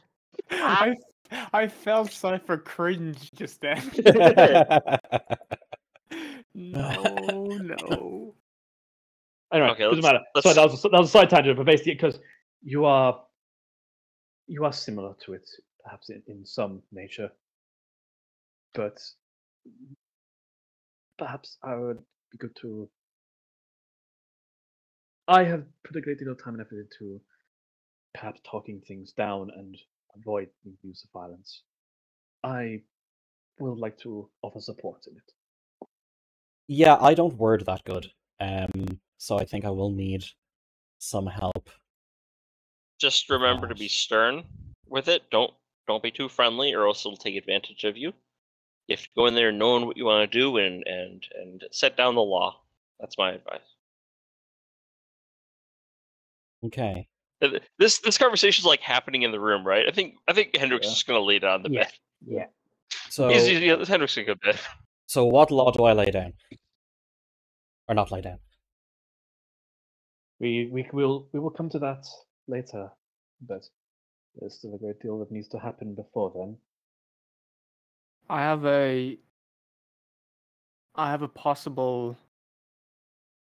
Speaker 5: I felt Cypher cringe just then. No.
Speaker 2: Anyway,
Speaker 3: Okay,
Speaker 2: doesn't
Speaker 3: let's-
Speaker 2: matter.
Speaker 3: let's-
Speaker 2: Sorry, that was a side tangent, but basically, because you are similar to it, perhaps in some nature, but perhaps I would be good to. I have put a great deal of time and effort into perhaps talking things down and avoid the use of violence. I would like to offer support in it.
Speaker 4: Yeah, I don't word that good. So I think I will need some help.
Speaker 3: Just remember to be
Speaker 4: Gosh.
Speaker 3: stern with it. Don't be too friendly, or else it'll take advantage of you. If you go in there knowing what you want to do and set down the law, that's my advice.
Speaker 4: Okay.
Speaker 3: This conversation is like happening in the room, right? I think Hendrik's
Speaker 2: Yeah.
Speaker 3: just gonna lay down the
Speaker 6: Yeah.
Speaker 3: bed.
Speaker 6: Yeah.
Speaker 4: So,
Speaker 3: Hendrik's gonna go to bed.
Speaker 4: so what law do I lay down? Or not lay down?
Speaker 2: We will come to that later, but There's still a great deal that needs to happen before then.
Speaker 5: I have a possible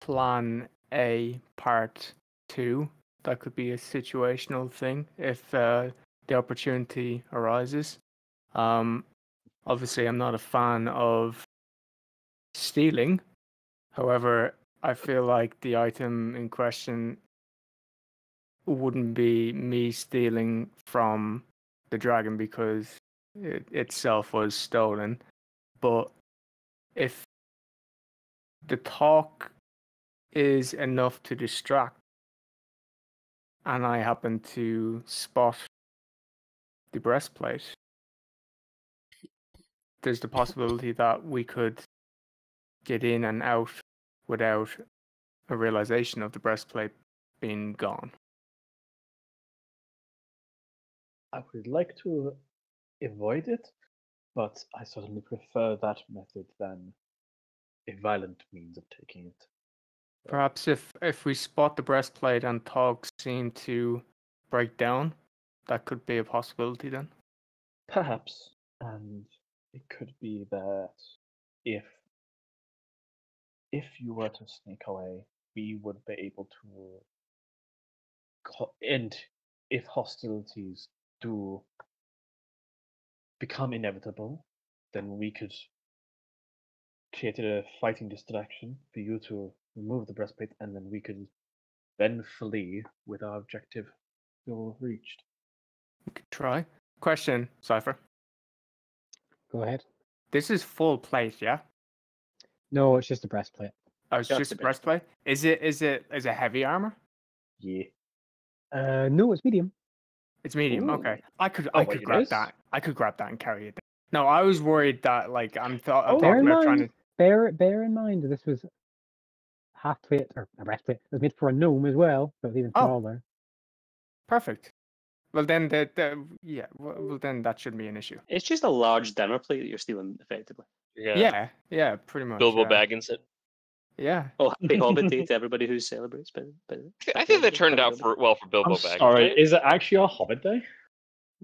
Speaker 5: plan A part 2 that could be a situational thing if the opportunity arises. Obviously, I'm not a fan of stealing. However, I feel like the item in question wouldn't be me stealing from the dragon because it itself was stolen. But if the talk is enough to distract, and I happen to spot the breastplate, there's the possibility that we could get in and out without a realization of the breastplate being gone.
Speaker 2: I would like to avoid it, but I certainly prefer that method than a violent means of taking it.
Speaker 5: Perhaps if we spot the breastplate and talks seem to break down, that could be a possibility then.
Speaker 2: Perhaps, and it could be that if you were to sneak away, we would be able to end if hostilities do become inevitable, then we could create a fighting distraction for you to remove the breastplate, and then we could then flee with our objective still reached.
Speaker 5: We could try. Question, Cypher.
Speaker 1: Go ahead.
Speaker 5: This is full plate, yeah?
Speaker 1: No, it's just a breastplate.
Speaker 5: Oh, it's just a breastplate? Is it heavy armor?
Speaker 2: Yeah.
Speaker 1: No, it's medium.
Speaker 5: It's medium.
Speaker 2: Ooh.
Speaker 5: Okay, I could
Speaker 2: wait,
Speaker 5: grab
Speaker 2: it is?
Speaker 5: that. I could grab that and carry it down. No, I was worried that like I'm
Speaker 1: Bear
Speaker 5: talking
Speaker 1: in
Speaker 5: about trying
Speaker 1: mind,
Speaker 5: to.
Speaker 1: bear in mind, this was half plate or a breastplate. It was made for a gnome as well, so it's even
Speaker 5: Oh.
Speaker 1: smaller.
Speaker 5: Perfect. Well then, well then that shouldn't be an issue.
Speaker 6: It's just a large dinner plate that you're stealing, effectively.
Speaker 5: Yeah, pretty much.
Speaker 3: Bilbo
Speaker 5: yeah.
Speaker 3: Baggins it.
Speaker 5: Yeah.
Speaker 6: Oh, happy Hobbit Day to everybody who celebrates.
Speaker 3: I think that turned out well for Bilbo
Speaker 2: I'm
Speaker 3: Baggins.
Speaker 2: sorry,
Speaker 3: right?
Speaker 2: is it actually a Hobbit Day?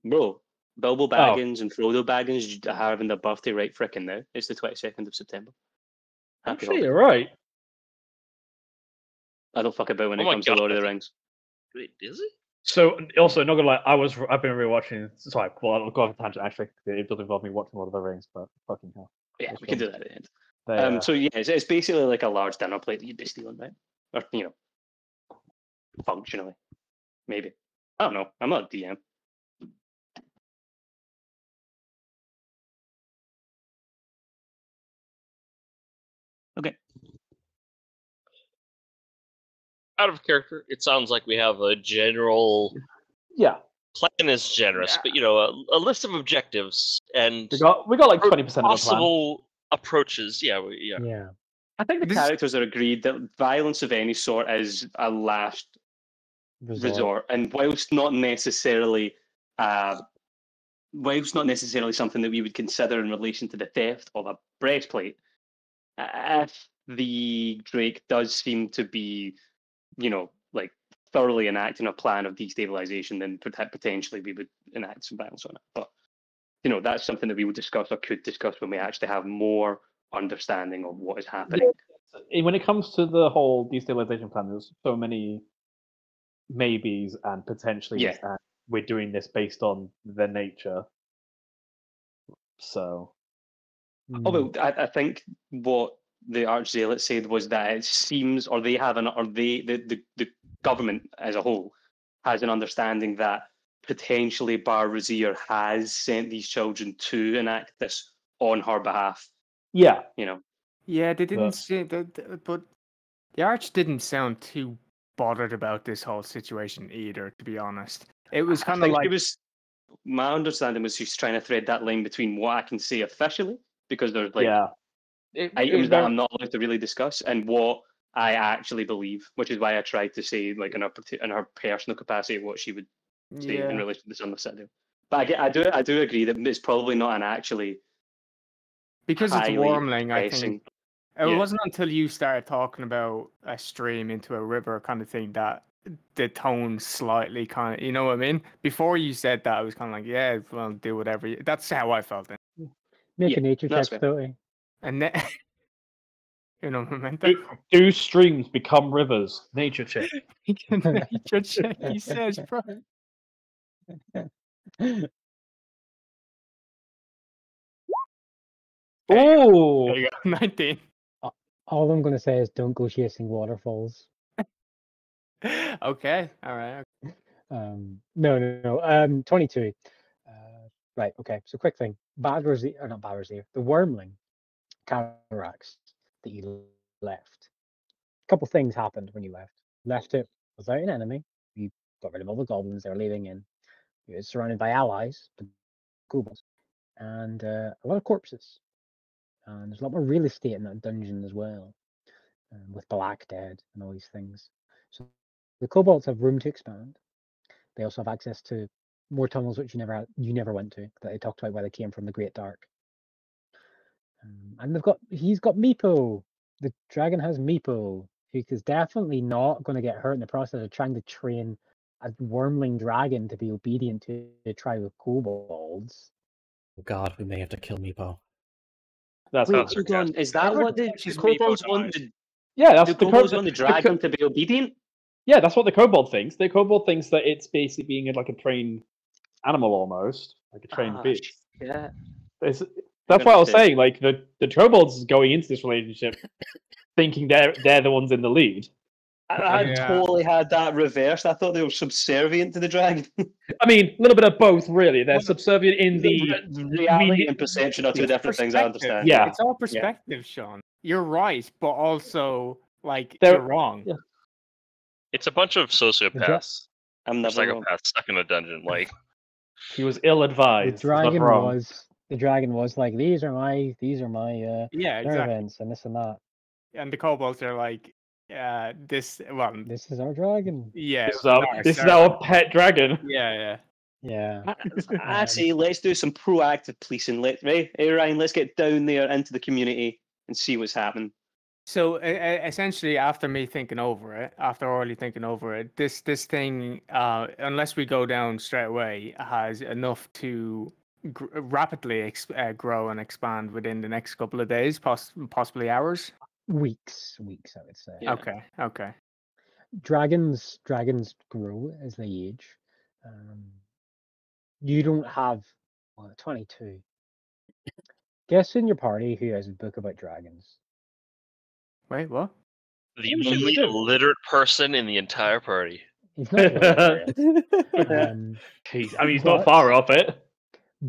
Speaker 6: Bro, Bilbo Baggins and Frodo Baggins are having their birthday right frickin' now. It's the 22nd of September. Happy
Speaker 2: Actually,
Speaker 6: Hobbit.
Speaker 2: you're right.
Speaker 6: I don't fuck about when
Speaker 3: Oh
Speaker 6: it
Speaker 3: my
Speaker 6: comes
Speaker 3: God,
Speaker 6: to Lord of
Speaker 3: I
Speaker 6: the
Speaker 3: think-
Speaker 6: Rings.
Speaker 3: Wait, is it?
Speaker 2: So, also, not gonna lie, I've been rewatching. Sorry, well, I'll go off a tangent. Actually, it doesn't involve me watching Lord of the Rings, but fucking hell.
Speaker 6: Yeah,
Speaker 2: Those
Speaker 6: we can do
Speaker 2: films.
Speaker 6: that at the end.
Speaker 2: They,
Speaker 6: So yeah, it's basically like a large dinner plate that you'd be stealing, right? Or functionally, maybe. I don't know. I'm not a DM. Okay.
Speaker 3: Out of character, it sounds like we have a general
Speaker 2: yeah,
Speaker 3: plan is generous, but a list of objectives and
Speaker 2: we got like 20% of the plan.
Speaker 3: possible approaches. Yeah.
Speaker 1: Yeah.
Speaker 6: I think the
Speaker 5: This is-
Speaker 6: characters are agreed that violence of any sort is a last resort, and whilst not necessarily something that we would consider in relation to the theft of a breastplate, if the Drake does seem to be, like thoroughly enacting a plan of destabilization, then potentially we would enact some violence on it. But that's something that we would discuss or could discuss when we actually have more understanding of what is happening.
Speaker 2: When it comes to the whole destabilization plan, there's so many maybes and potentially,
Speaker 6: Yeah.
Speaker 2: and we're doing this based on their nature. So,
Speaker 6: Oh, well, I think what the Archzealot said was that it seems, or they have the government as a whole has an understanding that potentially Bar Razir has sent these children to enact this on her behalf.
Speaker 2: yeah.
Speaker 5: Yeah, they didn't
Speaker 2: But-
Speaker 5: say that, but the Arch didn't sound too bothered about this whole situation either. To be honest, it was
Speaker 6: I
Speaker 5: kind of
Speaker 6: think
Speaker 5: like
Speaker 6: it was. My understanding was she's trying to thread that line between what I can say officially, because there's items that I'm not allowed to really discuss, and what I actually believe, which is why I tried to say, like, in her personal capacity, what she would say in relation to the Son of Citadel. But I do agree that it's probably not an actually
Speaker 5: because it's
Speaker 6: highly
Speaker 5: Wormling. I
Speaker 6: pressing-
Speaker 5: think it
Speaker 6: yeah.
Speaker 5: wasn't until you started talking about a stream into a river kind of thing that the tone slightly kind of, you know what I mean? Before you said that, I was kind of like, yeah, well, do whatever. That's how I felt.
Speaker 1: Make
Speaker 6: Yeah,
Speaker 1: a nature
Speaker 6: that's
Speaker 1: check,
Speaker 6: fair.
Speaker 1: Stoty.
Speaker 5: And then, you know, memento.
Speaker 2: Do streams become rivers? Nature check.
Speaker 5: Nature check, he says, bro.
Speaker 2: Ooh.
Speaker 5: There you go. 19.
Speaker 1: All I'm going to say is don't go chasing waterfalls.
Speaker 5: Okay, all right.
Speaker 1: No. 22. Right, okay. So quick thing. Not Badger's Ear. The Wormling cataracts that you left. A couple things happened when you left. Left it without an enemy. You got rid of all the goblins they were leaving in. You were surrounded by allies, the kobolds, and a lot of corpses. And there's a lot more real estate in that dungeon as well, with Black Dead and all these things. So the kobolds have room to expand. They also have access to more tunnels which you never went to, that they talked about where they came from, the Great Dark. And he's got Meepo. The dragon has Meepo, who is definitely not going to get hurt in the process of trying to train a wormling dragon to be obedient to a tribe of kobolds.
Speaker 4: Oh God, we may have to kill Meepo.
Speaker 2: That's
Speaker 6: Wait,
Speaker 3: Sounds
Speaker 6: hold on. Is that
Speaker 5: Whoever
Speaker 6: what the
Speaker 5: catches
Speaker 6: kobolds
Speaker 5: Meepo
Speaker 6: want?
Speaker 5: dies.
Speaker 2: yeah. That's
Speaker 6: The kobolds want the dragon to be obedient?
Speaker 2: Yeah, that's what the kobold thinks. The kobold thinks that it's basically being like a trained animal almost, like a trained beast.
Speaker 6: Yeah.
Speaker 2: That's what I was saying. Like the kobolds going into this relationship, thinking they're the ones in the lead.
Speaker 6: I
Speaker 5: Yeah.
Speaker 6: totally had that reversed. I thought they were subservient to the dragon.
Speaker 2: I mean, a little bit of both, really. They're subservient in the
Speaker 6: reality and perception are two different things. I
Speaker 5: Perspective.
Speaker 6: understand.
Speaker 2: Yeah.
Speaker 5: It's all perspective, Sean. You're right, but also, like,
Speaker 2: They're-
Speaker 5: you're wrong.
Speaker 2: yeah.
Speaker 3: It's a bunch of sociopaths,
Speaker 6: I'm
Speaker 3: or
Speaker 6: never wrong.
Speaker 3: psychopaths stuck in a dungeon. Like,
Speaker 2: He was ill-advised.
Speaker 1: The dragon was like, these are my
Speaker 5: Yeah, exactly.
Speaker 1: servants and this and that.
Speaker 5: And the kobolds are like, this
Speaker 1: is our dragon.
Speaker 5: Yeah.
Speaker 2: This is our pet dragon.
Speaker 5: Yeah.
Speaker 1: Yeah.
Speaker 6: I say let's do some proactive policing. Hey Ryan, let's get down there into the community and see what's happening.
Speaker 5: So essentially, after orally thinking over it, this thing, unless we go down straight away, has enough to rapidly grow and expand within the next couple of days, possibly hours.
Speaker 1: Weeks, I would say.
Speaker 6: Yeah.
Speaker 5: Okay.
Speaker 1: Dragons grow as they age. You don't have 22. Guess in your party who has a book about dragons.
Speaker 5: Wait, what?
Speaker 3: the only illiterate person in the entire party.
Speaker 1: He's not illiterate.
Speaker 2: He's not far off it.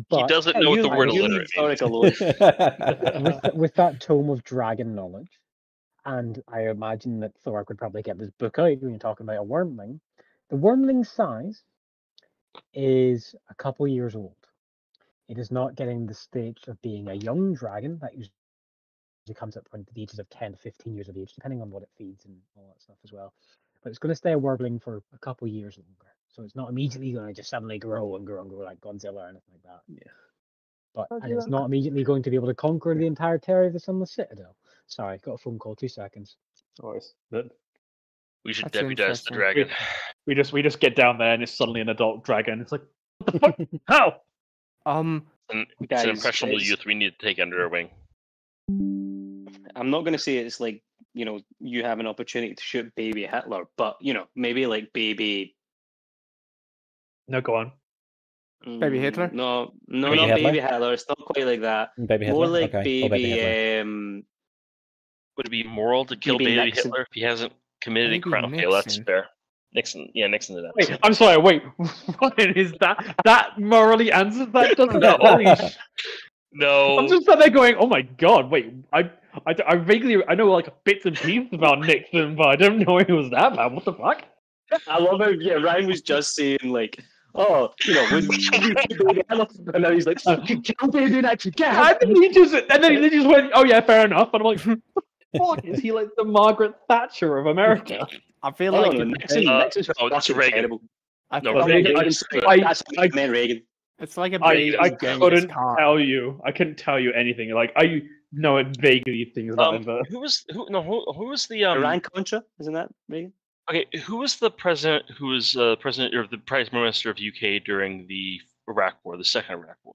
Speaker 1: But
Speaker 3: He doesn't know what the word illiterate means.
Speaker 1: with that tome of dragon knowledge, and I imagine that Thork would probably get this book out when you're talking about a wormling. The wormling's size is a couple years old. It is not getting the stage of being a young dragon. That usually comes up when the ages of 10 to 15 years of age, depending on what it feeds and all that stuff as well. But it's going to stay a wormling for a couple years longer. So it's not immediately going to just suddenly grow like Godzilla or anything like that.
Speaker 2: Yeah.
Speaker 1: And it's not immediately going to be able to conquer the entire territory of the Sunless Citadel. Sorry, got a phone call. 2 seconds.
Speaker 3: We should
Speaker 5: That's
Speaker 3: deputize the
Speaker 5: interesting.
Speaker 3: dragon.
Speaker 2: We just get down there and it's suddenly an adult dragon. It's like, what the fuck? How?
Speaker 3: It's
Speaker 6: Guys,
Speaker 3: an impressionable
Speaker 6: it's-
Speaker 3: youth we need to take under our wing.
Speaker 6: I'm not going to say it's like, you have an opportunity to shoot baby Hitler, but, maybe like baby...
Speaker 2: No, go on.
Speaker 5: Baby Hitler?
Speaker 6: No,
Speaker 4: Baby
Speaker 6: not
Speaker 4: Hitler?
Speaker 6: baby Hitler. It's not quite like that.
Speaker 4: Baby
Speaker 6: More
Speaker 4: Hitler?
Speaker 6: like
Speaker 4: Okay. Oh,
Speaker 6: baby...
Speaker 4: Hitler.
Speaker 3: Would it be moral to kill
Speaker 6: Baby
Speaker 3: baby
Speaker 6: Nixon.
Speaker 3: Hitler if he hasn't committed a
Speaker 5: Baby
Speaker 3: crime? Okay, well, that's
Speaker 5: Nixon.
Speaker 3: fair. Nixon did that.
Speaker 2: Wait, I'm sorry, wait. What is that? That morally answers that, doesn't
Speaker 3: No.
Speaker 2: it? Holy sh-
Speaker 3: No.
Speaker 2: I'm just sat there going, oh my god, wait. I vaguely, I know like bits and pieces about Nixon, but I don't know it was that bad. What the fuck?
Speaker 6: I love how Ryan was just saying like, when and now he's like, you can't do that, you can't.
Speaker 2: And then he just went, oh yeah, fair enough. And I'm like, what is he like the Margaret Thatcher of America?
Speaker 5: I feel
Speaker 6: Oh,
Speaker 5: like
Speaker 6: no, Nixon's
Speaker 3: it's
Speaker 6: fucking
Speaker 3: Reagan.
Speaker 6: terrible.
Speaker 5: I
Speaker 2: No,
Speaker 5: feel like
Speaker 2: Reagan-
Speaker 6: Reagan's great.
Speaker 2: I-
Speaker 6: That's what I meant, Reagan.
Speaker 5: it's like a
Speaker 2: I
Speaker 5: baby Genghis
Speaker 2: couldn't
Speaker 5: Khan.
Speaker 2: tell you. I couldn't tell you anything. Like I know it vaguely things about him, but
Speaker 3: Who was the
Speaker 6: Iran Contra, isn't that Reagan?
Speaker 3: Okay, who was the president? Who was president or the prime minister of UK during the Iraq War, the second Iraq War?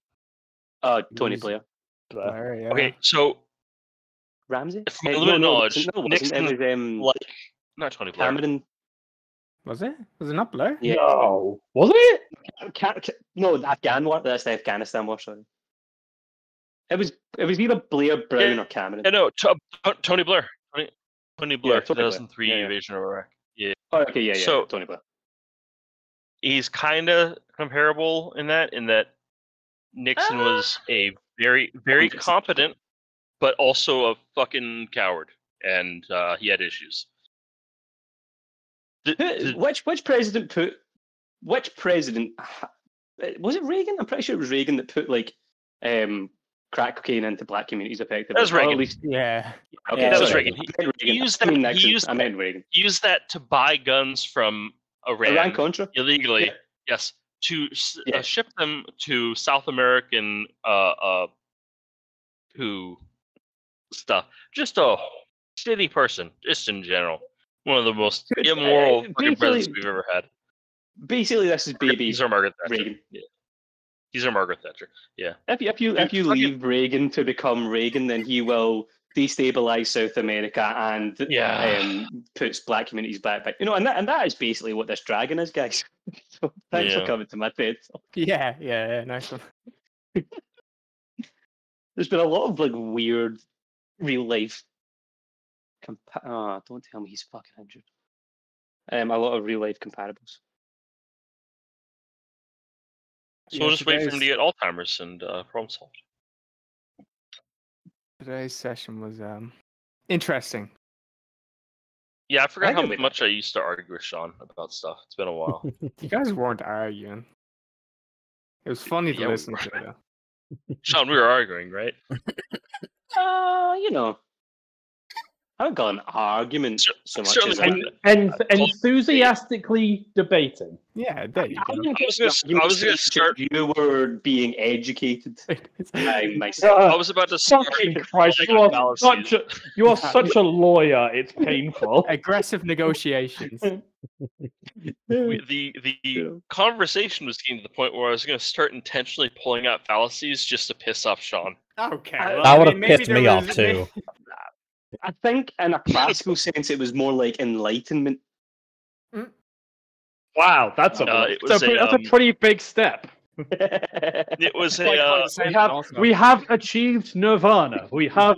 Speaker 6: Tony
Speaker 5: Who's-
Speaker 6: Blair.
Speaker 5: Blair, yeah.
Speaker 3: Okay, so
Speaker 6: Ramsey?
Speaker 3: from my
Speaker 6: No,
Speaker 3: limited
Speaker 6: no, it
Speaker 3: knowledge,
Speaker 6: wasn't. No, it
Speaker 3: Nixon,
Speaker 6: wasn't. It was
Speaker 3: like, not Tony Blair.
Speaker 6: Cameron.
Speaker 5: Was it? Was it not Blair?
Speaker 6: Yeah.
Speaker 2: No, was it?
Speaker 6: No, the Afghan war. That's the Afghanistan war. Sorry. It was either Blair, Brown, or Cameron.
Speaker 3: Yeah, no, Tony Blair. Tony Blair,
Speaker 6: Tony Blair.
Speaker 3: 2003
Speaker 6: Yeah, yeah.
Speaker 3: invasion of Iraq. Yeah.
Speaker 6: Oh, okay, yeah,
Speaker 3: So-
Speaker 6: Tony Blair.
Speaker 3: He's kind of comparable in that Nixon was a very, very competent, but also a fucking coward, and he had issues.
Speaker 6: Which president put? Which president was it? Reagan? I'm pretty sure it was Reagan that put like crack cocaine into black communities effectively.
Speaker 3: That was Reagan.
Speaker 6: Or at least,
Speaker 5: Yeah.
Speaker 6: okay,
Speaker 3: that was
Speaker 6: sorry.
Speaker 3: Reagan.
Speaker 6: I meant
Speaker 3: He used
Speaker 6: I mean
Speaker 3: that.
Speaker 6: Nixon. I meant Reagan.
Speaker 3: He used that to buy guns from
Speaker 6: Iran Contra.
Speaker 3: illegally.
Speaker 6: Yeah.
Speaker 3: Yes, to
Speaker 6: Yeah.
Speaker 3: ship them to South American who stuff. Just a shitty person, just in general. One of the most
Speaker 6: Dude,
Speaker 3: immoral fucking
Speaker 6: basically-
Speaker 3: presidents we've ever had.
Speaker 6: Basically, this is baby
Speaker 3: These are Margaret Thatcher.
Speaker 6: Reagan.
Speaker 3: Yeah. These are Margaret Thatcher. Yeah.
Speaker 6: If you
Speaker 3: fucking-
Speaker 6: leave Reagan to become Reagan, then he will destabilize South America and
Speaker 3: Yeah.
Speaker 6: puts black communities back. And that is basically what this dragon is, guys. So thanks for
Speaker 3: Yeah.
Speaker 6: coming to my TED.
Speaker 5: Yeah, nice one.
Speaker 6: There's been a lot of like weird real life. Don't tell me he's fucking injured. A lot of real life comparables.
Speaker 3: So
Speaker 5: Yeah,
Speaker 3: we'll just wait for him to
Speaker 5: today's-
Speaker 3: get Alzheimer's and problem solved.
Speaker 5: Today's session was interesting.
Speaker 3: Yeah, I forgot
Speaker 6: I
Speaker 3: how
Speaker 6: agree with
Speaker 3: much I used to argue with Sean about stuff. It's been a while.
Speaker 5: You guys weren't arguing. It was funny to
Speaker 3: Yeah, we
Speaker 5: listen
Speaker 3: were.
Speaker 5: to. Though.
Speaker 3: Sean, we were arguing, right?
Speaker 6: I haven't got an argument so much as
Speaker 3: certainly-
Speaker 2: Enthusiastically debating.
Speaker 5: Yeah, there you go.
Speaker 3: I was gonna start.
Speaker 6: You were being educated. I
Speaker 3: I was about to start.
Speaker 2: Fucking Christ,
Speaker 3: like
Speaker 2: you are
Speaker 3: analyses.
Speaker 2: such a lawyer. It's painful.
Speaker 5: Aggressive negotiations.
Speaker 3: The conversation was getting to the point where I was going to start intentionally pulling out fallacies just to piss off Sean.
Speaker 5: Okay.
Speaker 4: That would have pissed me off too.
Speaker 6: I think in a classical sense, it was more like enlightenment.
Speaker 2: Wow, that's a
Speaker 3: it was
Speaker 2: that's a pretty big step.
Speaker 3: It was
Speaker 5: Quite
Speaker 3: a.
Speaker 5: condescending.
Speaker 2: We have achieved nirvana. We have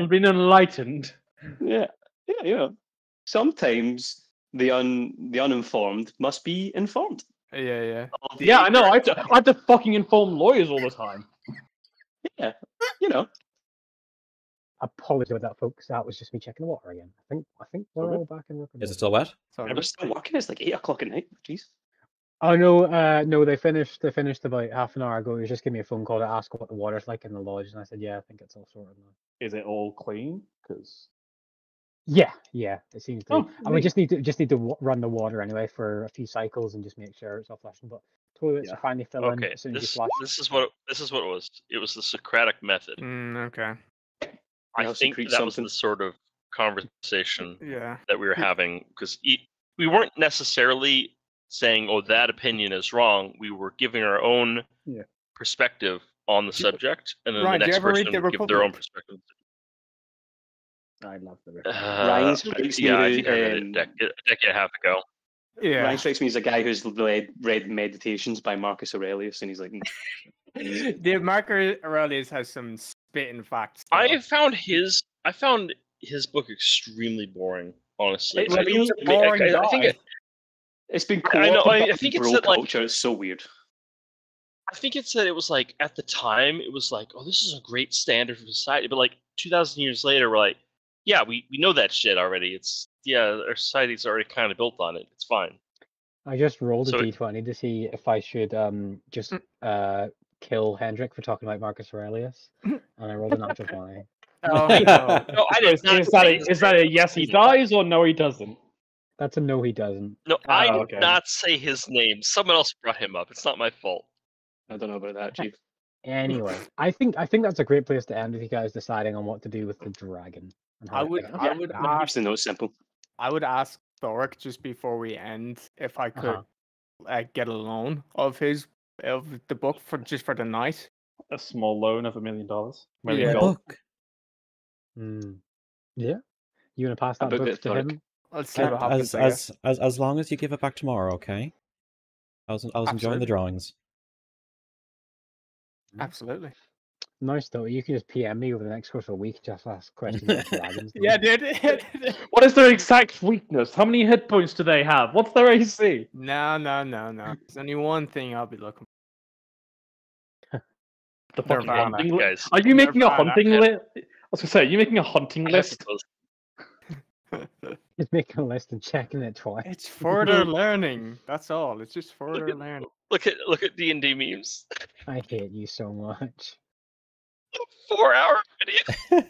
Speaker 2: been enlightened.
Speaker 6: Yeah. Sometimes the uninformed must be informed.
Speaker 5: Yeah.
Speaker 2: Yeah, I know. I have to fucking inform lawyers all the time.
Speaker 6: Yeah,
Speaker 1: Apologies about that, folks. That was just me checking the water again. I think we're all back in working.
Speaker 4: Is it still wet?
Speaker 5: Sorry.
Speaker 6: We're still working. It's like 8 o'clock at night. Jeez.
Speaker 1: Oh no, they finished about half an hour ago. He was just giving me a phone call to ask what the water's like in the lodge, and I said, yeah, I think it's all sorted now.
Speaker 2: Is it all clean? Because
Speaker 1: Yeah, it seems to.
Speaker 2: Oh,
Speaker 1: And we just need to run the water anyway for a few cycles and just make sure it's all flashing. But toilets are finally fill in
Speaker 3: Okay,
Speaker 1: as soon as you
Speaker 3: this
Speaker 1: flash.
Speaker 3: is what it was. It was the Socratic method.
Speaker 5: Okay.
Speaker 3: I
Speaker 6: I'll
Speaker 3: think
Speaker 6: secrete
Speaker 3: that was
Speaker 6: something.
Speaker 3: the sort of conversation
Speaker 5: Yeah.
Speaker 3: that we were having because we weren't necessarily saying, "Oh, that opinion is wrong." We were giving our own perspective on the subject, and then
Speaker 5: Ryan,
Speaker 3: the
Speaker 5: do you
Speaker 3: next
Speaker 5: ever read
Speaker 3: person
Speaker 5: The
Speaker 3: would give their own
Speaker 5: Republic?
Speaker 3: perspective.
Speaker 2: I love the
Speaker 6: Ryan strikes me
Speaker 3: yeah, I
Speaker 6: who,
Speaker 3: think I read it a decade and a half ago.
Speaker 5: Yeah.
Speaker 6: Ryan strikes me as a guy who's read Meditations by Marcus Aurelius, and he's like,
Speaker 5: The Marcus Aurelius has some spitting facts. though.
Speaker 3: I found his book extremely boring. Honestly,
Speaker 6: It's
Speaker 3: I
Speaker 6: really
Speaker 3: think-
Speaker 5: boring
Speaker 3: I think
Speaker 5: guy.
Speaker 6: it's been
Speaker 3: I know,
Speaker 6: co-opted
Speaker 3: I
Speaker 6: by
Speaker 3: think it
Speaker 6: bro
Speaker 3: said, like-
Speaker 6: culture. It's so weird.
Speaker 3: I think it said it was like at the time it was like, oh, this is a great standard for society, but like 2,000 years later, we're like, yeah, we know that shit already. It's our society's already kind of built on it. It's fine.
Speaker 1: I just rolled a
Speaker 3: So-
Speaker 1: d20 to see if I should just kill Hendrik for talking about Marcus Aurelius, and I rolled a natural 20.
Speaker 5: Oh, no.
Speaker 3: No, I did not.
Speaker 2: Is that a yes he dies or no he doesn't?
Speaker 1: That's a no, he doesn't.
Speaker 3: No, I did
Speaker 2: okay.
Speaker 3: not say his name. Someone else brought him up. It's not my fault.
Speaker 6: I don't know about that, Chief.
Speaker 1: Anyway, I think that's a great place to end with you guys deciding on what to do with the dragon. And how
Speaker 5: I
Speaker 1: to
Speaker 5: would
Speaker 1: fix it.
Speaker 5: I would
Speaker 6: Keeps
Speaker 5: ask
Speaker 6: the note simple.
Speaker 5: I would ask Thoric just before we end if I could
Speaker 1: Uh-huh.
Speaker 5: get a loan of the book for the night.
Speaker 2: A small loan of $1 million.
Speaker 5: Yeah.
Speaker 2: Million
Speaker 4: My
Speaker 2: gold.
Speaker 4: book.
Speaker 1: Yeah. You want to pass
Speaker 6: A
Speaker 1: that
Speaker 6: book
Speaker 1: book
Speaker 6: that's
Speaker 1: to
Speaker 6: Thoric.
Speaker 1: him?
Speaker 5: Let's see what happens.
Speaker 4: As long as you give it back tomorrow, okay? I was enjoying
Speaker 5: Absolutely.
Speaker 4: the drawings.
Speaker 5: Absolutely.
Speaker 1: Nice though. You can just PM me over the next course of a week, just ask questions about dragons.
Speaker 5: Yeah, dude.
Speaker 2: What is their exact weakness? How many hit points do they have? What's their AC?
Speaker 5: No. There's only one thing I'll be looking
Speaker 2: The fucking
Speaker 5: Nirvana.
Speaker 2: hunting list.
Speaker 3: Guys,
Speaker 2: Are you making a
Speaker 5: Nirvana,
Speaker 2: hunting
Speaker 3: yeah.
Speaker 2: list? I was gonna say, are you making a hunting
Speaker 3: I
Speaker 2: list?
Speaker 3: suppose.
Speaker 5: for.
Speaker 1: Just making a list and checking it twice.
Speaker 5: It's further learning. That's all. It's just further learning.
Speaker 3: Look at D&D memes.
Speaker 1: I hate you so much.
Speaker 3: 4-hour video.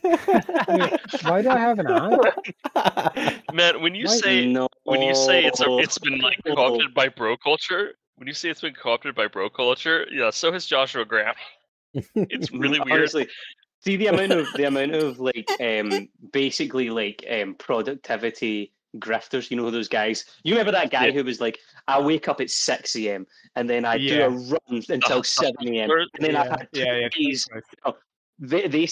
Speaker 1: Wait, why do I have an ad?
Speaker 3: Man, when you
Speaker 1: Why-
Speaker 3: say
Speaker 6: No.
Speaker 3: it's been like co-opted by bro culture, when you say it's been co-opted by bro culture, yeah, so has Joshua Graham. It's really weird.
Speaker 6: Honestly, see the amount of like basically like productivity grifters. You know those guys. You remember that guy
Speaker 3: Yeah.
Speaker 6: who was like, I wake up at 6 a.m. and then I do
Speaker 5: Yeah.
Speaker 6: a run until 7 a.m. and then I've had 2 days. They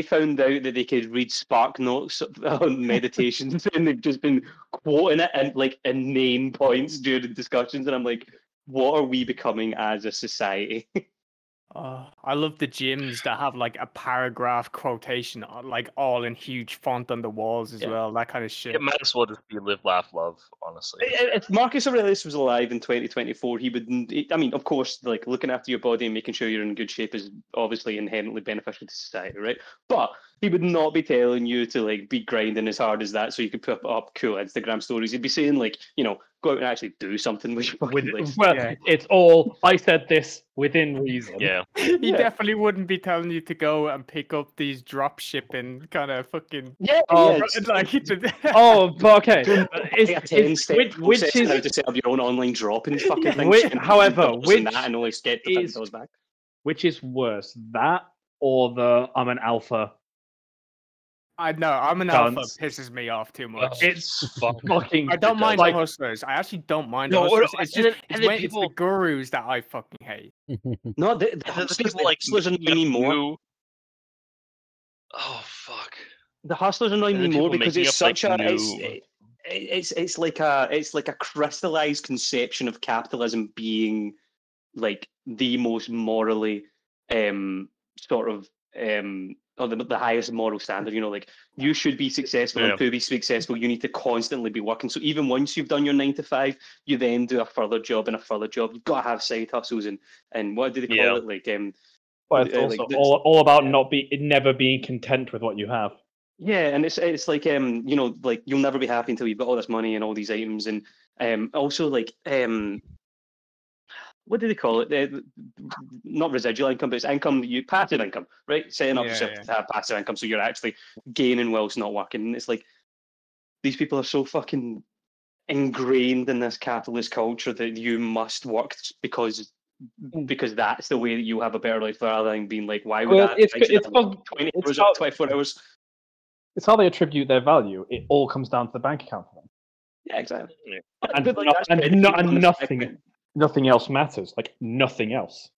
Speaker 6: found out that they could read Spark Notes on meditations, and they've just been quoting it and like inane points during discussions. And I'm like, what are we becoming as a society?
Speaker 5: I love the gyms that have like a paragraph quotation, like all in huge font on the walls as
Speaker 6: Yeah.
Speaker 5: well. That kind of shit.
Speaker 3: It might as well just be live, laugh, love. Honestly,
Speaker 6: If Marcus Aurelius was alive in 2024, he would. I mean, of course, like looking after your body and making sure you're in good shape is obviously inherently beneficial to society, right? But he would not be telling you to like be grinding as hard as that so you could put up cool Instagram stories. He'd be saying like, go out and actually do something with your fucking life.
Speaker 2: Well,
Speaker 5: Yeah.
Speaker 2: it's all. I said this within reason.
Speaker 3: yeah.
Speaker 5: He
Speaker 2: Yeah.
Speaker 5: definitely wouldn't be telling you to go and pick up these drop shipping kind of fucking.
Speaker 6: Yeah,
Speaker 2: Oh,
Speaker 6: yeah.
Speaker 5: Like,
Speaker 2: Oh, but okay.
Speaker 6: It's a 10-step
Speaker 2: Which
Speaker 6: process how
Speaker 2: is
Speaker 6: to set up your own online dropping fucking
Speaker 5: Yeah.
Speaker 6: thing.
Speaker 2: Which-
Speaker 6: spend
Speaker 2: however,
Speaker 6: $100
Speaker 2: which
Speaker 6: in that and only get the
Speaker 2: is-
Speaker 6: $50 back.
Speaker 2: which is worse, that or the I'm an alpha?
Speaker 5: I know I'm an alpha.
Speaker 2: Cunts.
Speaker 5: Pisses me off too much.
Speaker 2: It's
Speaker 3: Fuck.
Speaker 2: fucking.
Speaker 5: I don't
Speaker 3: It
Speaker 5: mind
Speaker 3: does.
Speaker 5: the hustlers. I actually don't mind
Speaker 3: No,
Speaker 5: the hustlers. It's
Speaker 3: and
Speaker 5: just
Speaker 3: then
Speaker 5: it's
Speaker 3: people-
Speaker 5: the gurus that I fucking hate.
Speaker 6: No, the
Speaker 3: And then the
Speaker 6: hustlers,
Speaker 3: people like
Speaker 6: annoy me more.
Speaker 3: new- Oh fuck!
Speaker 6: The hustlers annoy
Speaker 3: And
Speaker 6: me
Speaker 3: then
Speaker 6: more
Speaker 3: people
Speaker 6: because
Speaker 3: making
Speaker 6: it's
Speaker 3: up, like,
Speaker 6: such a
Speaker 3: new-
Speaker 6: it's like a crystallized conception of capitalism being like the most morally sort of or the highest moral standard. Like you should be successful,
Speaker 3: Yeah.
Speaker 6: and to be successful you need to constantly be working. So even once you've done your 9 to 5, you then do a further job and a further job. You've got to have side hustles and what do they call
Speaker 3: Yeah.
Speaker 6: it, like
Speaker 2: But it's
Speaker 6: like
Speaker 2: also
Speaker 6: this-
Speaker 2: all about never being content with what you have.
Speaker 6: yeah, and it's like like you'll never be happy until you've got all this money and all these items, and also like what do they call it? Not residual income, but it's income passive income, right? Setting up
Speaker 5: Yeah,
Speaker 6: yourself
Speaker 5: yeah.
Speaker 6: to have passive income, so you're actually gaining whilst not working. And it's like these people are so fucking ingrained in this capitalist culture that you must work because that's the way that you have a better life, rather than being like, why would
Speaker 2: Well,
Speaker 6: I?
Speaker 2: it's
Speaker 6: I should
Speaker 2: it's
Speaker 6: have
Speaker 2: called-
Speaker 6: 20
Speaker 2: it's
Speaker 6: hours,
Speaker 2: how-
Speaker 6: 24 hours.
Speaker 2: it's how they attribute their value. It all comes down to the bank account for them,
Speaker 6: Yeah, exactly.
Speaker 3: Yeah.
Speaker 2: and,
Speaker 6: But, like,
Speaker 2: no-
Speaker 6: that's
Speaker 2: and
Speaker 6: pretty
Speaker 2: no-
Speaker 6: cool
Speaker 2: and
Speaker 6: on the
Speaker 2: nothing
Speaker 6: spectrum.
Speaker 2: nothing else matters. Like nothing else.